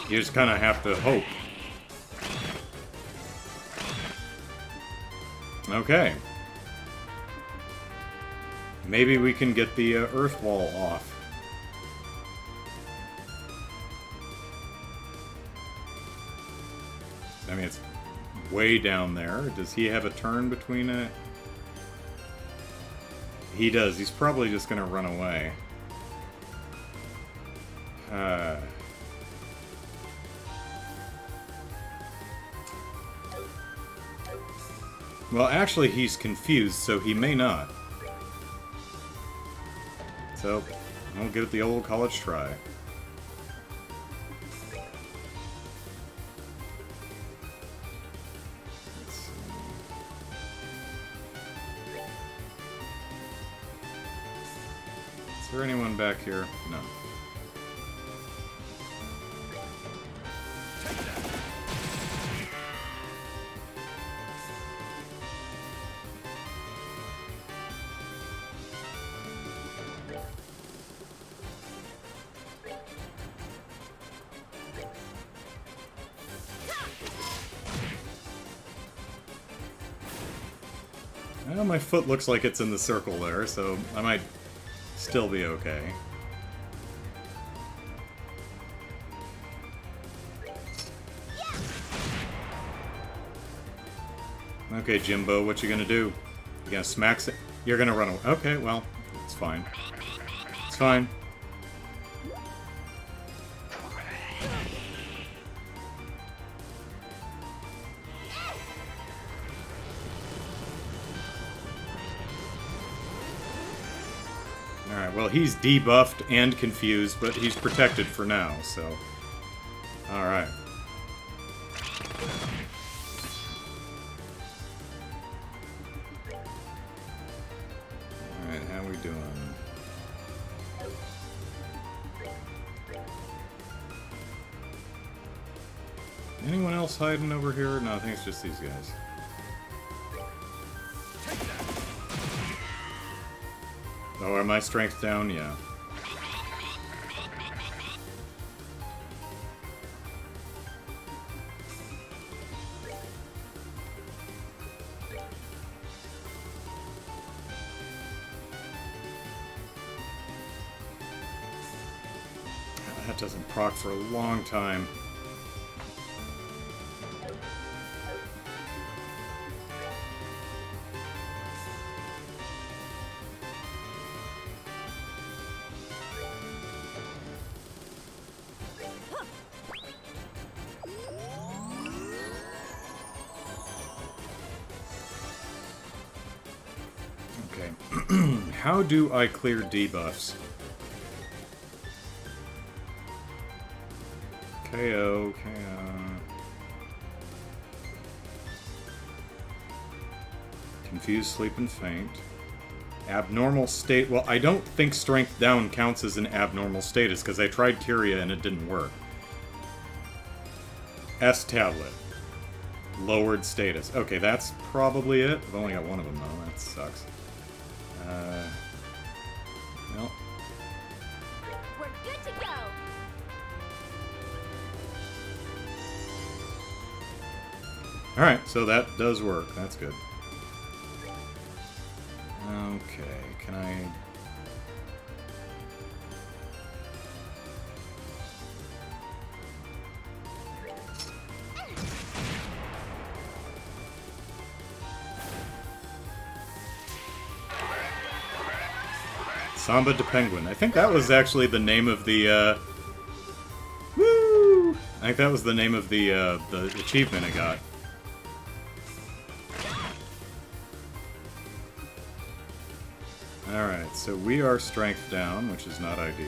You just kind of have to hope. Okay. Maybe we can get the earth wall off. I mean, it's way down there. Does he have a turn between a... He does. He's probably just going to run away. Well, actually, he's confused, so he may not. So, I'll give it the old college try. Is there anyone back here? No. Well, my foot looks like it's in the circle there, so I might still be okay. Okay, Jimbo, what you gonna do? You gonna smack it? You're gonna run away. Okay, well, it's fine. It's fine. Alright, well, he's debuffed and confused, but he's protected for now, so... Alright. Alright, how we doing? Anyone else hiding over here? No, I think it's just these guys. Oh, are my strength down? Yeah. That doesn't proc for a long time. How do I clear debuffs? KO. Confused, sleep, and faint. Abnormal state. Well, I don't think strength down counts as an abnormal status, because I tried Kyria and it didn't work. S tablet. Lowered status. Okay, that's probably it. I've only got one of them, though. That sucks. Well. We're good to go. Alright, so that does work. That's good. Okay, can I... Samba de Penguin. I think that was actually the name of the, Woo! I think that was the name of the achievement I got. Alright, so we are strength down, which is not ideal.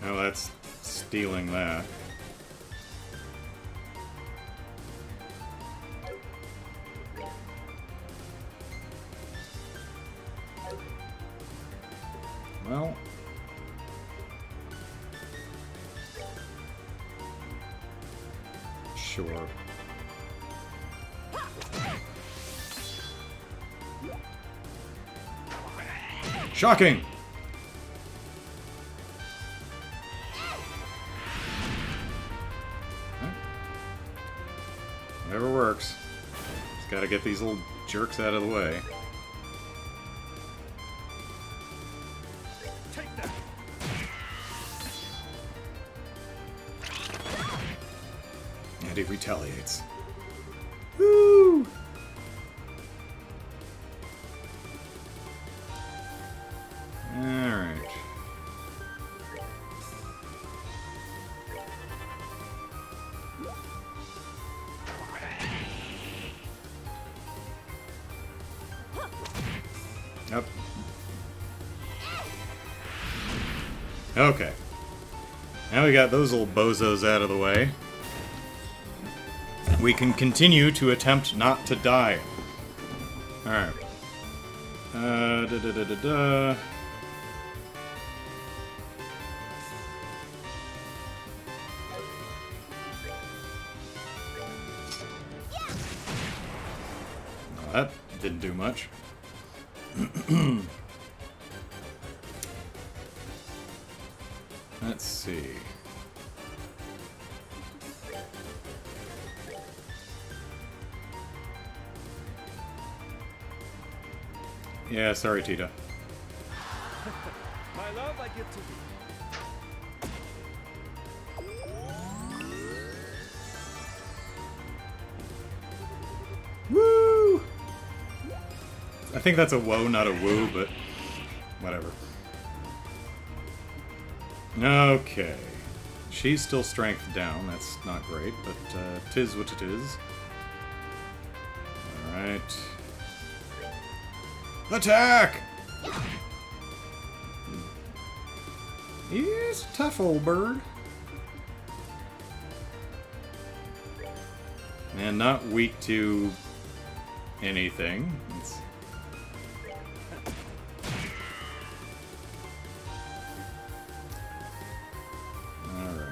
Oh, that's stealing that. Well... Sure. Shocking! Whatever works. Just gotta get these little jerks out of the way. Take that. And he retaliates. Woo! Alright. Yep. Okay. Now we got those little bozos out of the way. We can continue to attempt not to die. Alright. Da-da-da-da-da. Well, that didn't do much. Let's see. Yeah, sorry, Tita. My My love, I give to thee. Woo! I think that's a woe, not a woo, but whatever. Okay. She's still strength down. That's not great, but tis what it is. Alright. Attack! He's a tough old bird. And not weak to anything. It's... Alright.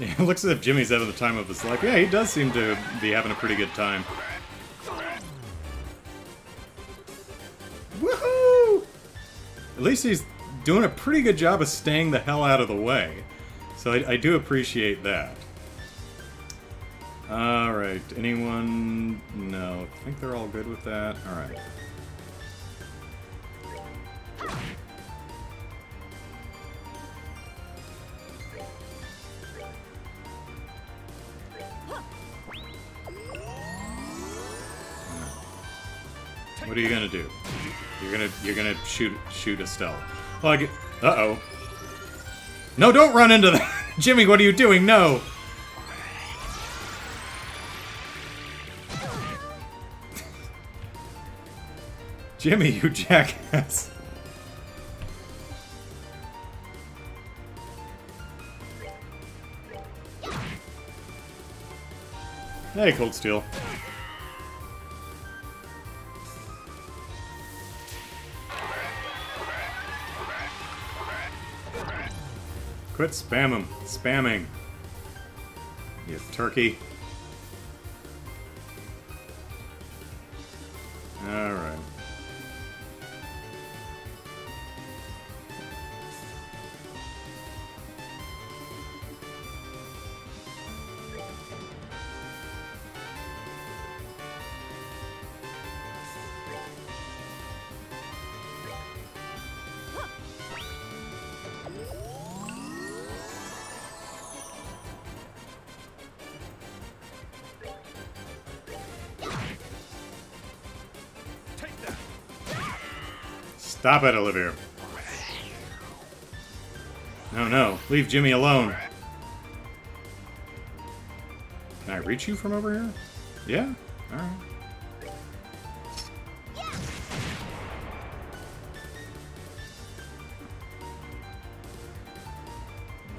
It looks as if Jimmy's having the time of his life. Yeah, he does seem to be having a pretty good time. Woohoo! At least he's doing a pretty good job of staying the hell out of the way. So I do appreciate that. Alright, anyone? No, I think they're all good with that. Alright. What are you gonna do? You're gonna shoot Estelle. Well, uh-oh. No, don't run into that! Jimmy, what are you doing? No! Jimmy, you jackass. Hey, Cold Steel. Quit spamming. You turkey. Alright. Stop it, Olivia. No. Leave Jimmy alone. Can I reach you from over here? Yeah? Alright.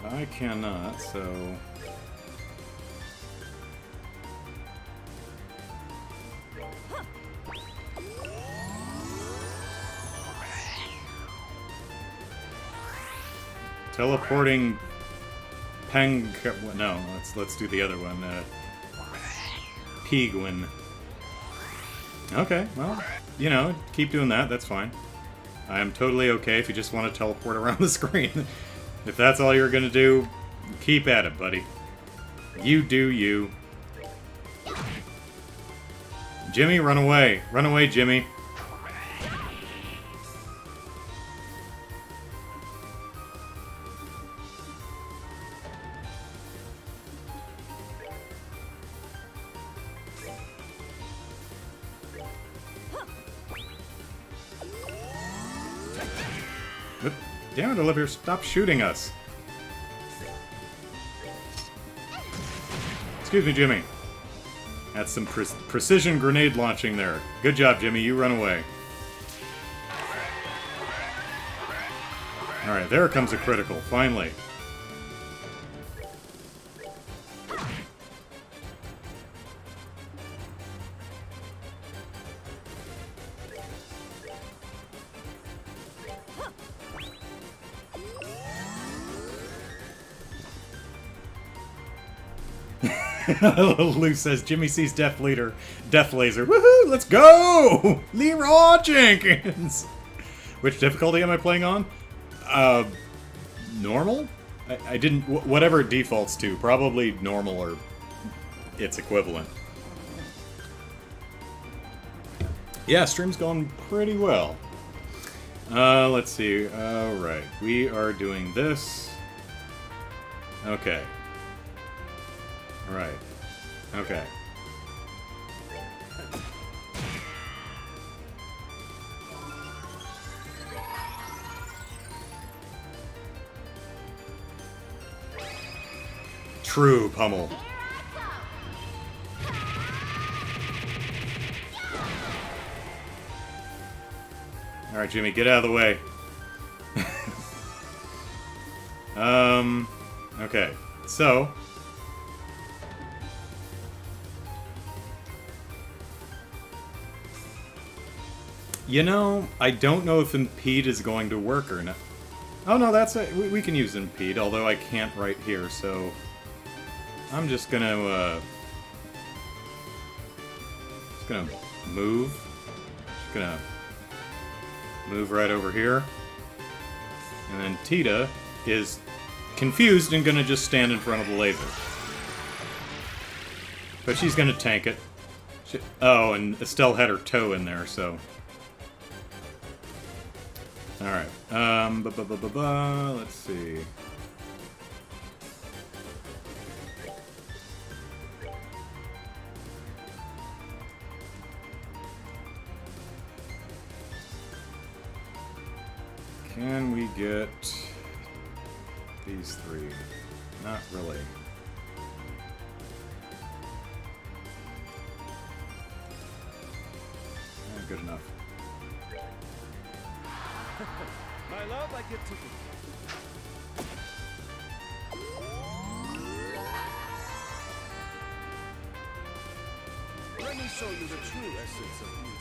I cannot, so... Teleporting Peng... No, let's do the other one. Pigwin. Okay, well, you know, keep doing that, that's fine. I am totally okay if you just want to teleport around the screen. If that's all you're gonna do, keep at it, buddy. You do you. Jimmy, run away. Run away, Jimmy. Damn it, Olivia, stop shooting us. Excuse me, Jimmy. That's some precision grenade launching there. Good job, Jimmy. You run away. Alright, there comes a critical, finally. Lou says Jimmy sees Death Laser. Woohoo! Let's go! Leroy Jenkins! Which difficulty am I playing on? Normal? I didn't... Whatever it defaults to. Probably normal or its equivalent. Yeah, stream's going pretty well. Let's see. Alright. We are doing this. Okay. Right. Okay. True pummel. Alright, Jimmy, get out of the way. Okay. So... You know, I don't know if impede is going to work or not. Oh no, that's it. We can use impede, although I can't right here, so... I'm just gonna, move. Just gonna move right over here. And then Tita is confused and gonna just stand in front of the laser. But she's gonna tank it. Oh, and Estelle had her toe in there, so... Alright, let's see. Can we get these three? Not really. Good enough. My love, I get to... Let me show you the true essence of beauty.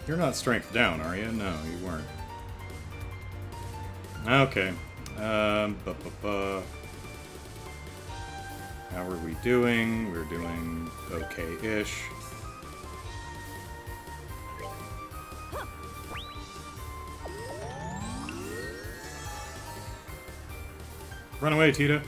You're not strength down, are you? No, you weren't. Okay. How are we doing? We're doing okay-ish. Run away, Tita.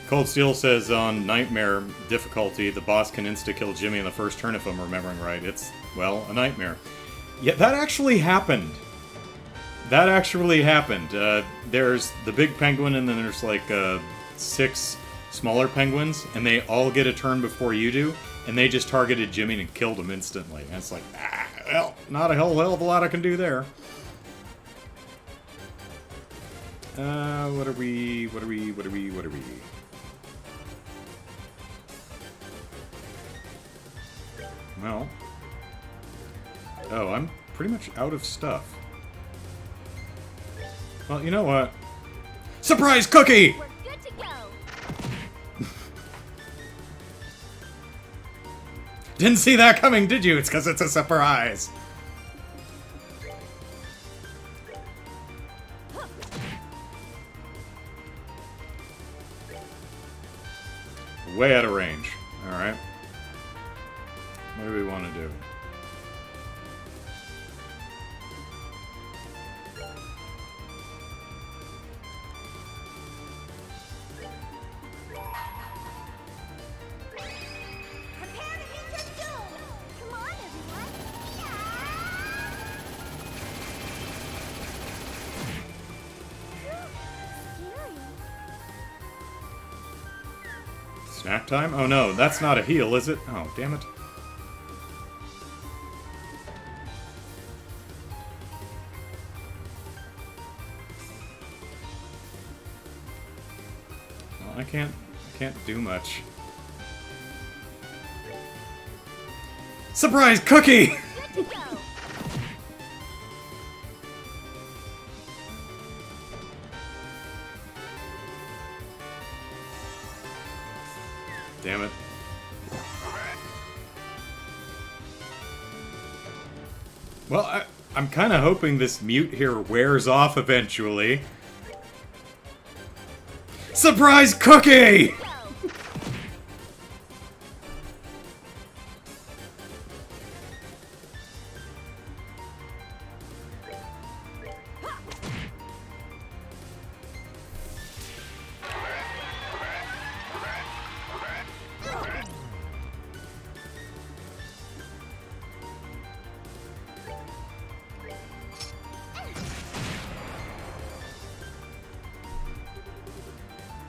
Cold Steel says on Nightmare difficulty, the boss can insta-kill Jimmy in the first turn if I'm remembering right. It's, well, a nightmare. Yeah, that actually happened. That actually happened. There's the big penguin and then there's like 6 smaller penguins and they all get a turn before you do and they just targeted Jimmy and killed him instantly. And it's like, well, not a hell of a lot I can do there. What are we? Well, oh, I'm pretty much out of stuff. Well, you know what? Surprise cookie! We're good to go. Didn't see that coming, did you? It's because it's a surprise. Way out of range. Alright. What do we want to do? Prepare to meet your doom. Come on, everyone. Scary. Snack time? Oh no, that's not a heal, is it? Oh, damn it. Well, I can't do much. Surprise cookie! Good to go. Damn it. Well, I'm kind of hoping this mute here wears off eventually. Surprise cookie!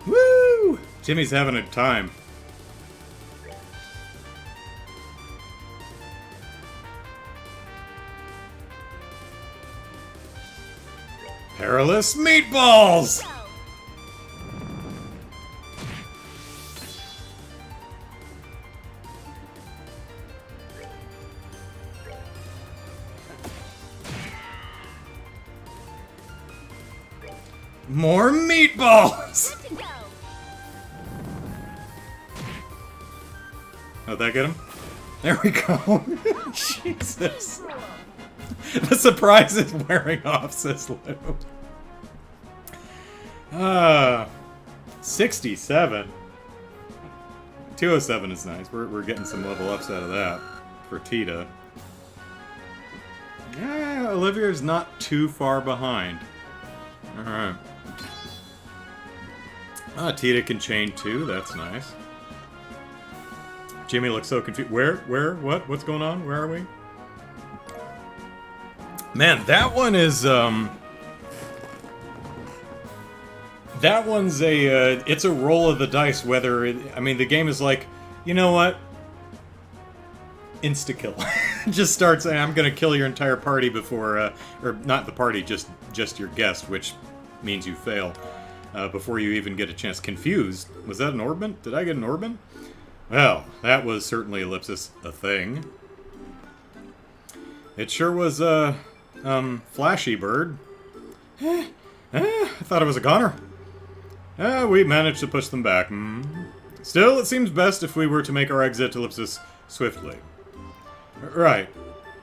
Woo! Jimmy's having a time. Perilous meatballs! More meatballs! Good to go. How'd that get him? There we go. Jesus. The surprise is wearing off, says Lou. 67. 207 is nice. We're getting some level ups out of that for Tita. Yeah, Olivia's not too far behind. Alright. Tita can chain too, that's nice. Jimmy looks so confused. Where? What? What's going on? Where are we? Man, that one is, that one's it's a roll of the dice whether I mean, the game is like, you know what? Insta-kill. Just start saying, I'm gonna kill your entire party before, or not the party, just your guest, which means you fail, before you even get a chance. Confused. Was that an orbment? Did I get an orbment? Well, that was certainly Ellipsis a thing. It sure was, Flashy Bird. I thought it was a goner. We managed to push them back. Still, it seems best if we were to make our exit to Ellipsis swiftly. Right.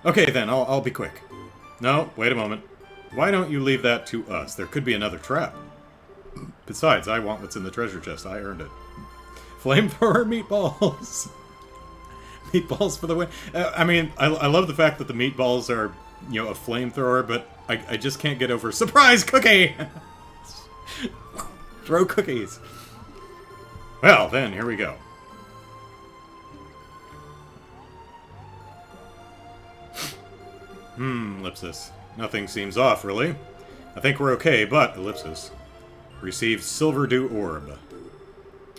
Okay then, I'll be quick. No, wait a moment. Why don't you leave that to us? There could be another trap. Besides, I want what's in the treasure chest. I earned it. Flamethrower meatballs. Meatballs for the win. I mean, I love the fact that the meatballs are, you know, a flamethrower, but I just can't get over surprise cookie. Throw cookies. Well, then, here we go. Ellipsis. Nothing seems off, really. I think we're okay, but, ellipsis. Received Silver Dew Orb.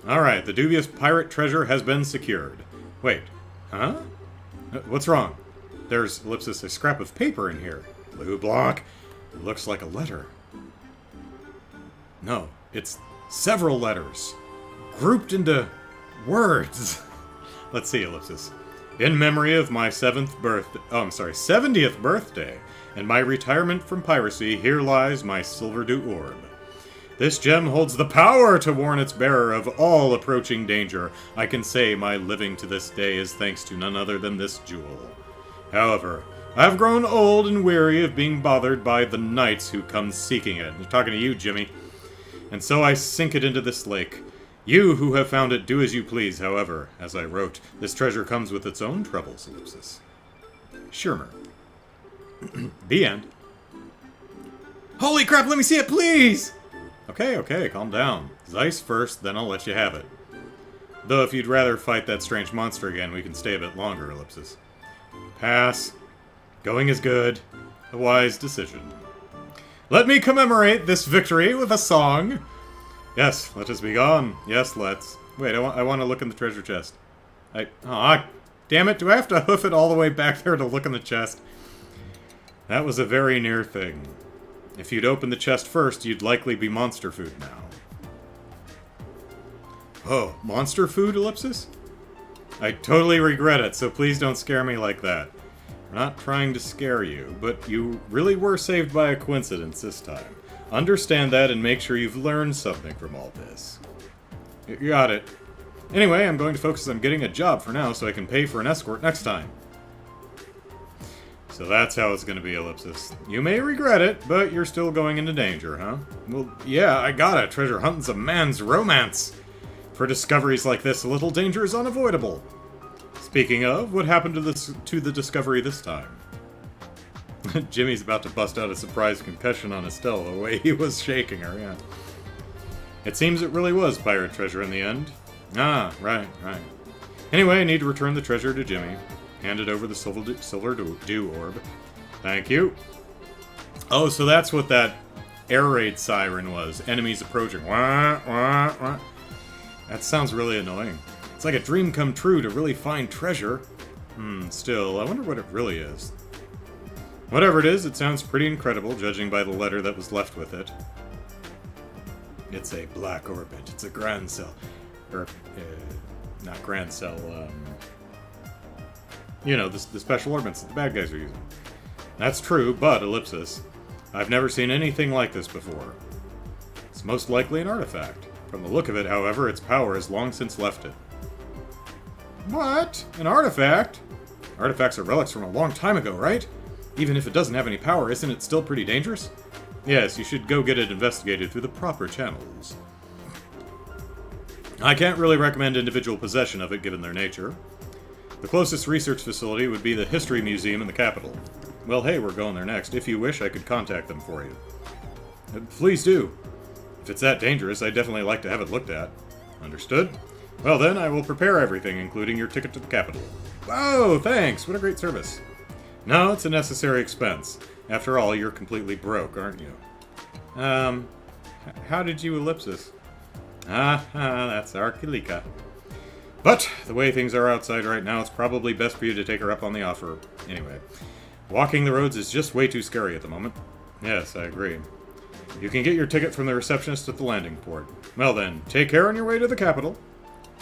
Alright, the dubious pirate treasure has been secured. Wait, huh? What's wrong? There's, ellipsis, a scrap of paper in here. Blue block. It looks like a letter. No, it's several letters. Grouped into words. Let's see, ellipsis. In memory of my 70th birthday, and my retirement from piracy, here lies my Silver Dew Orb. This gem holds the power to warn its bearer of all approaching danger. I can say my living to this day is thanks to none other than this jewel. However, I have grown old and weary of being bothered by the knights who come seeking it. I'm talking to you, Jimmy. And so I sink it into this lake. You who have found it, do as you please. However, as I wrote, this treasure comes with its own troubles, ellipsis. Schirmer. The end. Holy crap, let me see it, please! Okay, calm down. Zeiss first, then I'll let you have it. Though if you'd rather fight that strange monster again, we can stay a bit longer, ellipsis. Pass. Going is good. A wise decision. Let me commemorate this victory with a song. Yes, let us be gone. Yes, let's. Wait, I want to look in the treasure chest. Damn it, do I have to hoof it all the way back there to look in the chest? That was a very near thing. If you'd opened the chest first, you'd likely be monster food now. Oh, monster food, ellipsis? I totally regret it, so please don't scare me like that. We're not trying to scare you, but you really were saved by a coincidence this time. Understand that and make sure you've learned something from all this. You got it. Anyway, I'm going to focus on getting a job for now so I can pay for an escort next time. So that's how it's going to be, Ellipsis. You may regret it, but you're still going into danger, huh? Well, yeah, I gotta. Treasure hunting's a man's romance. For discoveries like this, a little danger is unavoidable. Speaking of, what happened to the discovery this time? Jimmy's about to bust out a surprise confession on Estelle, the way he was shaking her, yeah. It seems it really was pirate treasure in the end. Ah, right. Anyway, I need to return the treasure to Jimmy. Handed over the silver dew orb. Thank you. Oh, so that's what that air raid siren was. Enemies approaching. Wah, wah, wah. That sounds really annoying. It's like a dream come true to really find treasure. Still, I wonder what it really is. Whatever it is, it sounds pretty incredible, judging by the letter that was left with it. It's a black orbit. It's a grand cell. Or, not grand cell, you know, the special orbits that the bad guys are using. That's true, but, Ellipsis, I've never seen anything like this before. It's most likely an artifact. From the look of it, however, its power has long since left it. What? An artifact? Artifacts are relics from a long time ago, right? Even if it doesn't have any power, isn't it still pretty dangerous? Yes, you should go get it investigated through the proper channels. I can't really recommend individual possession of it, given their nature. The closest research facility would be the History Museum in the capital. Well, hey, we're going there next. If you wish, I could contact them for you. Please do. If it's that dangerous, I'd definitely like to have it looked at. Understood? Well then, I will prepare everything, including your ticket to the capital. Whoa, thanks! What a great service. No, it's a necessary expense. After all, you're completely broke, aren't you? How did you Ellipsis? That's Arkilika. But, the way things are outside right now, it's probably best for you to take her up on the offer. Anyway, walking the roads is just way too scary at the moment. Yes, I agree. You can get your ticket from the receptionist at the landing port. Well then, take care on your way to the capital.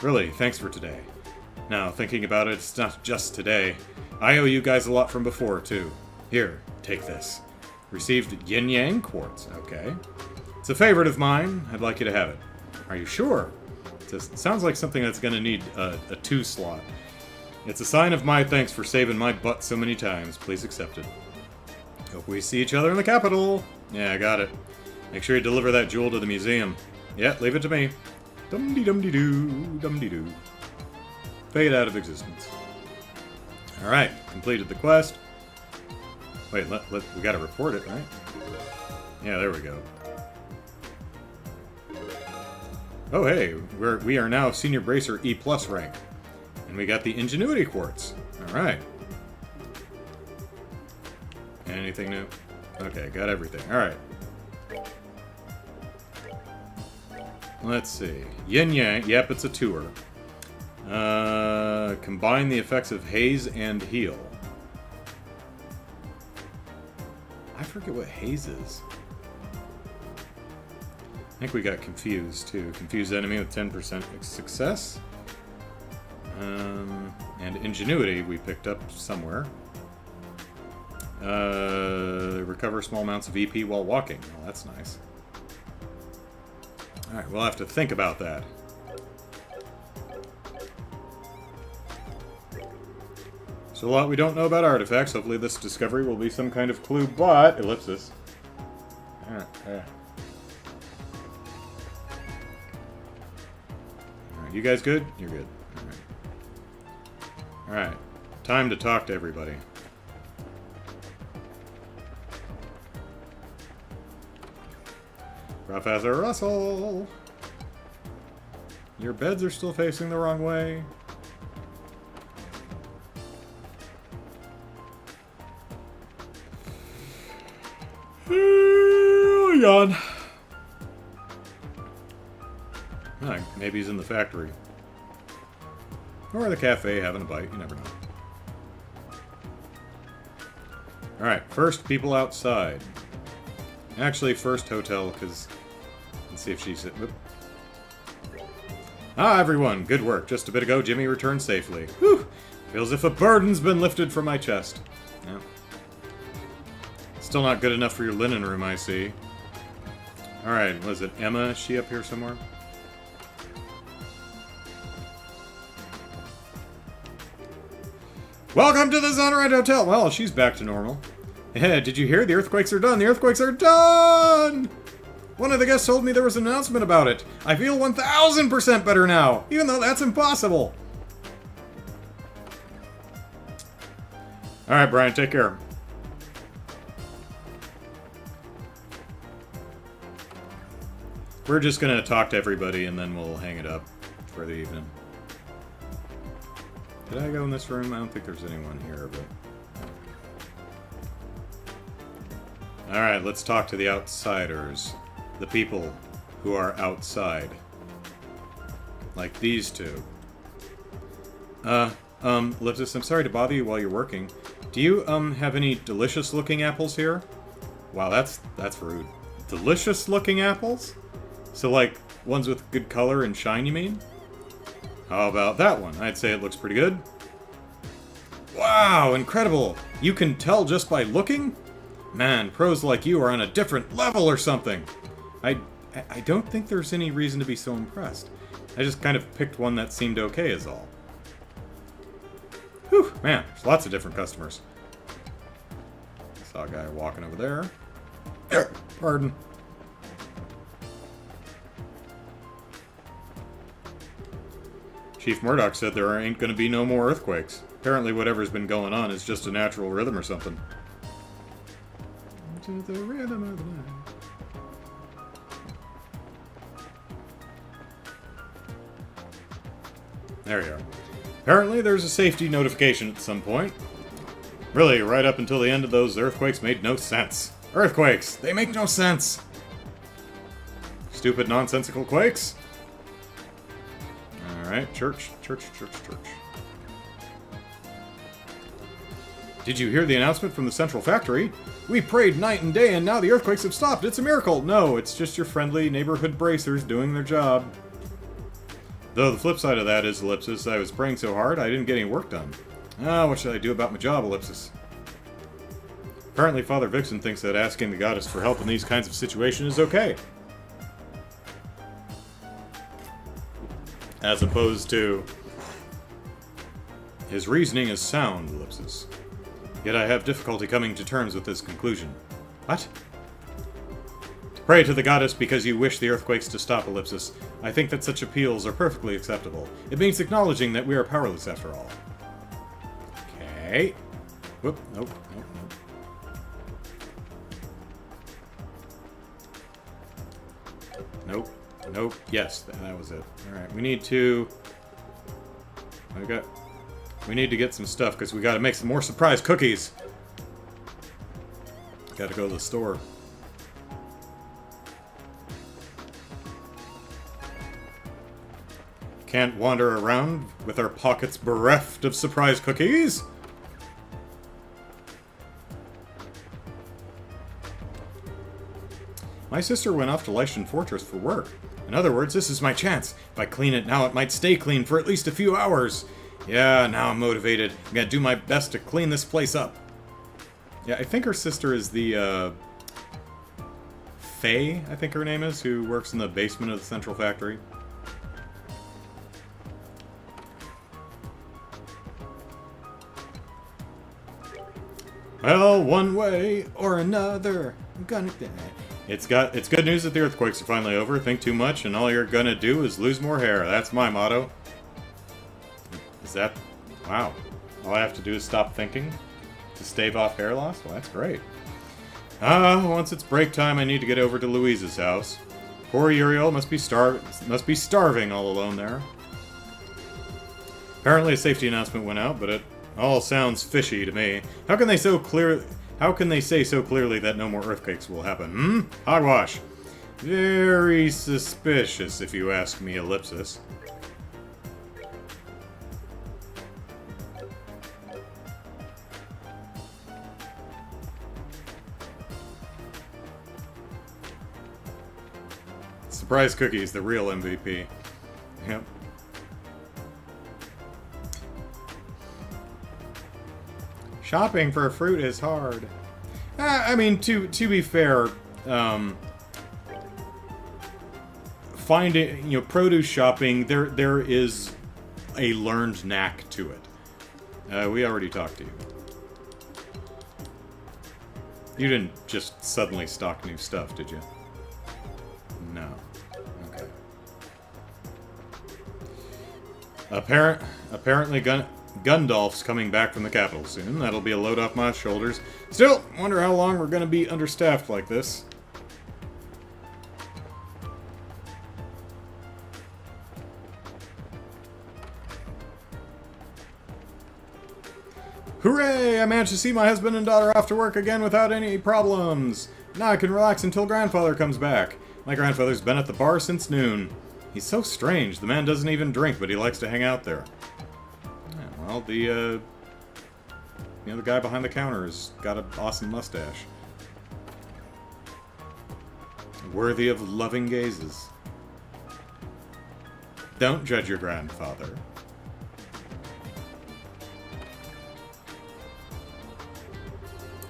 Really, thanks for today. Now, thinking about it, it's not just today. I owe you guys a lot from before, too. Here, take this. Received Yin Quartz, okay. It's a favorite of mine. I'd like you to have it. Are you sure? It sounds like something that's going to need a 2 slot. It's a sign of my thanks for saving my butt so many times. Please accept it. Hope we see each other in the capital. Yeah, I got it. Make sure you deliver that jewel to the museum. Yeah, leave it to me. Dum-de-dum-de-doo, dum-de-doo. Fade out of existence. Alright, completed the quest. Wait, we gotta report it, right? Yeah, there we go. Oh hey, we are now Senior Bracer E+ rank. And we got the Ingenuity Quartz. Alright. Anything new? Okay, got everything. Alright. Let's see. Yin Yang. Yep, it's a tour. Combine the effects of haze and heal. I forget what haze is. I think we got confused too. Confuse enemy with 10% success. And ingenuity we picked up somewhere. Recover small amounts of EP while walking. Well, that's nice. Alright, we'll have to think about that. So a lot we don't know about artifacts. Hopefully this discovery will be some kind of clue, but... Ellipsis. Alright, you guys good? You're good. Alright. Time to talk to everybody. Professor Russell! Your beds are still facing the wrong way. Yawn. Maybe he's in the factory. Or the cafe having a bite, you never know. Alright, first people outside. Actually, first hotel, because... Let's see if she's... Whoop. Ah, everyone, good work. Just a bit ago, Jimmy returned safely. Whew! Feels as if a burden's been lifted from my chest. Yeah. Still not good enough for your linen room, I see. Alright, was it Emma? Is she up here somewhere? Welcome to the Sunrise Hotel! Well, she's back to normal. Yeah, did you hear? The earthquakes are done! The earthquakes are done! One of the guests told me there was an announcement about it. I feel 1000% better now, even though that's impossible. Alright, Brian, take care. We're just gonna talk to everybody and then we'll hang it up for the evening. Did I go in this room? I don't think there's anyone here, but... Alright, let's talk to the outsiders. The people who are outside. Like these two. Ellipsis, I'm sorry to bother you while you're working. Do you, have any delicious-looking apples here? Wow, that's rude. Delicious-looking apples? So, like, ones with good color and shine, you mean? How about that one? I'd say it looks pretty good. Wow, incredible! You can tell just by looking? Man, pros like you are on a different level or something! I don't think there's any reason to be so impressed. I just kind of picked one that seemed okay is all. Whew, man, there's lots of different customers. Saw a guy walking over there. Pardon. Chief Murdoch said there ain't gonna be no more earthquakes. Apparently whatever's been going on is just a natural rhythm or something. To the rhythm of the night. There you are. Apparently there's a safety notification at some point. Really, right up until the end of those earthquakes made no sense. Earthquakes! They make no sense! Stupid nonsensical quakes? Alright, church. Did you hear the announcement from the central factory? We prayed night and day and now the earthquakes have stopped. It's a miracle. No, it's just your friendly neighborhood bracers doing their job. Though the flip side of that is, Ellipsis, I was praying so hard I didn't get any work done. Ah, what should I do about my job, Ellipsis? Apparently Father Vixen thinks that asking the goddess for help in these kinds of situations is okay. As opposed to... His reasoning is sound, Ellipsis. Yet I have difficulty coming to terms with this conclusion. What? To pray to the goddess because you wish the earthquakes to stop, Ellipsis. I think that such appeals are perfectly acceptable. It means acknowledging that we are powerless after all. Okay. Whoop, nope. Nope. Yes, that was it. Alright, we need to... We need to get some stuff, because we gotta make some more surprise cookies! Gotta go to the store. Can't wander around with our pockets bereft of surprise cookies! My sister went off to Limestone Fortress for work. In other words, this is my chance. If I clean it now, it might stay clean for at least a few hours. Yeah, now I'm motivated. I'm gonna do my best to clean this place up. Yeah, I think her sister is the, Faye, I think her name is, who works in the basement of the central factory. Well, one way or another, I'm gonna die. It's good news that the earthquakes are finally over. Think too much, and all you're gonna do is lose more hair. That's my motto. Is that... Wow. All I have to do is stop thinking to stave off hair loss? Well, that's great. Once it's break time, I need to get over to Louise's house. Poor Uriel must be starving all alone there. Apparently a safety announcement went out, but it all sounds fishy to me. How can they say so clearly that no more earthquakes will happen? Hogwash. Very suspicious, if you ask me, Ellipsis. Surprise cookies, the real MVP. Yep. Shopping for fruit is hard. I mean, to be fair, finding, produce shopping, there is a learned knack to it. We already talked to you. You didn't just suddenly stock new stuff, did you? No. Okay. Apparently Gundalf's coming back from the capital soon. That'll be a load off my shoulders. Still, wonder how long we're gonna be understaffed like this. Hooray! I managed to see my husband and daughter off to work again without any problems. Now I can relax until grandfather comes back. My grandfather's been at the bar since noon. He's so strange. The man doesn't even drink, but he likes to hang out there. Yeah, well, the guy behind the counter has got an awesome mustache. Worthy of loving gazes. Don't judge your grandfather.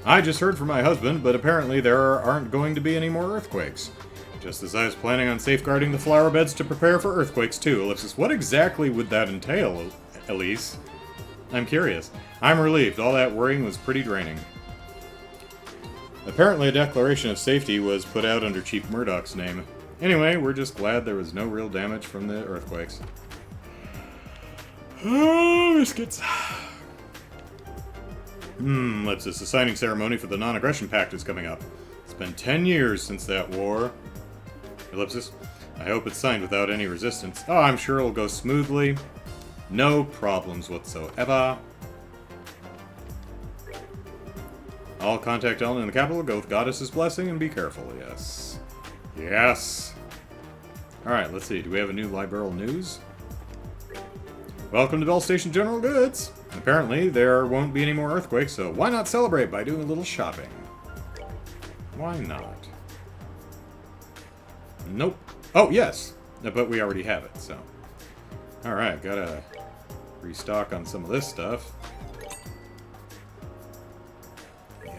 I just heard from my husband, but apparently there aren't going to be any more earthquakes. Just as I was planning on safeguarding the flower beds to prepare for earthquakes too. Ellipsis, what exactly would that entail, Elise? I'm curious. I'm relieved. All that worrying was pretty draining. Apparently a declaration of safety was put out under Chief Murdoch's name. Anyway, we're just glad there was no real damage from the earthquakes. Oh, biscuits. Ellipsis, the signing ceremony for the non-aggression pact is coming up. It's been 10 years since that war. Ellipsis, I hope it's signed without any resistance. Oh, I'm sure it'll go smoothly. No problems whatsoever. All contact Ellen in the capital, go with Goddess's blessing and be careful, yes. Yes! Alright, let's see. Do we have a new liberal news? Welcome to Bell Station General Goods! Apparently, there won't be any more earthquakes, so why not celebrate by doing a little shopping? Why not? Nope. Oh, yes! But we already have it, so... Alright, gotta restock on some of this stuff.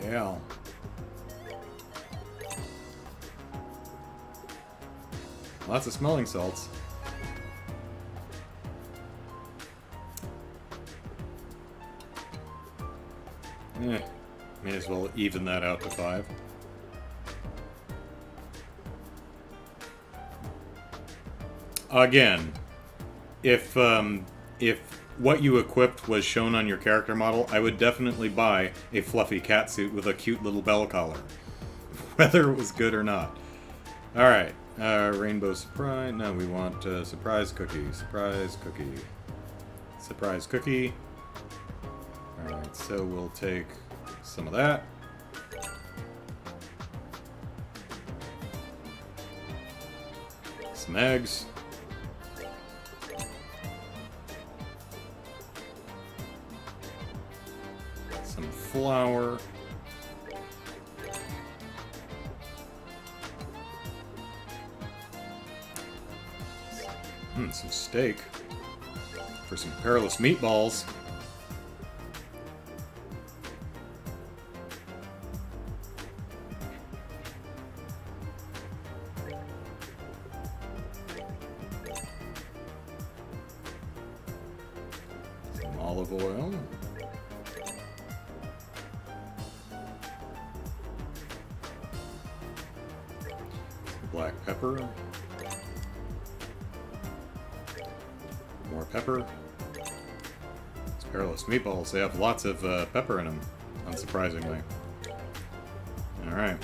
Yeah. Lots of smelling salts. May as well even that out to 5. Again, if what you equipped was shown on your character model, I would definitely buy a fluffy catsuit with a cute little bell collar. Whether it was good or not. Alright, rainbow surprise. No, we want surprise cookie. Surprise cookie. Surprise cookie. Alright, so we'll take some of that. Some eggs. Some flour. Some steak. For some perilous meatballs. Some olive oil. Some black pepper. More pepper. It's perilous meatballs. They have lots of pepper in them, unsurprisingly. Alright.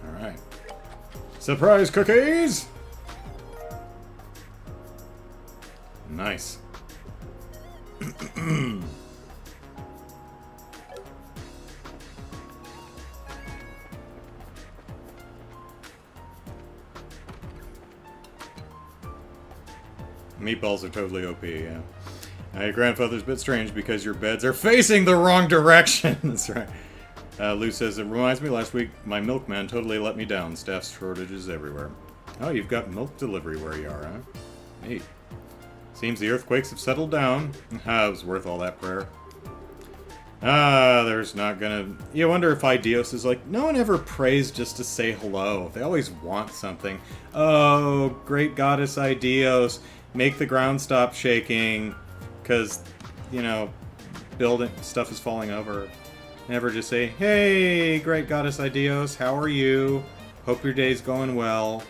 Alright. Surprise cookies! Nice. Meatballs are totally OP, yeah. Now, your grandfather's a bit strange because your beds are facing the wrong direction. That's right. Lou says, it reminds me, last week my milkman totally let me down. Staff shortages everywhere. Oh, you've got milk delivery where you are, huh? Neat. Seems the earthquakes have settled down. It was worth all that prayer. There's not gonna... You wonder if Idios is like, no one ever prays just to say hello. They always want something. Oh, great goddess Idios, make the ground stop shaking, because, you know, building stuff is falling over. Never just say, hey, great goddess Idios, how are you? Hope your day's going well.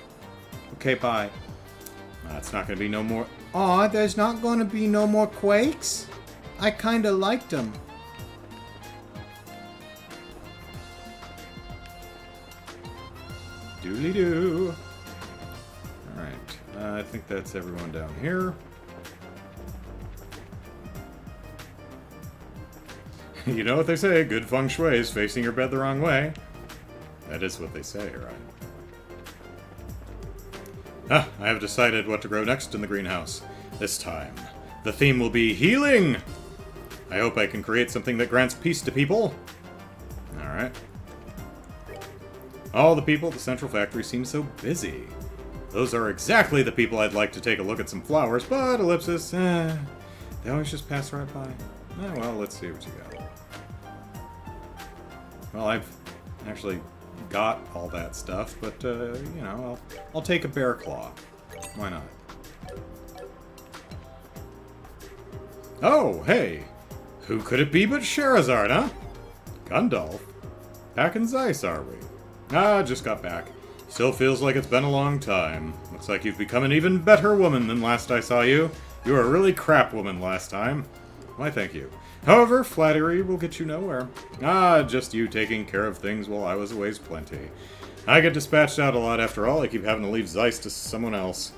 Okay, bye. It's not gonna be no more... Aw, there's not gonna be no more quakes? I kinda liked them. Doodly-doo. Alright, I think that's everyone down here. You know what they say, good feng shui is facing your bed the wrong way. That is what they say, right? I have decided what to grow next in the greenhouse. This time, the theme will be healing! I hope I can create something that grants peace to people. Alright. All the people at the central factory seem so busy. Those are exactly the people I'd like to take a look at some flowers, but ellipsis, they always just pass right by. Well, let's see what you got. Well, I've actually got all that stuff, but, you know, I'll take a bear claw. Why not? Oh, hey! Who could it be but Sherazard, huh? Gundalf? Back in Zeiss, are we? Just got back. Still feels like it's been a long time. Looks like you've become an even better woman than last I saw you. You were a really crap woman last time. Why, thank you. However, flattery will get you nowhere. Just you taking care of things while I was away's plenty. I get dispatched out a lot after all. I keep having to leave Zeiss to someone else.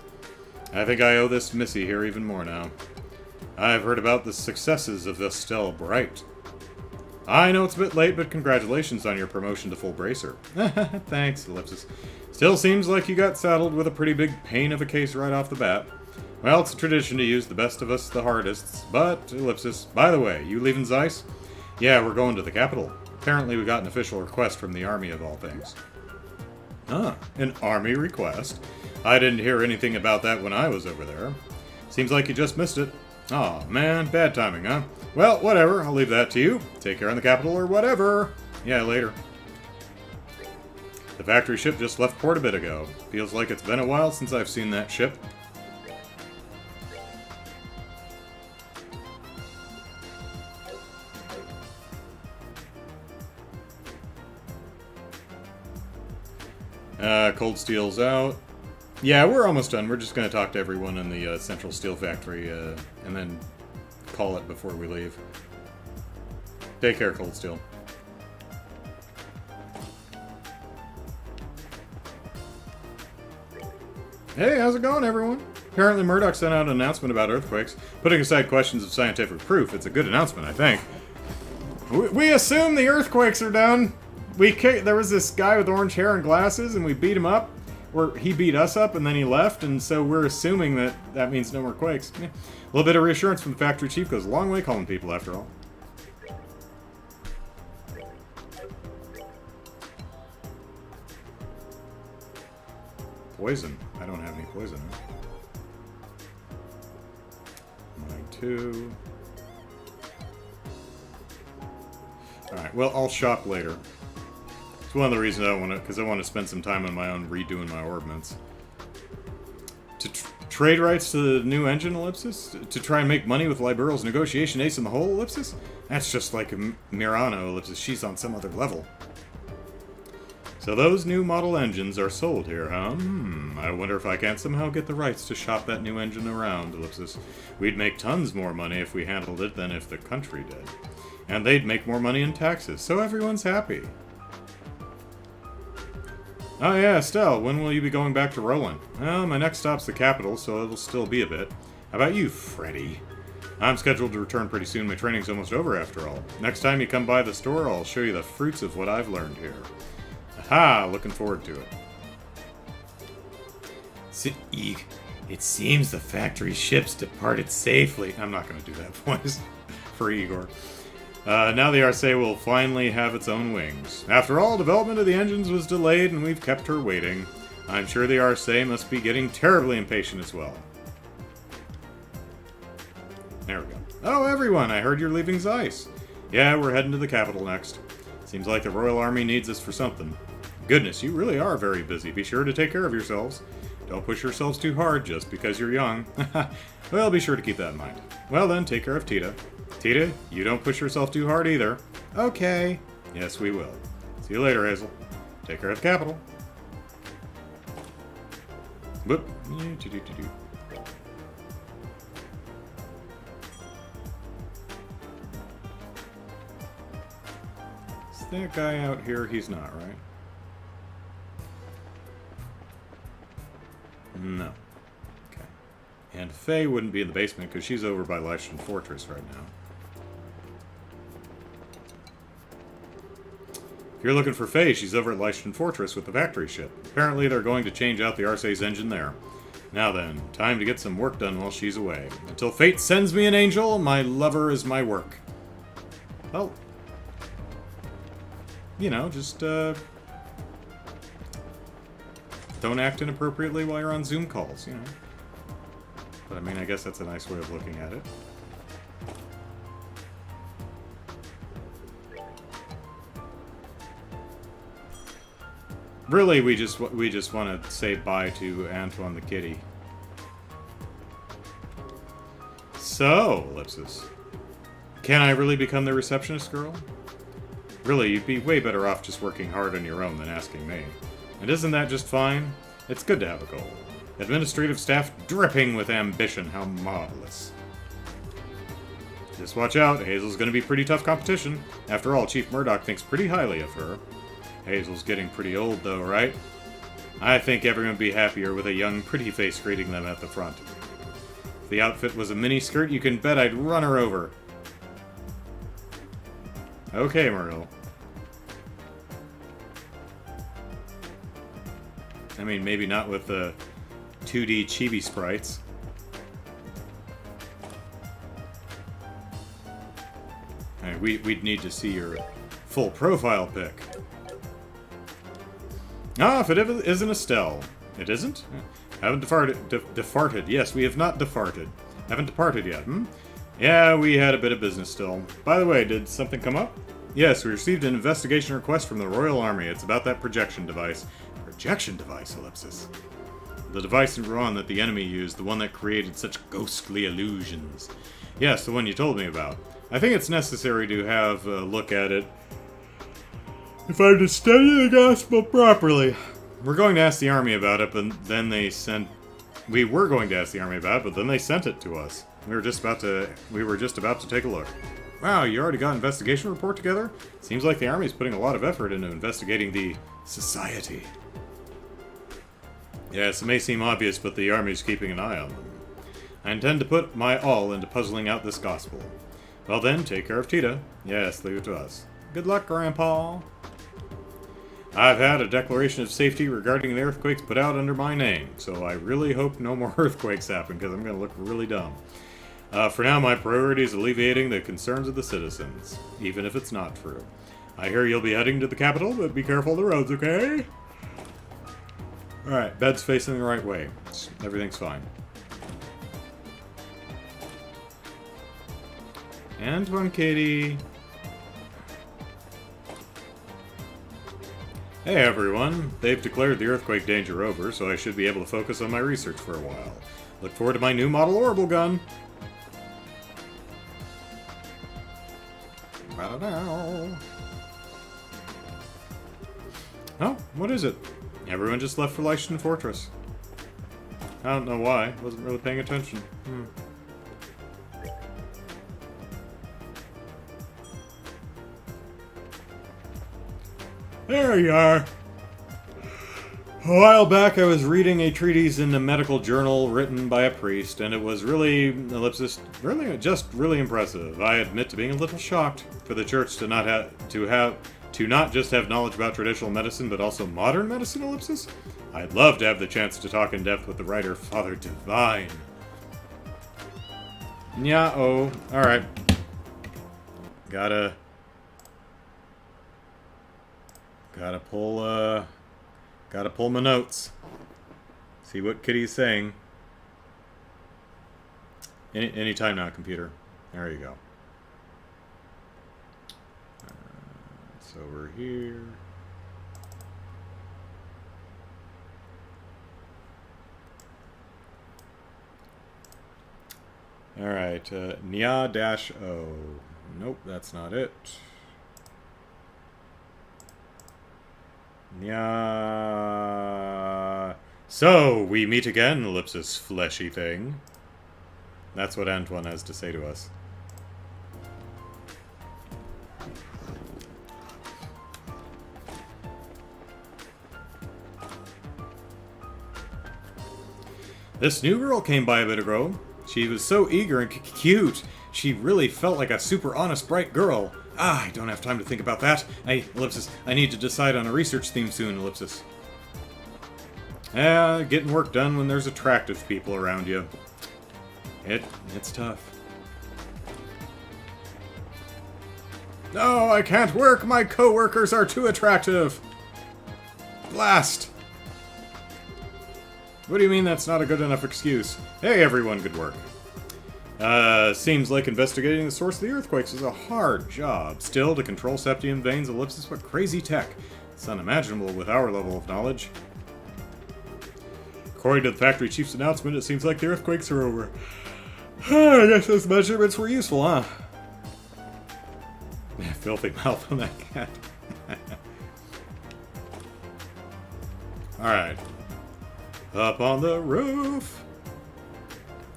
I think I owe this Missy here even more now. I've heard about the successes of Estelle Bright. I know it's a bit late, but congratulations on your promotion to full bracer. Thanks, ellipsis. Still seems like you got saddled with a pretty big pain of a case right off the bat. Well, it's a tradition to use the best of us, the hardists, but, ellipsis, by the way, you leaving Zeiss? Yeah, we're going to the capital. Apparently we got an official request from the army of all things. An army request? I didn't hear anything about that when I was over there. Seems like you just missed it. Aw, man, bad timing, huh? Well, whatever, I'll leave that to you. Take care in the capital or whatever. Yeah, later. The factory ship just left port a bit ago. Feels like it's been a while since I've seen that ship. Cold Steel's out. Yeah, we're almost done. We're just going to talk to everyone in the Central Steel Factory and then call it before we leave. Take care, Cold Steel. Hey, how's it going, everyone? Apparently Murdoch sent out an announcement about earthquakes. Putting aside questions of scientific proof, it's a good announcement, I think. We assume the earthquakes are done. There was this guy with orange hair and glasses, and we beat him up. Or he beat us up, and then he left, and so we're assuming that that means no more quakes. Yeah. A little bit of reassurance from the factory chief goes a long way calling people, after all. Poison. I don't have any poison. Mine too. Alright, well, I'll shop later. It's one of the reasons I want to, because I want to spend some time on my own redoing my ordnance. To trade rights to the new engine, ellipsis? To try and make money with Liberal's negotiation ace in the hole, ellipsis? That's just like a Mirano, ellipsis. She's on some other level. So those new model engines are sold here, huh? I wonder if I can't somehow get the rights to shop that new engine around, ellipsis. We'd make tons more money if we handled it than if the country did. And they'd make more money in taxes, so everyone's happy. Oh yeah, Estelle, when will you be going back to Roland? Well, my next stop's the capital, so it'll still be a bit. How about you, Freddy? I'm scheduled to return pretty soon. My training's almost over, after all. Next time you come by the store, I'll show you the fruits of what I've learned here. Aha! Looking forward to it. It seems the factory ships departed safely. I'm not going to do that voice for Igor. Now the Arcee will finally have its own wings. After all, development of the engines was delayed and we've kept her waiting. I'm sure the Arcee must be getting terribly impatient as well. There we go. Oh, everyone, I heard you're leaving Zeiss. Yeah, we're heading to the capital next. Seems like the Royal Army needs us for something. Goodness, you really are very busy. Be sure to take care of yourselves. Don't push yourselves too hard just because you're young. Well, be sure to keep that in mind. Well then, take care of Tita. Tita, you don't push yourself too hard either. Okay. Yes, we will. See you later, Hazel. Take care of the capital. Whoop. Is that guy out here? He's not, right? No. Okay. And Faye wouldn't be in the basement because she's over by Limestone Fortress right now. If you're looking for Faye, she's over at Limestone Fortress with the factory ship. Apparently they're going to change out the Arceus engine there. Now then, time to get some work done while she's away. Until fate sends me an angel, my lover is my work. Well, you know, just, don't act inappropriately while you're on Zoom calls, you know. But I mean, I guess that's a nice way of looking at it. Really, we just want to say bye to Antoine the kitty. So, Ellipsis, can I really become the receptionist girl? Really, you'd be way better off just working hard on your own than asking me. And isn't that just fine? It's good to have a goal. Administrative staff dripping with ambition, how marvelous. Just watch out, Hazel's gonna be pretty tough competition. After all, Chief Murdoch thinks pretty highly of her. Hazel's getting pretty old though, right? I think everyone would be happier with a young, pretty face greeting them at the front. If the outfit was a mini skirt, you can bet I'd run her over. Okay, Myrtle. I mean, maybe not with the 2D chibi sprites. I mean, we'd need to see your full profile pic. Ah, if it isn't Estelle. It isn't? Haven't defarted. Yes, we have not defarted. Haven't departed yet, hmm? Yeah, we had a bit of business still. By the way, did something come up? Yes, we received an investigation request from the Royal Army. It's about that projection device. Projection device, Ellipsis. The device in Rouen that the enemy used, the one that created such ghostly illusions. Yes, the one you told me about. I think it's necessary to have a look at it if I'm to study the gospel properly. We're going to ask the army about it, but then they sent... We were going to ask the army about it, but then they sent it to us. We were just about to take a look. Wow, you already got an investigation report together? Seems like the army's putting a lot of effort into investigating the society. Yes, it may seem obvious, but the army's keeping an eye on them. I intend to put my all into puzzling out this gospel. Well then, take care of Tita. Yes, leave it to us. Good luck, Grandpa. I've had a declaration of safety regarding the earthquakes put out under my name, so I really hope no more earthquakes happen, because I'm going to look really dumb. For now, my priority is alleviating the concerns of the citizens, even if it's not true. I hear you'll be heading to the capital, but be careful of the roads, okay? Alright, bed's facing the right way. Everything's fine. Antoine Katie. Hey everyone, they've declared the earthquake danger over, so I should be able to focus on my research for a while. Look forward to my new model orbital gun. Oh, what is it? Everyone just left for Limestone Fortress. I don't know why. Wasn't really paying attention. There you are. A while back I was reading a treatise in a medical journal written by a priest, and it was really, ellipsis, really impressive. I admit to being a little shocked for the church to not just have knowledge about traditional medicine, but also modern medicine, ellipsis. I'd love to have the chance to talk in depth with the writer, Father Divine. Yeah, alright. Gotta pull my notes. See what Kitty's saying. Any time now, computer. There you go. So we're here. Alright, Nya-O. Nope, that's not it. Nya. So, we meet again, ellipsis fleshy thing. That's what Antoine has to say to us. This new girl came by a bit ago. She was so eager and cute. She really felt like a super honest, bright girl. Ah, I don't have time to think about that. Ellipsis, I need to decide on a research theme soon, ellipsis. Getting work done when there's attractive people around you. It's tough. No, I can't work. My co-workers are too attractive. Blast. What do you mean that's not a good enough excuse? Hey everyone, good work. Seems like investigating the source of the earthquakes is a hard job. Still, to control septium veins, ellipsis, what crazy tech. It's unimaginable with our level of knowledge. According to the factory chief's announcement, it seems like the earthquakes are over. I guess those measurements were useful, huh? Filthy mouth on that cat. Alright. Up on the roof.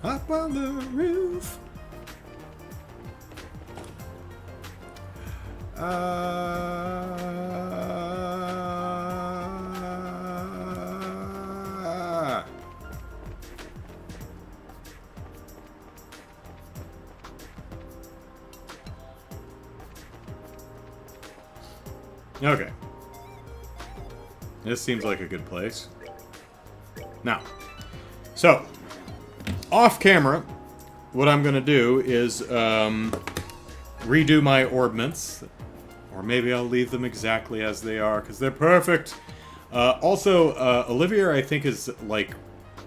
Up on the roof. Okay. This seems like a good place. Now, so, off camera, what I'm going to do is redo my orbments. Or maybe I'll leave them exactly as they are, because they're perfect. Also, Olivia, I think, is like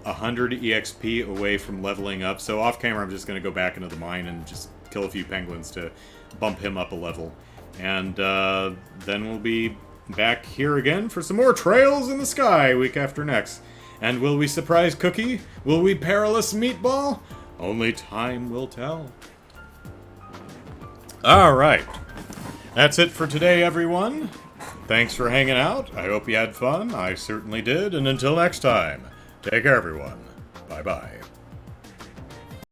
100 EXP away from leveling up. So off camera, I'm just going to go back into the mine and just kill a few penguins to bump him up a level. And then we'll be back here again for some more Trails in the Sky week after next. And will we surprise Cookie? Will we perilous Meatball? Only time will tell. Alright. That's it for today, everyone. Thanks for hanging out. I hope you had fun. I certainly did. And until next time, take care, everyone. Bye-bye.